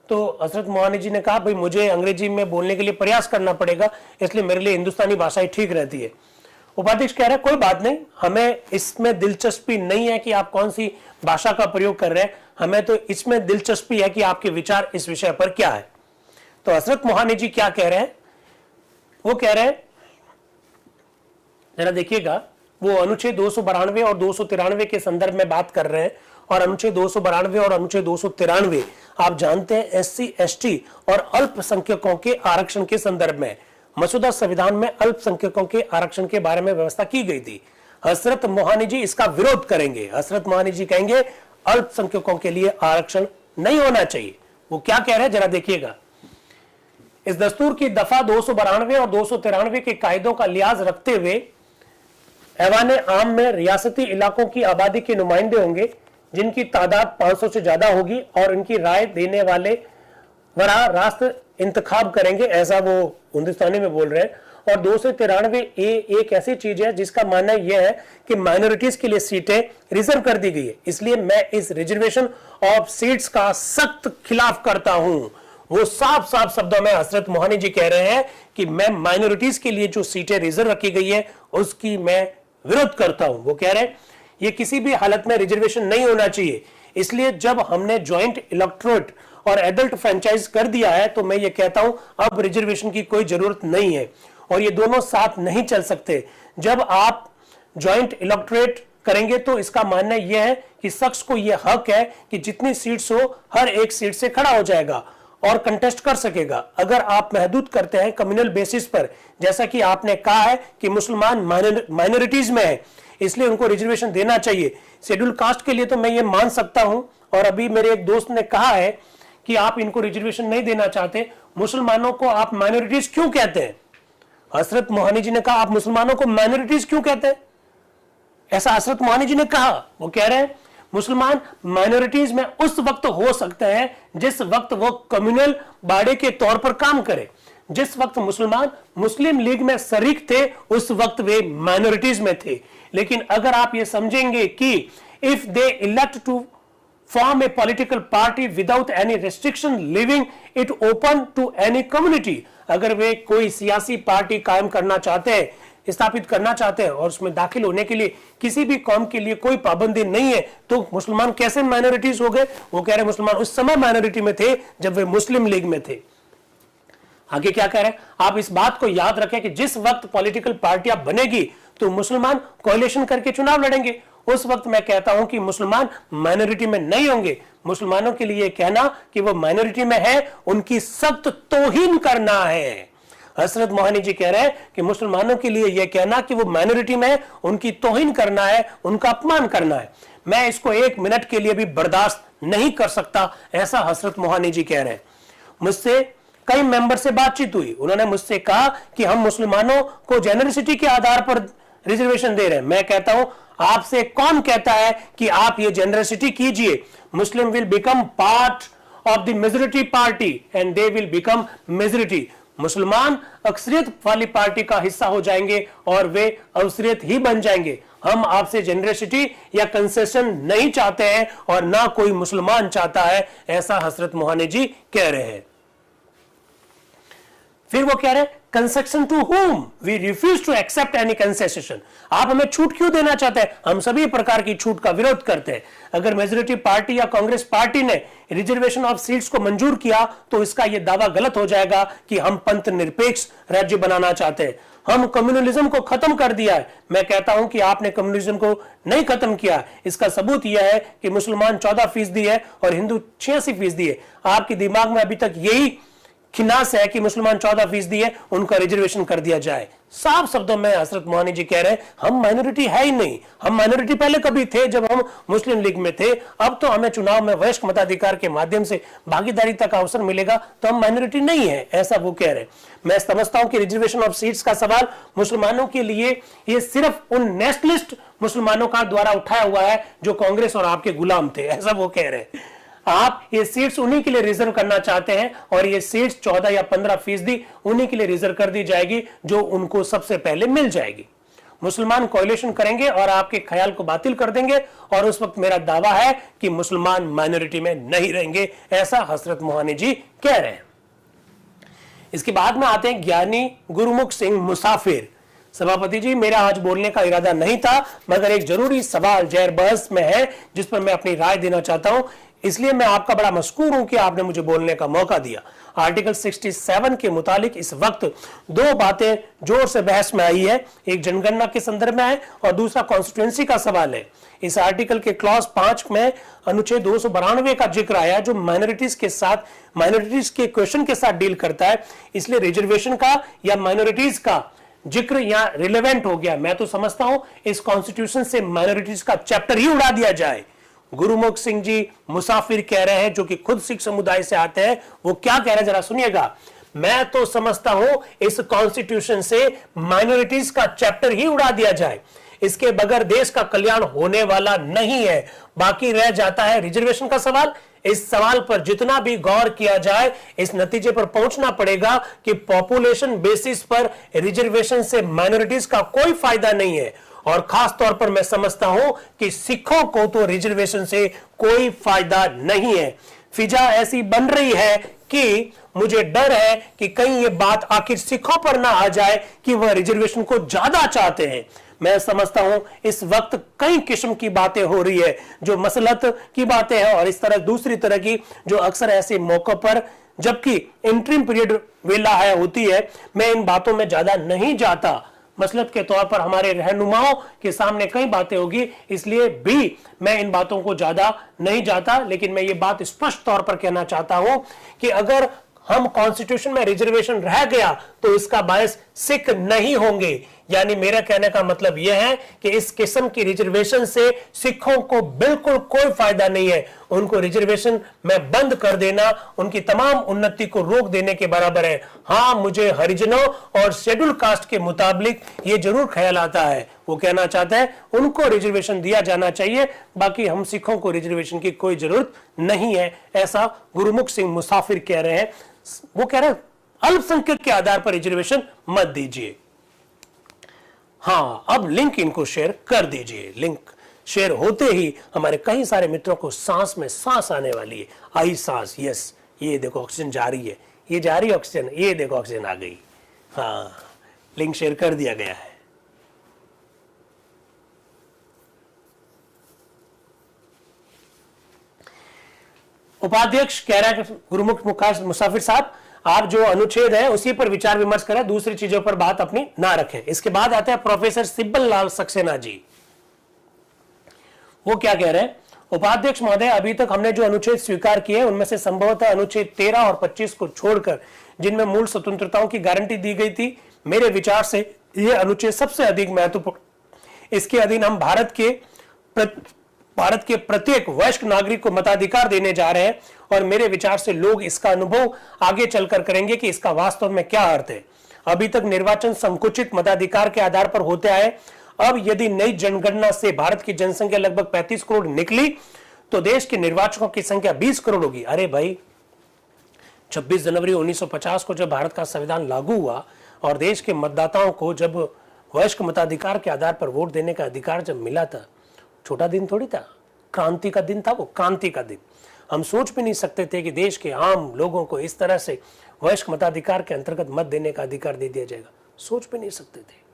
तो हसरत मोहानी जी ने कहा भाई मुझे अंग्रेजी में बोलने के लिए प्रयास करना पड़ेगा, इसलिए मेरे लिए हिंदुस्तानी भाषा ही ठीक रहती है। उपाध्यक्ष कह रहे हैं कोई बात नहीं, हमें इसमें दिलचस्पी नहीं है कि आप कौन सी भाषा का प्रयोग कर रहे हैं, हमें तो इसमें दिलचस्पी है कि आपके विचार इस विषय पर क्या है। तो हसरत मोहानी जी क्या कह रहे हैं, वो कह रहे हैं, जरा देखिएगा, वो अनुच्छेद 292 और 293 के संदर्भ में बात कर रहे हैं। और अनुच्छेद 292 और अनुच्छेद 293 आप जानते हैं SC ST और अल्पसंख्यकों के आरक्षण के संदर्भ में मसौदा संविधान में अल्पसंख्यकों के आरक्षण के बारे में व्यवस्था की गई थी। हसरत मोहानी जी इसका विरोध करेंगे। हसरत मोहानी जी कहेंगे अल्पसंख्यकों के लिए आरक्षण नहीं होना चाहिए। वो क्या कह रहे हैं, जरा देखिएगा। इस दस्तूर की दफा 292 और 293 के कायदों का लिहाज रखते हुए ऐवान आम में रियासती इलाकों की आबादी के नुमाइंदे होंगे जिनकी तादाद 500 से ज्यादा होगी और इनकी राय देने वाले वरा राष्ट्र इंतखाब करेंगे, ऐसा वो हिंदुस्तानी में बोल रहे हैं। और 293 एक ऐसी चीज है जिसका मानना यह है कि माइनॉरिटीज के लिए सीटें रिजर्व कर दी गई है, इसलिए मैं इस रिजर्वेशन ऑफ सीट्स का सख्त खिलाफ करता हूं। वो साफ साफ शब्दों में हसरत मोहानी जी कह रहे हैं कि मैं माइनॉरिटीज के लिए जो सीटें रिजर्व रखी गई है उसकी मैं विरोध करता हूं। वो कह रहे हैं ये किसी भी हालत में रिजर्वेशन नहीं होना चाहिए, इसलिए जब हमने ज्वाइंट इलेक्टोरेट और एडल्ट फ्रेंचाइज कर दिया है तो मैं ये कहता हूं अब रिजर्वेशन की कोई जरूरत नहीं है और ये दोनों साथ नहीं चल सकते। जब आप ज्वाइंट इलेक्टोरेट करेंगे तो इसका मानना यह है कि शख्स को यह हक है कि जितनी सीट्स हो हर एक सीट से खड़ा हो जाएगा और कंटेस्ट कर सकेगा। अगर आप महदूद करते हैं कम्युनल बेसिस पर, जैसा कि आपने कहा है कि मुसलमान माइनॉरिटीज में है इसलिए उनको रिजर्वेशन देना चाहिए, शेड्यूल कास्ट के लिए तो मैं ये मान सकता हूं। और अभी मेरे एक दोस्त ने कहा है कि आप इनको रिजर्वेशन नहीं देना चाहते, मुसलमानों को आप माइनॉरिटीज क्यों कहते हैं? हसरत मोहानी जी ने कहा आप मुसलमानों को माइनॉरिटीज क्यों कहते हैं? ऐसा हसरत मोहानी जी ने कहा। वो कह रहे हैं मुसलमान माइनॉरिटीज में उस वक्त हो सकते हैं जिस वक्त वो कम्युनल बाड़े के तौर पर काम करे। जिस वक्त मुसलमान मुस्लिम लीग में शरीक थे उस वक्त वे माइनॉरिटीज में थे। लेकिन अगर आप ये समझेंगे कि if they elect to form a political party without any restriction leaving it open to any community, अगर वे कोई सियासी पार्टी कायम करना चाहते हैं, स्थापित करना चाहते हैं और उसमें दाखिल होने के लिए किसी भी कौम के लिए कोई पाबंदी नहीं है तो मुसलमान कैसे माइनॉरिटीज हो गए? वो कह रहे हैं मुसलमान उस समय माइनॉरिटी में थे जब वे मुस्लिम लीग में थे। आगे क्या कह रहे हैं, आप इस बात को याद रखें कि जिस वक्त पॉलिटिकल पार्टियां बनेगी तो मुसलमान कोalition करके चुनाव लड़ेंगे। उस वक्त मैं कहता हूं कि मुसलमान माइनॉरिटी में नहीं होंगे। मुसलमानों के लिए कहना कि वो माइनॉरिटी में है उनकी सख्त तौहीन करना है। हसरत मोहानी जी कह रहे हैं कि मुसलमानों के लिए यह कहना कि वो माइनॉरिटी में है, उनकी तौहीन करना है, उनका अपमान करना है। मैं इसको 1 मिनट के लिए भी बर्दाश्त नहीं कर सकता, ऐसा हसरत मोहानी जी कह रहे हैं। मुझसे कई मेंबर से बातचीत हुई, उन्होंने मुझसे कहा कि हम मुसलमानों को जेनरसिटी के आधार पर रिजर्वेशन दे रहे हैं। मैं कहता हूं, आपसे कौन कहता है कि आप ये जेनरसिटी कीजिए? Muslim will become part of the majority party and they will become majority. मुसलमान अक्सरियत वाली पार्टी का हिस्सा हो जाएंगे और वे अक्सरियत ही बन जाएंगे। हम आपसे जेनरसिटी या कंसेशन नहीं चाहते हैं और ना कोई मुसलमान चाहता है, ऐसा हसरत मोहानी जी कह रहे हैं। फिर वो कह रहे हैं, concession to whom? We refuse to accept any concession. आप हमें छूट क्यों देना चाहते हैं? हम सभी प्रकार की छूट का विरोध करते हैं। अगर मेजॉरिटी पार्टी या कांग्रेस पार्टी ने रिजर्वेशन ऑफ सीट्स को मंजूर किया तो इसका यह दावा गलत हो जाएगा कि हम पंथ निरपेक्ष राज्य बनाना चाहते हैं। हम कम्युनलिज्म को खत्म कर दिया है। मैं कहता हूं कि आपने कम्युनलिज्म को नहीं खत्म किया। इसका सबूत यह है कि मुसलमान 14% है और हिंदू 86% है। आपके दिमाग में अभी तक यही खिनास है कि मुसलमान 14% है, उनका रिजर्वेशन कर दिया जाए। साफ शब्दों में हसरत मोहानी जी कह रहे हैं, हम माइनॉरिटी है ही नहीं। हम माइनॉरिटी पहले कभी थे जब हम मुस्लिम लीग में थे, अब तो हमें चुनाव में वयस्क मताधिकार के माध्यम से भागीदारी तक अवसर मिलेगा, तो हम माइनॉरिटी नहीं है, ऐसा वो कह रहे हैं। मैं समझता हूं कि रिजर्वेशन ऑफ सीट्स का सवाल मुसलमानों के लिए ये सिर्फ उन नेशनलिस्ट मुसलमानों का द्वारा उठाया हुआ है जो कांग्रेस और आपके गुलाम थे, ऐसा वो कह रहे हैं। आप ये सीट्स उन्हीं के लिए रिजर्व करना चाहते हैं और ये सीट्स 14 या 15% उन्हीं के लिए रिजर्व कर दी जाएगी जो उनको सबसे पहले मिल जाएगी। मुसलमान कोalition करेंगे और आपके ख्याल को बातिल कर देंगे और उस वक्त मेरा दावा है कि मुसलमान माइनॉरिटी में नहीं रहेंगे, ऐसा हसरत मोहानी जी कह रहे हैं। इसके बाद में आते हैं ज्ञानी गुरुमुख सिंह मुसाफिर। सभापति जी, मेरा आज बोलने का इरादा नहीं था, मगर एक जरूरी सवाल जैर बहस में है जिस पर मैं अपनी राय देना चाहता हूं, इसलिए मैं आपका बड़ा मशकूर हूं कि आपने मुझे बोलने का मौका दिया। आर्टिकल 67 के मुतालिक इस वक्त 2 बातें जोर से बहस में आई है। एक जनगणना के संदर्भ में है और दूसरा कॉन्स्टिट्यूएंसी का सवाल है। इस आर्टिकल के क्लॉज 5 में अनुच्छेद 292 का जिक्र आया जो माइनॉरिटीज के क्वेश्चन के साथ डील करता है, इसलिए रिजर्वेशन का या माइनॉरिटीज का जिक्र यहाँ रिलेवेंट हो गया। मैं तो समझता हूं इस कॉन्स्टिट्यूशन से माइनॉरिटीज का चैप्टर ही उड़ा दिया जाए। गुरुमुख सिंह जी मुसाफिर कह रहे हैं, जो कि खुद सिख समुदाय से आते हैं, वो क्या कह रहे हैं जरा सुनिएगा। मैं तो समझता हूं इस कॉन्स्टिट्यूशन से माइनॉरिटीज का चैप्टर ही उड़ा दिया जाए, इसके बगैर देश का कल्याण होने वाला नहीं है। बाकी रह जाता है रिजर्वेशन का सवाल। इस सवाल पर जितना भी गौर किया जाए, इस नतीजे पर पहुंचना पड़ेगा कि पॉपुलेशन बेसिस पर रिजर्वेशन से माइनॉरिटीज का कोई फायदा नहीं है और खास तौर पर मैं समझता हूं कि सिखों को तो रिजर्वेशन से कोई फायदा नहीं है। फिजा ऐसी बन रही है कि मुझे डर है कि कहीं ये बात आखिर सिखों पर ना आ जाए कि वह रिजर्वेशन को ज्यादा चाहते हैं। मैं समझता हूं इस वक्त कई किस्म की बातें हो रही है, जो मसलत की बातें हैं और इस तरह दूसरी तरह की जो अक्सर ऐसे मौकों पर, जबकि इंटरिम पीरियड वेला है होती है, मैं इन बातों में ज्यादा नहीं जाता। मसलत के तौर पर हमारे रहनुमाओं के सामने कई बातें होगी, इसलिए भी मैं इन बातों को ज्यादा नहीं जाता। लेकिन मैं ये बात स्पष्ट तौर पर कहना चाहता हूं कि अगर हम कॉन्स्टिट्यूशन में रिजर्वेशन रह गया तो इसका बायस सिख नहीं होंगे। यानी मेरा कहने का मतलब यह है कि इस किस्म की रिजर्वेशन से सिखों को बिल्कुल कोई फायदा नहीं है। उनको रिजर्वेशन में बंद कर देना उनकी तमाम उन्नति को रोक देने के बराबर है। हाँ, मुझे हरिजनों और शेड्यूल कास्ट के मुताबिक ये जरूर ख्याल आता है, वो कहना चाहता है उनको रिजर्वेशन दिया जाना चाहिए, बाकी हम सिखों को रिजर्वेशन की कोई जरूरत नहीं है, ऐसा गुरुमुख सिंह मुसाफिर कह रहे हैं। वो कह रहे हैं अल्पसंख्यक के आधार पर रिजर्वेशन मत दीजिए। हाँ, अब लिंक इनको शेयर कर दीजिए। लिंक शेयर होते ही हमारे कई सारे मित्रों को सांस में सांस आने वाली है। आई सांस, यस, ये देखो ऑक्सीजन जा रही है, ये जा रही है ऑक्सीजन, ये देखो ऑक्सीजन आ गई। हाँ, लिंक शेयर कर दिया गया है। उपाध्यक्ष कह रहा है गुरुमुख मुसाफिर साहब, आप जो अनुच्छेद है उसी पर विचार विमर्श करें, दूसरी चीजों पर बात अपनी ना रखें। इसके बाद आते हैं प्रोफेसर सिब्बल लाल सक्सेना जी। वो क्या कह रहे हैं, उपाध्यक्ष महोदय, अभी तक हमने जो अनुच्छेद स्वीकार किए उनमें से संभवतः अनुच्छेद 13 और 25 को छोड़कर जिनमें मूल स्वतंत्रताओं की गारंटी दी गई थी, मेरे विचार से यह अनुच्छेद सबसे अधिक महत्वपूर्ण। इसके अधीन हम भारत के प्रत्येक वयस्क नागरिक को मताधिकार देने जा रहे हैं और मेरे विचार से लोग इसका अनुभव आगे चलकर करेंगे कि इसका वास्तव में क्या अर्थ है। अभी तक निर्वाचन संकुचित मताधिकार के आधार पर होते आए। अब यदि नई जनगणना से भारत की जनसंख्या लगभग 35 करोड़ निकली तो देश के निर्वाचकों की संख्या 20 करोड़ होगी। अरे भाई, 26 जनवरी 1950 को जब भारत का संविधान लागू हुआ और देश के मतदाताओं को जब वयस्क मताधिकार के आधार पर वोट देने का अधिकार जब मिला था, छोटा दिन थोड़ी था, क्रांति का दिन था वो, क्रांति का दिन। हम सोच भी नहीं सकते थे कि देश के आम लोगों को इस तरह से वयस्क मताधिकार के अंतर्गत मत देने का अधिकार दे दिया जाएगा, सोच भी नहीं सकते थे।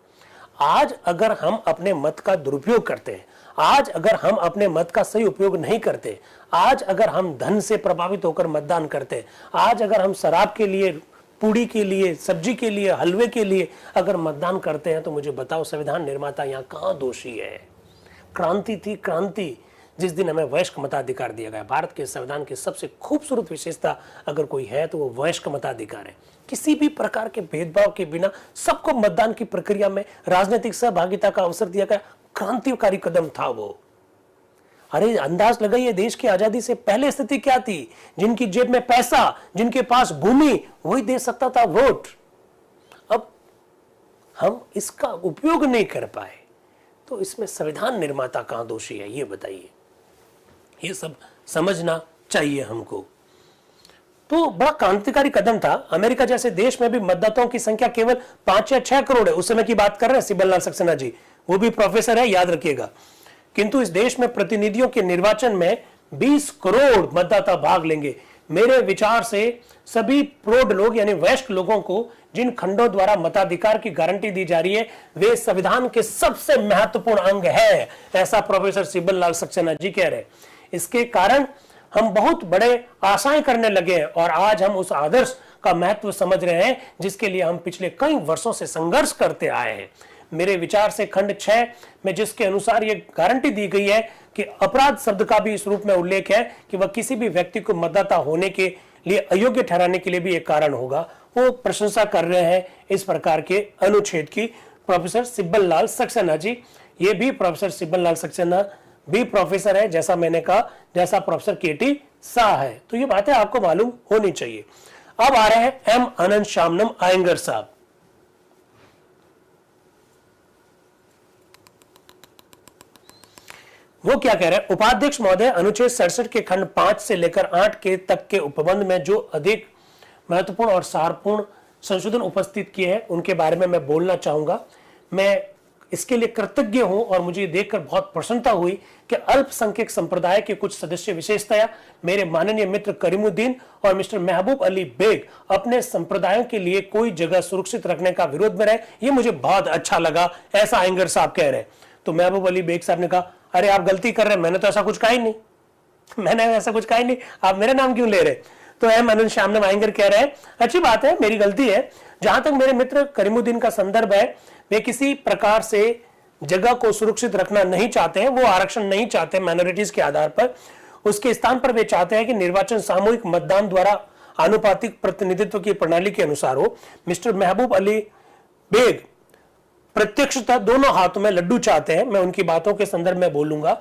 आज अगर हम अपने मत का दुरुपयोग करते हैं, आज अगर हम अपने मत का सही उपयोग नहीं करते, आज अगर हम धन से प्रभावित होकर मतदान करते हैं, आज अगर हम शराब के लिए, पूड़ी के लिए, सब्जी के लिए, हलवे के लिए अगर मतदान करते हैं, तो मुझे बताओ संविधान निर्माता यहाँ कहाँ दोषी है। क्रांति थी, क्रांति, जिस दिन हमें वयस्क मताधिकार दिया गया। भारत के संविधान की सबसे खूबसूरत विशेषता अगर कोई है तो वो वयस्क मताधिकार है। किसी भी प्रकार के भेदभाव के बिना सबको मतदान की प्रक्रिया में राजनीतिक सहभागिता का अवसर दिया गया। क्रांतिकारी कदम था वो। अरे अंदाज लगाइए, देश की आजादी से पहले स्थिति क्या थी? जिनकी जेब में पैसा, जिनके पास भूमि, वही दे सकता था वोट। अब हम इसका उपयोग नहीं कर पाए तो इसमें संविधान निर्माता कहां दोषी है, ये बताइए। ये सब समझना चाहिए हमको। तो बड़ा क्रांतिकारी कदम था। अमेरिका जैसे देश में भी मतदाताओं की संख्या केवल 5 या 6 करोड़ है। उस समय की बात कर रहे हैं सिब्बल लाल सक्सेना जी, वो भी प्रोफेसर है, याद रखिएगा। किंतु इस देश में प्रतिनिधियों के निर्वाचन में 20 करोड़ मतदाता भाग लेंगे। मेरे विचार से सभी प्रौढ़ लोग यानी वयस्क लोगों को जिन खंडों द्वारा मताधिकार की गारंटी दी जा रही है वे संविधान के सबसे महत्वपूर्ण अंग है, ऐसा प्रोफेसर सिब्बल लाल सक्सेना जी कह रहे हैं। इसके कारण हम बहुत बड़े आशाएं करने लगे हैं और आज हम उस आदर्श का महत्व समझ रहे हैं जिसके लिए हम पिछले कई वर्षों से संघर्ष करते आए हैं। मेरे विचार से खंड 6 में जिसके अनुसार यह गारंटी दी गई है कि अपराध शब्द का भी इस रूप में उल्लेख है कि वह किसी भी व्यक्ति को मतदाता होने के लिए अयोग्य ठहराने के लिए भी एक कारण होगा, वो प्रशंसा कर रहे हैं इस प्रकार के अनुच्छेद की प्रोफेसर सिब्बल लाल सक्सेना जी। ये भी प्रोफेसर सिब्बल लाल सक्सेना भी प्रोफेसर है, जैसा मैंने कहा, जैसा प्रोफेसर केटी शाह है। तो ये बातें आपको मालूम होनी चाहिए। अब आ रहे हैं एम अनंत शामनम आयंगर साहब। वो क्या कह रहे हैं? उपाध्यक्ष महोदय, अनुच्छेद 67 के खंड 5 से लेकर 8 के तक के उपबंध में जो अधिक महत्वपूर्ण और सारपूर्ण संशोधन उपस्थित किए हैं उनके बारे में मैं बोलना चाहूंगा। मैं इसके लिए कृतज्ञ हूं और मुझे देखकर बहुत प्रसन्नता हुई कि अल्पसंख्यक संप्रदाय के कुछ सदस्य, विशेषतया मेरे माननीय मित्र करीमुद्दीन और मिस्टर महबूब अली बेग, अपने संप्रदायों के लिए कोई जगह सुरक्षित रखने का विरोध में रहे। ये मुझे बहुत अच्छा लगा, ऐसा आयंगर साहब कह रहे हैं। तो महबूब अली बेग साहब ने कहा, अरे आप गलती कर रहे हैं, मैंने तो ऐसा कुछ कहा ही नहीं, मैंने ऐसा कुछ कहा ही नहीं, आप मेरा नाम क्यों ले रहे? तो एम अनंत शामनम आयंगर कह रहे हैं, अच्छी बात है, मेरी गलती है। जहां तक मेरे मित्र करीमुद्दीन का संदर्भ है, वे किसी प्रकार से जगह को सुरक्षित रखना नहीं चाहते हैं, वो आरक्षण नहीं चाहते माइनॉरिटीज के आधार पर। उसके स्थान पर वे चाहते हैं कि निर्वाचन सामूहिक मतदान द्वारा आनुपातिक प्रतिनिधित्व की प्रणाली के अनुसार हो। मिस्टर महबूब अली बेग प्रत्यक्षता दोनों हाथों में लड्डू चाहते हैं। मैं उनकी बातों के संदर्भ में बोलूंगा।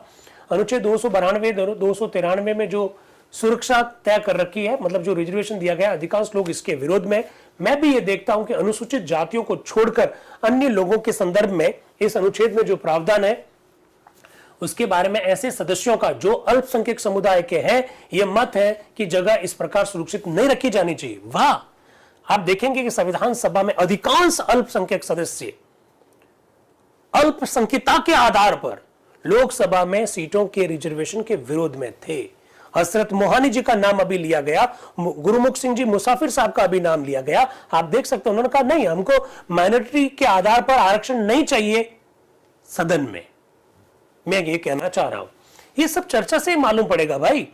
अनुच्छेद 292 293 में जो सुरक्षा तय कर रखी है, मतलब जो रिजर्वेशन दिया गया, अधिकांश लोग इसके विरोध में। मैं भी ये देखता हूं कि अनुसूचित जातियों को छोड़कर अन्य लोगों के संदर्भ में इस अनुच्छेद में जो प्रावधान है उसके बारे में ऐसे सदस्यों का जो अल्पसंख्यक समुदाय के हैं, यह मत है कि जगह इस प्रकार सुरक्षित नहीं रखी जानी चाहिए। वाह, आप देखेंगे कि संविधान सभा में अधिकांश अल्पसंख्यक सदस्य अल्पसंख्यकता के आधार पर लोकसभा में सीटों के रिजर्वेशन के विरोध में थे। हसरत मोहानी जी का नाम अभी लिया गया, गुरुमुख सिंह जी मुसाफिर साहब का भी नाम लिया गया। आप देख सकते हैं, उन्होंने कहा नहीं, हमको माइनॉरिटी के आधार पर आरक्षण नहीं चाहिए सदन में। मैं ये कहना चाह रहा हूं, ये सब चर्चा से मालूम पड़ेगा भाई,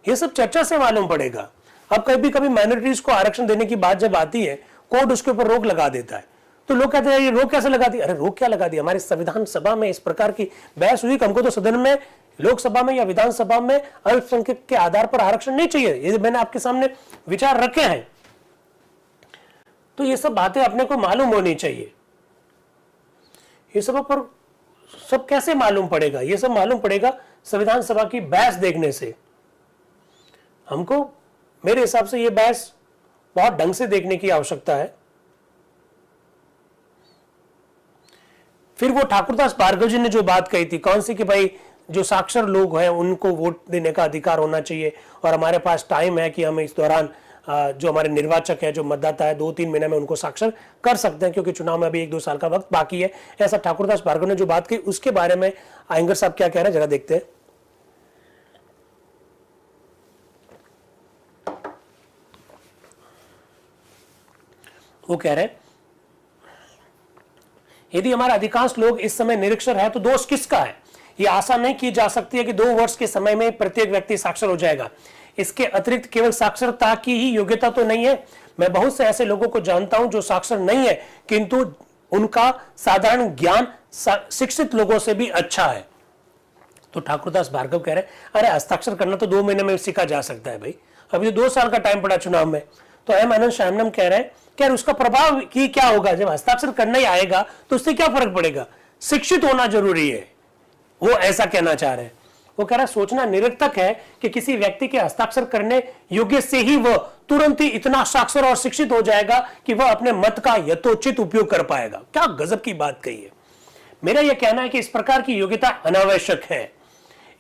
ये सब चर्चा से मालूम पड़ेगा। अब कभी कभी माइनॉरिटीज को आरक्षण देने की बात जब आती है, कोर्ट उसके ऊपर रोक लगा देता है। तो लोग कहते हैं ये रोक कैसे लगा दी? अरे रोक क्या लगा दी? हमारे संविधान सभा में इस प्रकार की बहस हुई कि हमको तो सदन में, लोकसभा में या विधानसभा में अल्पसंख्यक के आधार पर आरक्षण नहीं चाहिए। ये मैंने आपके सामने विचार रखे हैं। तो ये सब बातें अपने को मालूम होनी चाहिए। ये सब पर सब कैसे मालूम पड़ेगा? ये सब मालूम पड़ेगा संविधान सभा की बहस देखने से। हमको मेरे हिसाब से ये बहस बहुत ढंग से देखने की आवश्यकता है। फिर वो ठाकुरदास भार्गव जी ने जो बात कही थी, कौन सी, कि भाई जो साक्षर लोग हैं उनको वोट देने का अधिकार होना चाहिए और हमारे पास टाइम है कि हम इस दौरान जो हमारे निर्वाचक है, जो मतदाता है, 2-3 महीने में उनको साक्षर कर सकते हैं, क्योंकि चुनाव में अभी 1-2 साल का वक्त बाकी है। ऐसा ठाकुरदास भार्गव ने जो बात कही, उसके बारे में आयंगर साहब क्या कह रहे हैं, जरा देखते हैं। वो कह रहे हैं, यदि हमारा अधिकांश लोग इस समय निरक्षर है तो दोष किसका है? यह आशा नहीं की जा सकती है कि 2 वर्ष के समय में प्रत्येक व्यक्ति साक्षर हो जाएगा। इसके अतिरिक्त केवल साक्षरता की ही योग्यता तो नहीं है। मैं बहुत से ऐसे लोगों को जानता हूं जो साक्षर नहीं है, किंतु उनका साधारण ज्ञान शिक्षित लोगों से भी अच्छा है। तो ठाकुरदास भार्गव कह रहे हैं, अरे हस्ताक्षर करना तो 2 महीने में सीखा जा सकता है भाई, अभी तो 2 साल का टाइम पड़ा चुनाव में। तो एम आनंद शामनम कह रहे हैं कि उसका प्रभाव की क्या होगा? जब हस्ताक्षर करना ही आएगा तो उससे क्या फर्क पड़ेगा? शिक्षित होना जरूरी है, वो ऐसा कहना चाह रहे हैं। वो कह रहा है, सोचना निरर्थक है कि किसी व्यक्ति के हस्ताक्षर करने योग्य से ही वह तुरंत ही इतना साक्षर और शिक्षित हो जाएगा कि वह अपने मत का यथोचित उपयोग कर पाएगा। क्या गजब की बात कही है। मेरा यह कहना है कि इस प्रकार की योग्यता अनावश्यक है।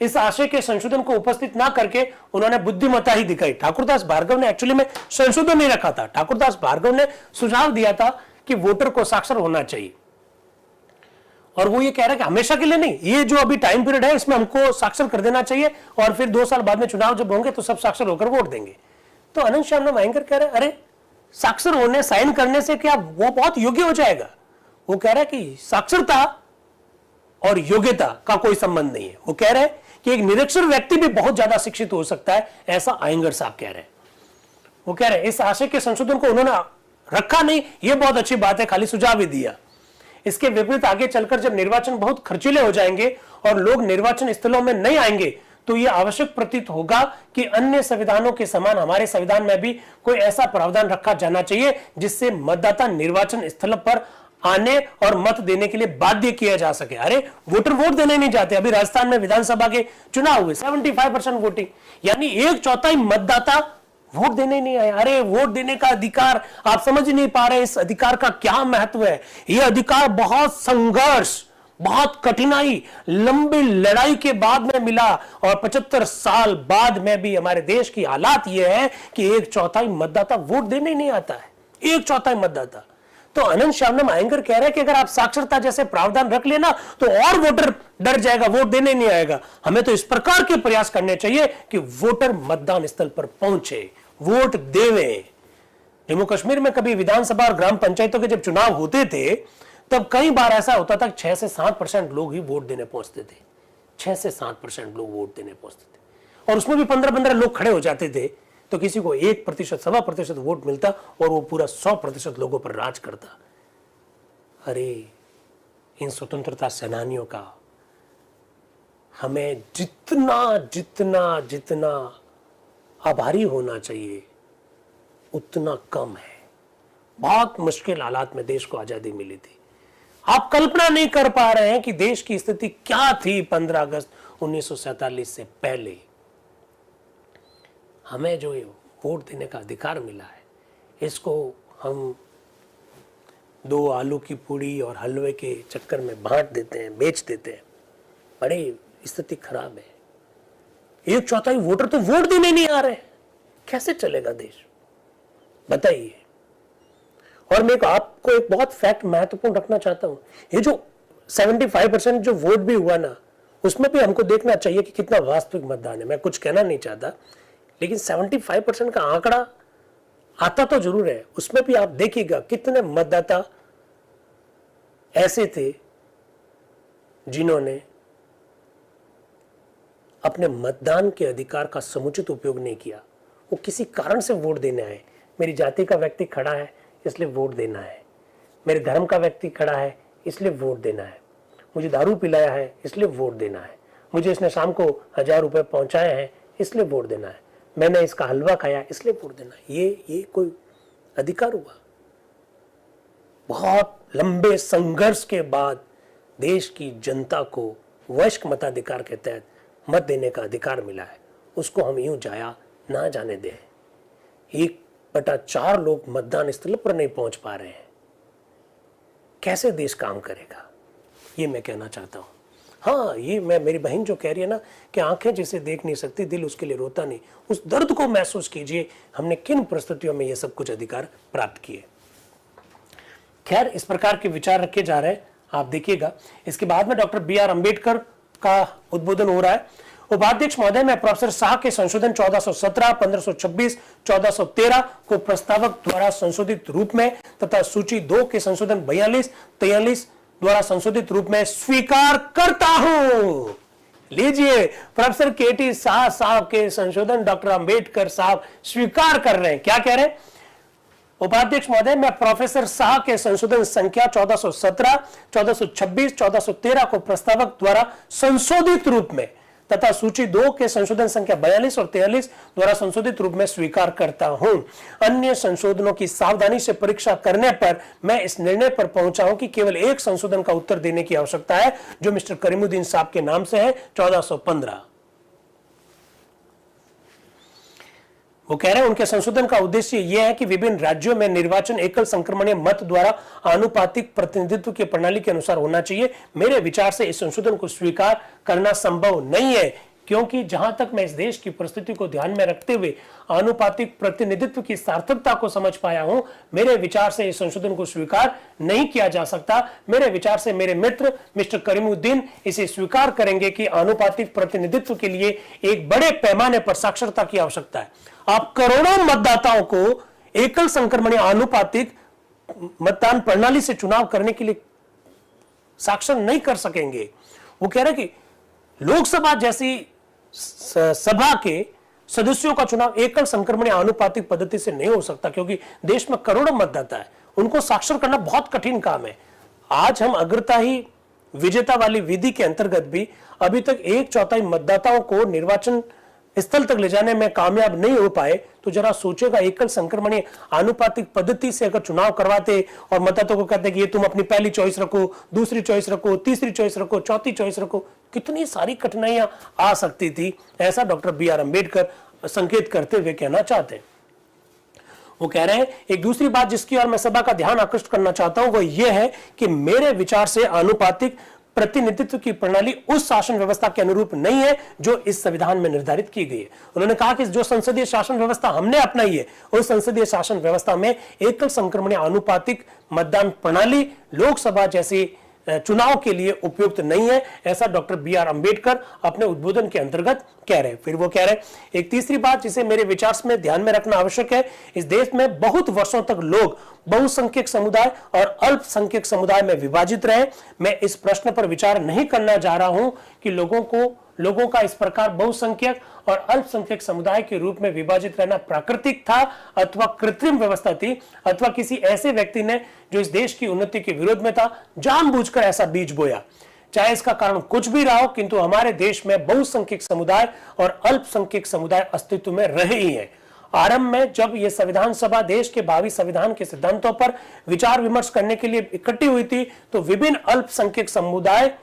इस आशय के संशोधन को उपस्थित ना करके उन्होंने बुद्धिमत्ता ही दिखाई। ठाकुरदास भार्गव ने एक्चुअली में संशोधन नहीं रखा था। ठाकुरदास भार्गव ने सुझाव दिया था कि वोटर को साक्षर होना चाहिए, और वो ये कह रहा है कि हमेशा के लिए नहीं, ये जो अभी टाइम पीरियड है इसमें हमको साक्षर कर देना चाहिए, और फिर 2 साल बाद में चुनाव जब होंगे तो सब साक्षर होकर वोट देंगे। तो अनंत शामनम आयंगर कह रहे हैं, अरे साक्षर होने, साइन करने से क्या वो बहुत योग्य हो जाएगा? वो कह रहा है कि साक्षरता और योग्यता का कोई संबंध नहीं है। वो कह रहे हैं कि एक निरक्षर व्यक्ति भी बहुत ज्यादा शिक्षित हो सकता है, ऐसा आयंगर साहब कह रहे हैं। वो कह रहे हैं इस आशय के संशोधन को उन्होंने रखा नहीं, ये बहुत अच्छी बात है, खाली सुझाव ही दिया। इसके विपरीत आगे चलकर जब निर्वाचन बहुत खर्चीले हो जाएंगे और लोग निर्वाचन स्थलों में नहीं आएंगे तो यह आवश्यक प्रतीत होगा कि अन्य संविधानों के समान हमारे संविधान में भी कोई ऐसा प्रावधान रखा जाना चाहिए जिससे मतदाता निर्वाचन स्थल पर आने और मत देने के लिए बाध्य किया जा सके। अरे वोटर वोट देने नहीं जाते। अभी राजस्थान में विधानसभा के चुनाव हुए, 75% वोटिंग, यानी 1/4 मतदाता वोट देने नहीं आए। अरे वोट देने का अधिकार आप समझ नहीं पा रहे, इस अधिकार का क्या महत्व है। यह अधिकार बहुत संघर्ष, बहुत कठिनाई, लंबी लड़ाई के बाद में मिला, और 75 साल बाद में भी हमारे देश की हालात यह है कि 1/4 मतदाता वोट देने नहीं आता है। 1/4 मतदाता। तो अनंत शामनम आयंगर कह रहे हैं कि अगर आप साक्षरता जैसे प्रावधान रख लेना तो और वोटर डर जाएगा, वोट देने नहीं आएगा। हमें तो इस प्रकार के प्रयास करने चाहिए कि वोटर मतदान स्थल पर पहुंचे, वोट देवे। जम्मू कश्मीर में कभी विधानसभा और ग्राम पंचायतों के जब चुनाव होते थे तब कई बार ऐसा होता था 6 से 7% लोग ही वोट देने पहुंचते थे। 6 से 7% लोग वोट देने पहुंचते थे, और उसमें भी 15-15 लोग खड़े हो जाते थे, तो किसी को 1%, 1.25% वोट मिलता और वो पूरा 100% लोगों पर राज करता। अरे इन स्वतंत्रता सेनानियों का हमें जितना जितना जितना आभारी होना चाहिए उतना कम है। बहुत मुश्किल हालात में देश को आजादी मिली थी। आप कल्पना नहीं कर पा रहे हैं कि देश की स्थिति क्या थी 15 अगस्त 1947 से पहले। हमें जो वोट देने का अधिकार मिला है, इसको हम 2 आलू की पूड़ी और हलवे के चक्कर में बांट देते हैं, बेच देते हैं। बड़ी स्थिति खराब है। 1/4 वोटर तो वोट देने नहीं आ रहे, कैसे चलेगा देश, बताइए। और मैं आपको एक बहुत फैक्ट महत्वपूर्ण रखना चाहता हूं, ये जो 75% जो वोट भी हुआ ना, उसमें भी हमको देखना चाहिए कि कितना वास्तविक मतदान है। मैं कुछ कहना नहीं चाहता, लेकिन 75% का आंकड़ा आता तो जरूर है। उसमें भी आप देखिएगा कितने मतदाता ऐसे थे जिन्होंने अपने मतदान के अधिकार का समुचित उपयोग नहीं किया। वो किसी कारण से वोट देने आए, मेरी जाति का व्यक्ति खड़ा है इसलिए वोट देना है, मेरे धर्म का व्यक्ति खड़ा है इसलिए वोट देना है, मुझे दारू पिलाया है इसलिए वोट देना है, मुझे इसने शाम को 1000 रुपए पहुंचाए हैं इसलिए वोट देना है, मैंने इसका हलवा खाया इसलिए वोट देना है। ये कोई अधिकार हुआ? बहुत लंबे संघर्ष के बाद देश की जनता को वयस्क मताधिकार के तहत मत देने का अधिकार मिला है, उसको हम यूं जाया ना जाने दें। 1/4 लोग मतदान स्थल पर नहीं पहुंच पा रहे हैं, कैसे देश काम करेगा? ये मैं कहना चाहता हूं। हाँ, ये मेरी बहन जो कह रही है ना कि आंखें जिसे देख नहीं सकती दिल उसके लिए रोता नहीं, उस दर्द को महसूस कीजिए, हमने किन परिस्थितियों में ये सब कुछ अधिकार प्राप्त किए। खैर, इस प्रकार के विचार रखे जा रहे हैं, आप देखिएगा। इसके बाद में डॉक्टर बी आर अम्बेडकर का उद्बोधन हो रहा है। उपाध्यक्ष महोदय, मैं प्रोफेसर शाह के संशोधन 1417, 1526, 1413 को प्रस्तावक द्वारा संशोधित रूप में तथा सूची 2 के संशोधन 42, 43 द्वारा संशोधित रूप में स्वीकार करता हूं। लीजिए, प्रोफेसर केटी शाह साहब के संशोधन डॉक्टर अंबेडकर साहब स्वीकार कर रहे हैं। क्या कह रहे हैं? उपाध्यक्ष महोदय, मैं प्रोफेसर शाह के संशोधन संख्या 1417, 1426, 1413 को प्रस्तावक द्वारा संशोधित रूप में तथा सूची 2 के संशोधन संख्या 42 और 43 द्वारा संशोधित रूप में स्वीकार करता हूं। अन्य संशोधनों की सावधानी से परीक्षा करने पर मैं इस निर्णय पर पहुंचा हूं कि केवल एक संशोधन का उत्तर देने की आवश्यकता है, जो मिस्टर करीमुद्दीन साहब के नाम से है, 1415। वो कह रहे हैं उनके संशोधन का उद्देश्य यह है कि विभिन्न राज्यों में निर्वाचन एकल संक्रमणीय मत द्वारा आनुपातिक प्रतिनिधित्व की प्रणाली के अनुसार होना चाहिए। मेरे विचार से इस संशोधन को स्वीकार करना संभव नहीं है, क्योंकि जहां तक मैं इस देश की परिस्थिति को ध्यान में रखते हुए आनुपातिक प्रतिनिधित्व की सार्थकता को समझ पाया हूं, मेरे विचार से इस संशोधन को स्वीकार नहीं किया जा सकता। मेरे विचार से मेरे मित्र मिस्टर करीमुद्दीन इसे स्वीकार करेंगे कि आनुपातिक प्रतिनिधित्व के लिए एक बड़े पैमाने पर साक्षरता की आवश्यकता है। आप करोड़ों मतदाताओं को एकल संक्रमणीय आनुपातिक मतदान प्रणाली से चुनाव करने के लिए साक्षर नहीं कर सकेंगे। वो कह रहे कि लोकसभा जैसी सभा के सदस्यों का चुनाव एकल संक्रमणीय आनुपातिक पद्धति से नहीं हो सकता, क्योंकि देश में करोड़ों मतदाता है, उनको साक्षर करना बहुत कठिन काम है। आज हम अग्रताही विजेता वाली विधि के अंतर्गत भी अभी तक 1/4 मतदाताओं को निर्वाचन स्थल तक ले जाने में कामयाब नहीं हो पाए, तो जरा सोचेगा, एकल संक्रमणीय आनुपातिक पद्धति से अगर चुनाव करवाते और मतदाताओं को कहते कि ये तुम अपनी पहली चॉइस रखो, दूसरी चॉइस रखो, तीसरी चॉइस रखो, चौथी चॉइस रखो, कितनी सारी कठिनाइयां आ सकती थी। ऐसा डॉक्टर बी आर अम्बेडकर संकेत करते हुए कहना चाहते हैं। वो कह रहे हैं एक दूसरी बात जिसकी ओर मैं सभा का ध्यान आकृष्ट करना चाहता हूं, वो ये है कि मेरे विचार से आनुपातिक प्रतिनिधित्व की प्रणाली उस शासन व्यवस्था के अनुरूप नहीं है जो इस संविधान में निर्धारित की गई है। उन्होंने कहा कि जो संसदीय शासन व्यवस्था हमने अपनाई है, उस संसदीय शासन व्यवस्था में एकल संक्रमणीय आनुपातिक मतदान प्रणाली लोकसभा जैसी चुनाव के लिए उपयुक्त नहीं है। ऐसा डॉक्टर बी आर अम्बेडकर अपने उद्बोधन के अंतर्गत कह रहे हैं। फिर वो कह रहे हैं एक तीसरी बात जिसे मेरे विचार में ध्यान में रखना आवश्यक है, इस देश में बहुत वर्षों तक लोग बहुसंख्यक समुदाय और अल्पसंख्यक समुदाय में विभाजित रहे। मैं इस प्रश्न पर विचार नहीं करना जा रहा हूं कि लोगों का इस प्रकार बहुसंख्यक और अल्पसंख्यक समुदाय के रूप में विभाजित रहना प्राकृतिक था अथवा कृत्रिम व्यवस्था थी, अथवा किसी ऐसे व्यक्ति ने जो इस देश की उन्नति के विरोध में था जानबूझकर ऐसा बीज बोया। चाहे इसका कारण कुछ भी रहा हो, किंतु हमारे देश में बहुसंख्यक समुदाय और अल्पसंख्यक समुदाय अस्तित्व में रहे ही हैं। आरंभ में जब यह संविधान सभा देश के भावी संविधान के सिद्धांतों पर विचार विमर्श करने के लिए इकट्ठी हुई थी, तो विभिन्न अल्पसंख्यक समुदाय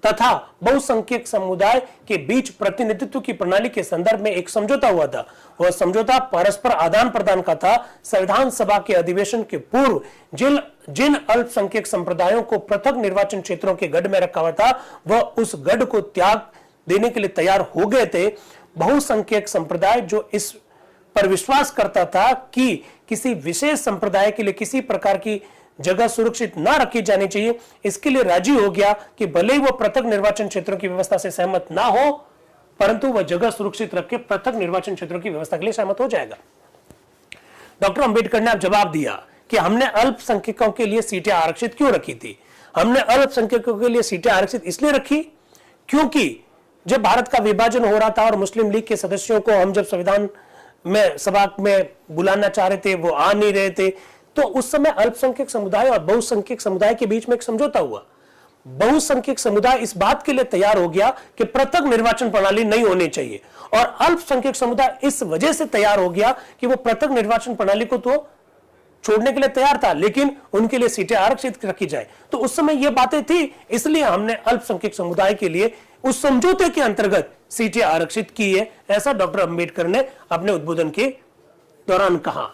तथा बहुसंख्यक समुदाय के बीच प्रतिनिधित्व की प्रणाली के संदर्भ में एक समझौता हुआ था। वह समझौता परस्पर आदान प्रदान का था। संविधान सभा के अधिवेशन के पूर्व जिन अल्पसंख्यक संप्रदायों को पृथक निर्वाचन क्षेत्रों के गढ़ में रखा हुआ था, वह उस गढ़ को त्याग देने के लिए तैयार हो गए थे। बहुसंख्यक संप्रदाय जो इस पर विश्वास करता था कि किसी विशेष संप्रदाय के लिए किसी प्रकार की जगह सुरक्षित ना रखी जानी चाहिए, इसके लिए राजी हो गया कि भले ही वो पृथक निर्वाचन क्षेत्रों की व्यवस्था से सहमत ना हो, परंतु वह जगह सुरक्षित रख के पृथक निर्वाचन क्षेत्रों की व्यवस्था के लिए सहमत हो जाएगा। डॉक्टर अंबेडकर ने अब जवाब दिया कि हमने अल्पसंख्यकों के लिए सीटें आरक्षित क्यों रखी थी। हमने अल्पसंख्यकों के लिए सीटें आरक्षित इसलिए रखी क्योंकि जब भारत का विभाजन हो रहा था और मुस्लिम लीग के सदस्यों को हम जब संविधान में सभा में बुलाना चाह रहे थे, वो आ नहीं रहे थे, तो उस समय अल्पसंख्यक समुदाय और बहुसंख्यक समुदाय के बीच में एक समझौता हुआ। बहुसंख्यक समुदाय इस बात के लिए तैयार हो गया कि पृथक निर्वाचन प्रणाली नहीं होनी चाहिए, और अल्पसंख्यक समुदाय इस वजह से तैयार हो गया कि वो पृथक निर्वाचन प्रणाली को तो छोड़ने के लिए तैयार था, लेकिन उनके लिए सीटें आरक्षित रखी जाए। तो उस समय ये बातें थी, इसलिए हमने अल्पसंख्यक समुदाय के लिए उस समझौते के अंतर्गत सीटें आरक्षित की है, ऐसा डॉक्टर अंबेडकर ने अपने उद्बोधन के दौरान कहा।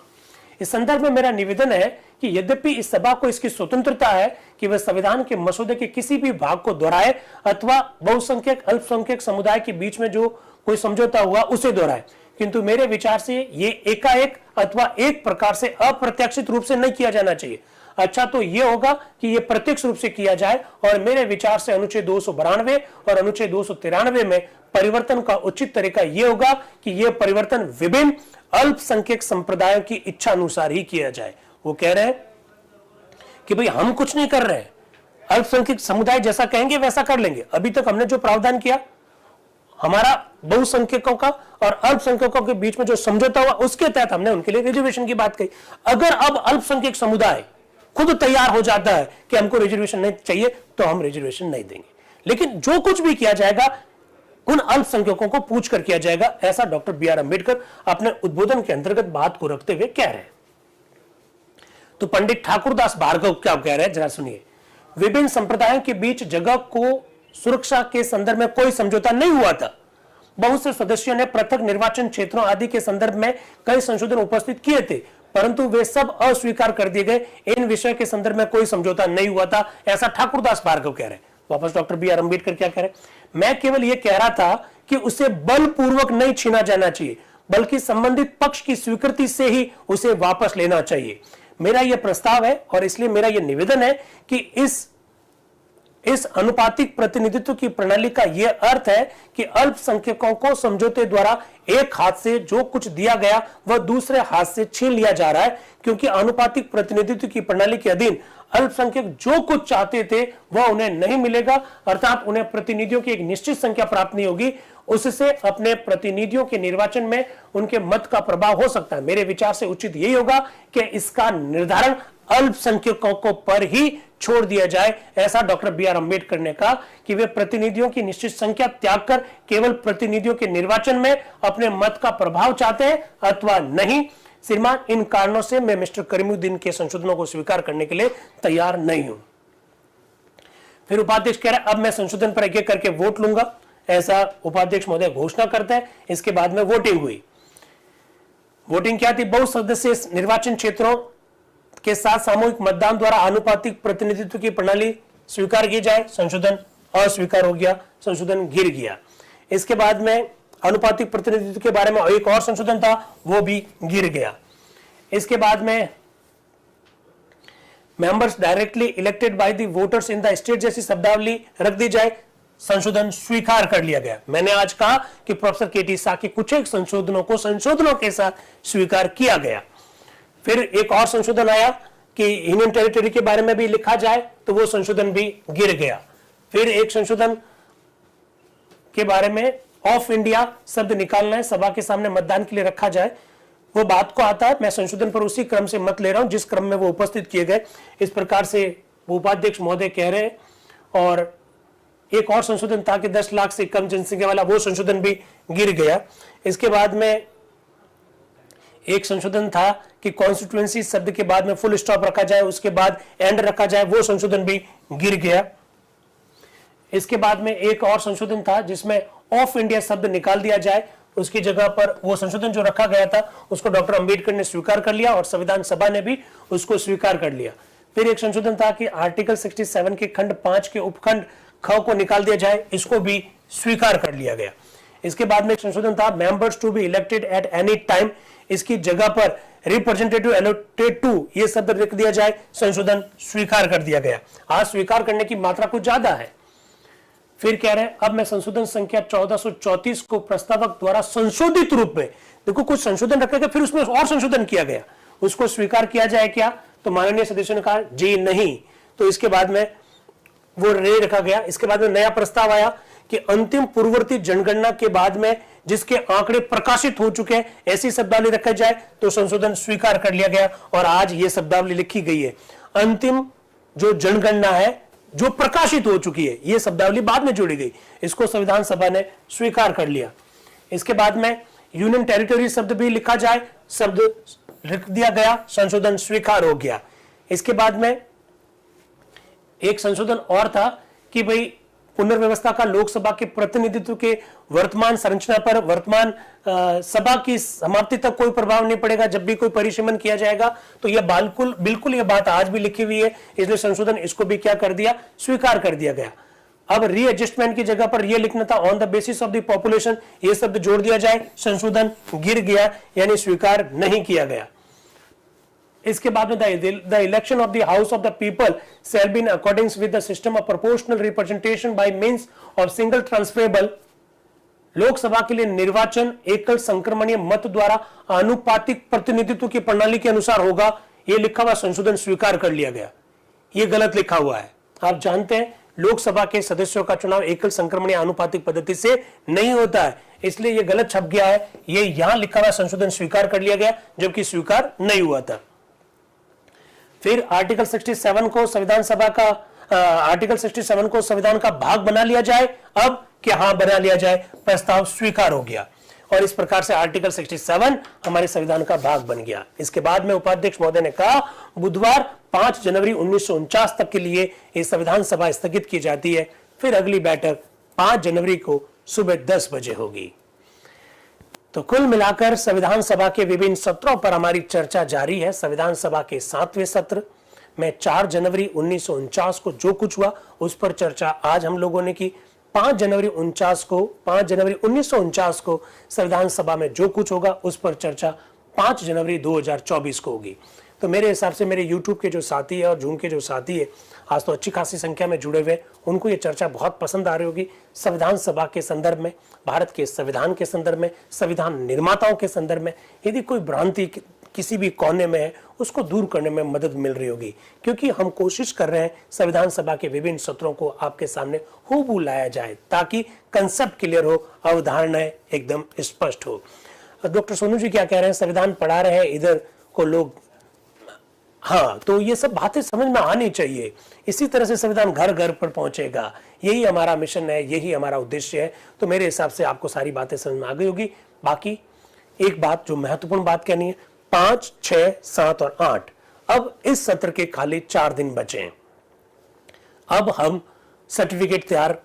इस संदर्भ में मेरा निवेदन है कि यद्यपि इस सभा को इसकी स्वतंत्रता है कि वह संविधान के मसौदे के किसी भी भाग को दोहराए अथवा बहुसंख्यक अल्पसंख्यक समुदाय के बीच में जो कोई समझौता हुआ उसे दोहराए, किंतु मेरे विचार से ये एकाएक अथवा एक प्रकार से अप्रत्याशित रूप से नहीं किया जाना चाहिए। अच्छा तो ये होगा कि ये प्रत्यक्ष रूप से किया जाए, और मेरे विचार से अनुच्छेद 292 और अनुच्छेद 293 में परिवर्तन का उचित तरीका यह होगा कि यह परिवर्तन विभिन्न अल्पसंख्यक संप्रदायों की इच्छा अनुसार ही किया जाए। वो कह रहे हैं कि भाई हम कुछ नहीं कर रहे हैं, अल्पसंख्यक समुदाय जैसा कहेंगे वैसा कर लेंगे। अभी तक हमने जो प्रावधान किया, हमारा बहुसंख्यकों का और अल्पसंख्यकों के बीच में जो समझौता हुआ, उसके तहत हमने उनके लिए रिजर्वेशन की बात कही। अगर अब अल्पसंख्यक समुदाय खुद तैयार हो जाता है कि हमको रिजर्वेशन नहीं चाहिए, तो हम रिजर्वेशन नहीं देंगे, लेकिन जो कुछ भी किया जाएगा उन अल्पसंख्यकों को पूछ कर किया जाएगा, ऐसा डॉक्टर बी.आर. अंबेडकर अपने उद्बोधन के अंतर्गत बात को रखते हुए कह रहे हैं। तो पंडित ठाकुरदास भार्गव क्या कह रहे हैं, जरा सुनिए। विभिन्न संप्रदायों के बीच जगह को सुरक्षा के संदर्भ में कोई समझौता नहीं हुआ था। बहुत से सदस्यों ने पृथक निर्वाचन क्षेत्रों आदि के संदर्भ में कई संशोधन उपस्थित किए थे, परंतु वे सब अस्वीकार कर दिए गए। इन विषय के संदर्भ में कोई समझौता नहीं हुआ था, ऐसा ठाकुरदास भार्गव कह रहे हैं। वापस डॉक्टर बी.आर. अंबेडकर क्या कह रहे हैं, मैं केवल यह कह रहा था कि उसे बलपूर्वक नहीं छीना जाना चाहिए, बल्कि संबंधित पक्ष की स्वीकृति से ही उसे वापस लेना चाहिए। मेरा यह प्रस्ताव है, और इसलिए मेरा यह निवेदन है कि इस अनुपातिक प्रतिनिधित्व की प्रणाली का यह अर्थ है कि अल्पसंख्यकों को समझौते द्वारा एक हाथ से जो कुछ दिया गया वह दूसरे हाथ से छीन लिया जा रहा है, क्योंकि अनुपातिक प्रतिनिधित्व की प्रणाली के अधीन अल्पसंख्यक जो कुछ चाहते थे वह उन्हें नहीं मिलेगा, अर्थात उन्हें प्रतिनिधियों की एक निश्चित संख्या प्राप्त नहीं होगी। उससे अपने प्रतिनिधियों के निर्वाचन में उनके मत का प्रभाव हो सकता है। मेरे विचार से उचित यही होगा कि इसका निर्धारण अल्पसंख्यकों को पर ही छोड़ दिया जाए, ऐसा डॉक्टर बी.आर. अंबेडकर ने कहा कि वे प्रतिनिधियों की निश्चित संख्या त्याग कर केवल प्रतिनिधियों के निर्वाचन में अपने मत का प्रभाव चाहते हैं अथवा नहीं। श्रीमान, इन कारणों से मैं मिस्टर करीमुद्दीन के संशोधनों को स्वीकार करने के लिए तैयार नहीं हूं। फिर उपाध्यक्ष कह रहा है अब मैं संशोधन पर एक एक करके वोट लूंगा, ऐसा उपाध्यक्ष महोदय घोषणा करते हैं। इसके बाद में वोटिंग हुई। वोटिंग क्या थी, बहुसदस्यीय निर्वाचन क्षेत्रों के साथ सामूहिक मतदान द्वारा आनुपातिक प्रतिनिधित्व की प्रणाली स्वीकार की जाए, संशोधन अस्वीकार हो गया, संशोधन गिर गया। इसके बाद में अनुपातिक प्रतिनिधित्व के बारे में एक और संशोधन था, वो भी गिर गया। इसके बाद में members directly elected by the voters in the state जैसी शब्दावली रख दी जाए, संशोधन स्वीकार कर लिया गया। मैंने आज कहा कि प्रोफेसर के.टी. शाह के कुछ एक संशोधनों को संशोधनों के साथ स्वीकार किया गया। फिर एक और संशोधन आया कि यूनियन टेरिटरी के बारे में भी लिखा जाए, तो वो संशोधन भी गिर गया। फिर एक संशोधन के बारे में ऑफ इंडिया शब्द निकालना है, सभा के सामने मतदान के लिए रखा जाए, वो बात को आता है। मैं संशोधन पर उसी क्रम से मत ले रहा हूं जिस क्रम में वो उपस्थित किए गए। इस प्रकार से उपाध्यक्ष महोदय कह रहे हैं। और एक और संशोधन था कि 10 लाख से कम जनसंख्या वाला, वो संशोधन भी गिर गया। इसके बाद में एक संशोधन था कि कॉन्स्टिट्यूएंसी शब्द के बाद में फुल स्टॉप रखा जाए, उसके बाद एंड रखा जाए, वो संशोधन भी गिर गया। इसके बाद में एक और संशोधन था जिसमें ऑफ इंडिया शब्द निकाल दिया जाए, उसकी जगह पर वो संशोधन जो रखा गया था उसको डॉक्टर अंबेडकर ने स्वीकार कर लिया और संविधान सभा ने भी उसको स्वीकार कर लिया। फिर एक संशोधन था कि आर्टिकल 67 के खंड 5 के उपखंड ख को निकाल दिया जाए, इसको भी स्वीकार कर लिया गया। इसके बाद में एक संशोधन था members to be elected at any time, इसकी जगह पर रिप्रेजेंटेटिव अलॉटेड टू ये शब्द लिख दिया जाए, संशोधन स्वीकार कर दिया गया। आज स्वीकार करने की मात्रा कुछ ज्यादा है। फिर कह रहे हैं अब मैं संशोधन संख्या 1434 को प्रस्तावक द्वारा संशोधित रूप में, देखो कुछ संशोधन रखा गया, फिर उसमें और संशोधन किया गया, उसको स्वीकार किया जाए क्या, तो माननीय सदस्यों ने कहा जी नहीं, तो इसके बाद में वो रे रखा गया। इसके बाद में नया प्रस्ताव आया कि अंतिम पूर्ववर्ती जनगणना के बाद में जिसके आंकड़े प्रकाशित हो चुके हैं, ऐसी शब्दावली रखा जाए तो संशोधन स्वीकार कर लिया गया और आज ये शब्दावली लिखी गई है। अंतिम जो जनगणना है जो प्रकाशित हो चुकी है, ये शब्दावली बाद में जोड़ी गई, इसको संविधान सभा ने स्वीकार कर लिया। इसके बाद में यूनियन टेरिटरी शब्द भी लिखा जाए, शब्द लिख दिया गया, संशोधन स्वीकार हो गया। इसके बाद में एक संशोधन और था कि भाई पुनर्व्यवस्था का लोकसभा के प्रतिनिधित्व के वर्तमान संरचना पर वर्तमान सभा की समाप्ति तक कोई प्रभाव नहीं पड़ेगा। जब भी कोई परिसीमन किया जाएगा तो यह बिल्कुल यह बात आज भी लिखी हुई है, इसलिए संशोधन इसको भी क्या कर दिया, स्वीकार कर दिया गया। अब रीएडजस्टमेंट की जगह पर यह लिखना था on the basis of the population, यह शब्द जोड़ दिया जाए, संशोधन गिर गया यानी स्वीकार नहीं किया गया। इसके बाद में the election of the house of the people shall be in according with the system of proportional representation by means of single transferable. Lok Sabha के लिए निर्वाचन एकल संक्रमणीय मत द्वारा आनुपातिक प्रतिनिधित्व की प्रणाली के अनुसार होगा, यह लिखा हुआ संशोधन स्वीकार कर लिया गया। यह गलत लिखा हुआ है। आप जानते हैं लोकसभा के सदस्यों का चुनाव एकल संक्रमणीय आनुपातिक पद्धति से नहीं होता है, इसलिए यह गलत छप गया है। यह यहां लिखा हुआ संशोधन स्वीकार कर लिया गया जबकि स्वीकार नहीं हुआ था। फिर आर्टिकल 67 को संविधान सभा का आर्टिकल 67 को संविधान का भाग बना लिया जाए, अब कि हां बना लिया जाए, प्रस्ताव स्वीकार हो गया और इस प्रकार से आर्टिकल 67 हमारे संविधान का भाग बन गया। इसके बाद में उपाध्यक्ष महोदय ने कहा बुधवार 5 जनवरी 1949 तक के लिए ये संविधान सभा स्थगित की जाती है, फिर अगली बैठक 5 जनवरी को सुबह 10 बजे होगी। तो कुल मिलाकर संविधान सभा के विभिन्न सत्रों पर हमारी चर्चा जारी है। संविधान सभा के 7वें सत्र में 4 जनवरी 1949 को जो कुछ हुआ उस पर चर्चा आज हम लोगों ने की। 5 जनवरी 1949 को संविधान सभा में जो कुछ होगा उस पर चर्चा 5 जनवरी 2024 को होगी। तो मेरे हिसाब से मेरे YouTube के जो साथी है और जूम के जो साथी है आज तो अच्छी खासी संख्या में जुड़े हुए, उनको ये चर्चा बहुत पसंद आ रही होगी। संविधान सभा के संदर्भ में, भारत के संविधान के संदर्भ में, संविधान निर्माताओं के संदर्भ में यदि कोई भ्रांति किसी भी कोने में है उसको दूर करने में मदद मिल रही होगी, क्योंकि हम कोशिश कर रहे हैं संविधान सभा के विभिन्न सत्रों को आपके सामने हूबहू लाया जाए ताकि कंसेप्ट क्लियर हो, अवधारणाएं एकदम स्पष्ट हो। डॉक्टर सोनू जी क्या कह रहे हैं, संविधान पढ़ा रहे हैं इधर को लोग, हाँ तो ये सब बातें समझ में आनी चाहिए। इसी तरह से संविधान घर घर पर पहुंचेगा, यही हमारा मिशन है, यही हमारा उद्देश्य है। तो मेरे हिसाब से आपको सारी बातें समझ में आ गई होगी। बाकी एक बात जो महत्वपूर्ण बात कहनी है, 5, 6, 7 और 8 अब इस सत्र के खाली 4 दिन बचे हैं। अब हम सर्टिफिकेट तैयार,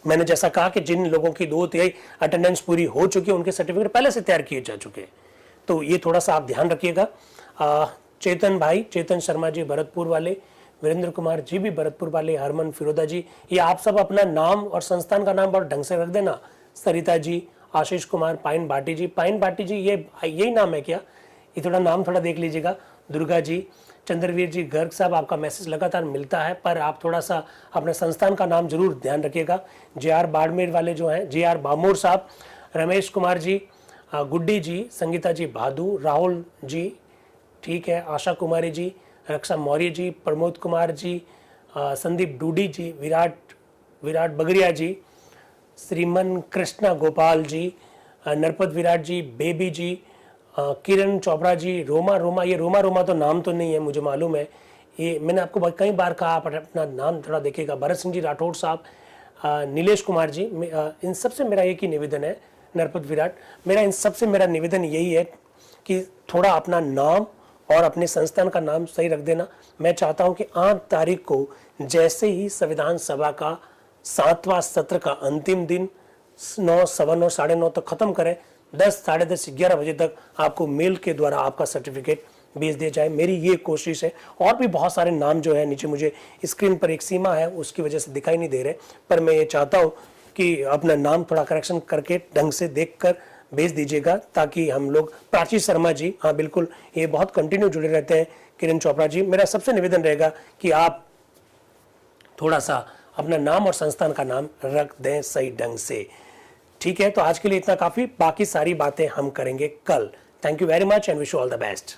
मैंने जैसा कहा कि जिन लोगों की 2/3 अटेंडेंस पूरी हो चुकी है उनके सर्टिफिकेट पहले से तैयार किए जा चुके हैं, तो ये थोड़ा सा आप ध्यान रखिएगा। चेतन भाई, चेतन शर्मा जी भरतपुर वाले, वीरेंद्र कुमार जी भी भरतपुर वाले, हरमन फिरोदा जी, ये आप सब अपना नाम और संस्थान का नाम बहुत ढंग से रख देना। सरिता जी, आशीष कुमार, पाइन भाटी जी, पाइन भाटी जी ये यही नाम है क्या, ये थोड़ा नाम थोड़ा देख लीजिएगा। दुर्गा जी, चंद्रवीर जी, गर्ग साहब, आपका मैसेज लगातार मिलता है पर आप थोड़ा सा अपने संस्थान का नाम जरूर ध्यान रखिएगा। JR बाड़मेर वाले जो हैं, JR बामोर साहब, रमेश कुमार जी, गुड्डी जी, संगीता जी भादू, राहुल जी, ठीक है, आशा कुमारी जी, रक्षा मौर्य जी, प्रमोद कुमार जी, संदीप डूडी जी, विराट बगरिया जी, श्रीमन कृष्णा गोपाल जी, नरपत विराट जी, बेबी जी, किरण चोपड़ा जी, रोमा, ये रोमा तो नाम तो नहीं है मुझे मालूम है, ये मैंने आपको कई बार कहा, आप अपना नाम थोड़ा देखिएगा। भरत सिंह जी राठौड़ साहब, नीलेश कुमार जी, इन सबसे मेरा एक ही निवेदन है, नरपत विराट, मेरा इन सबसे मेरा निवेदन यही है कि थोड़ा अपना नाम और अपने संस्थान का नाम सही रख देना। मैं चाहता हूं कि 8 तारीख को जैसे ही संविधान सभा का 7वां सत्र का अंतिम दिन 9, 9:15, 9:30 तक खत्म करें, 10, 10:30, 11 बजे तक आपको मेल के द्वारा आपका सर्टिफिकेट भेज दिया जाए। मेरी ये कोशिश है। और भी बहुत सारे नाम जो है नीचे मुझे स्क्रीन पर एक सीमा है उसकी वजह से दिखाई नहीं दे रहे, पर मैं ये चाहता हूँ कि अपना नाम थोड़ा करेक्शन करके ढंग से देखकर भेज दीजिएगा ताकि हम लोग, प्राची शर्मा जी, हाँ बिल्कुल ये बहुत कंटिन्यू जुड़े रहते हैं, किरण चोपड़ा जी, मेरा सबसे निवेदन रहेगा कि आप थोड़ा सा अपना नाम और संस्थान का नाम रख दें सही ढंग से। ठीक है, तो आज के लिए इतना काफी, बाकी सारी बातें हम करेंगे कल। Thank you very much and wish you all the best.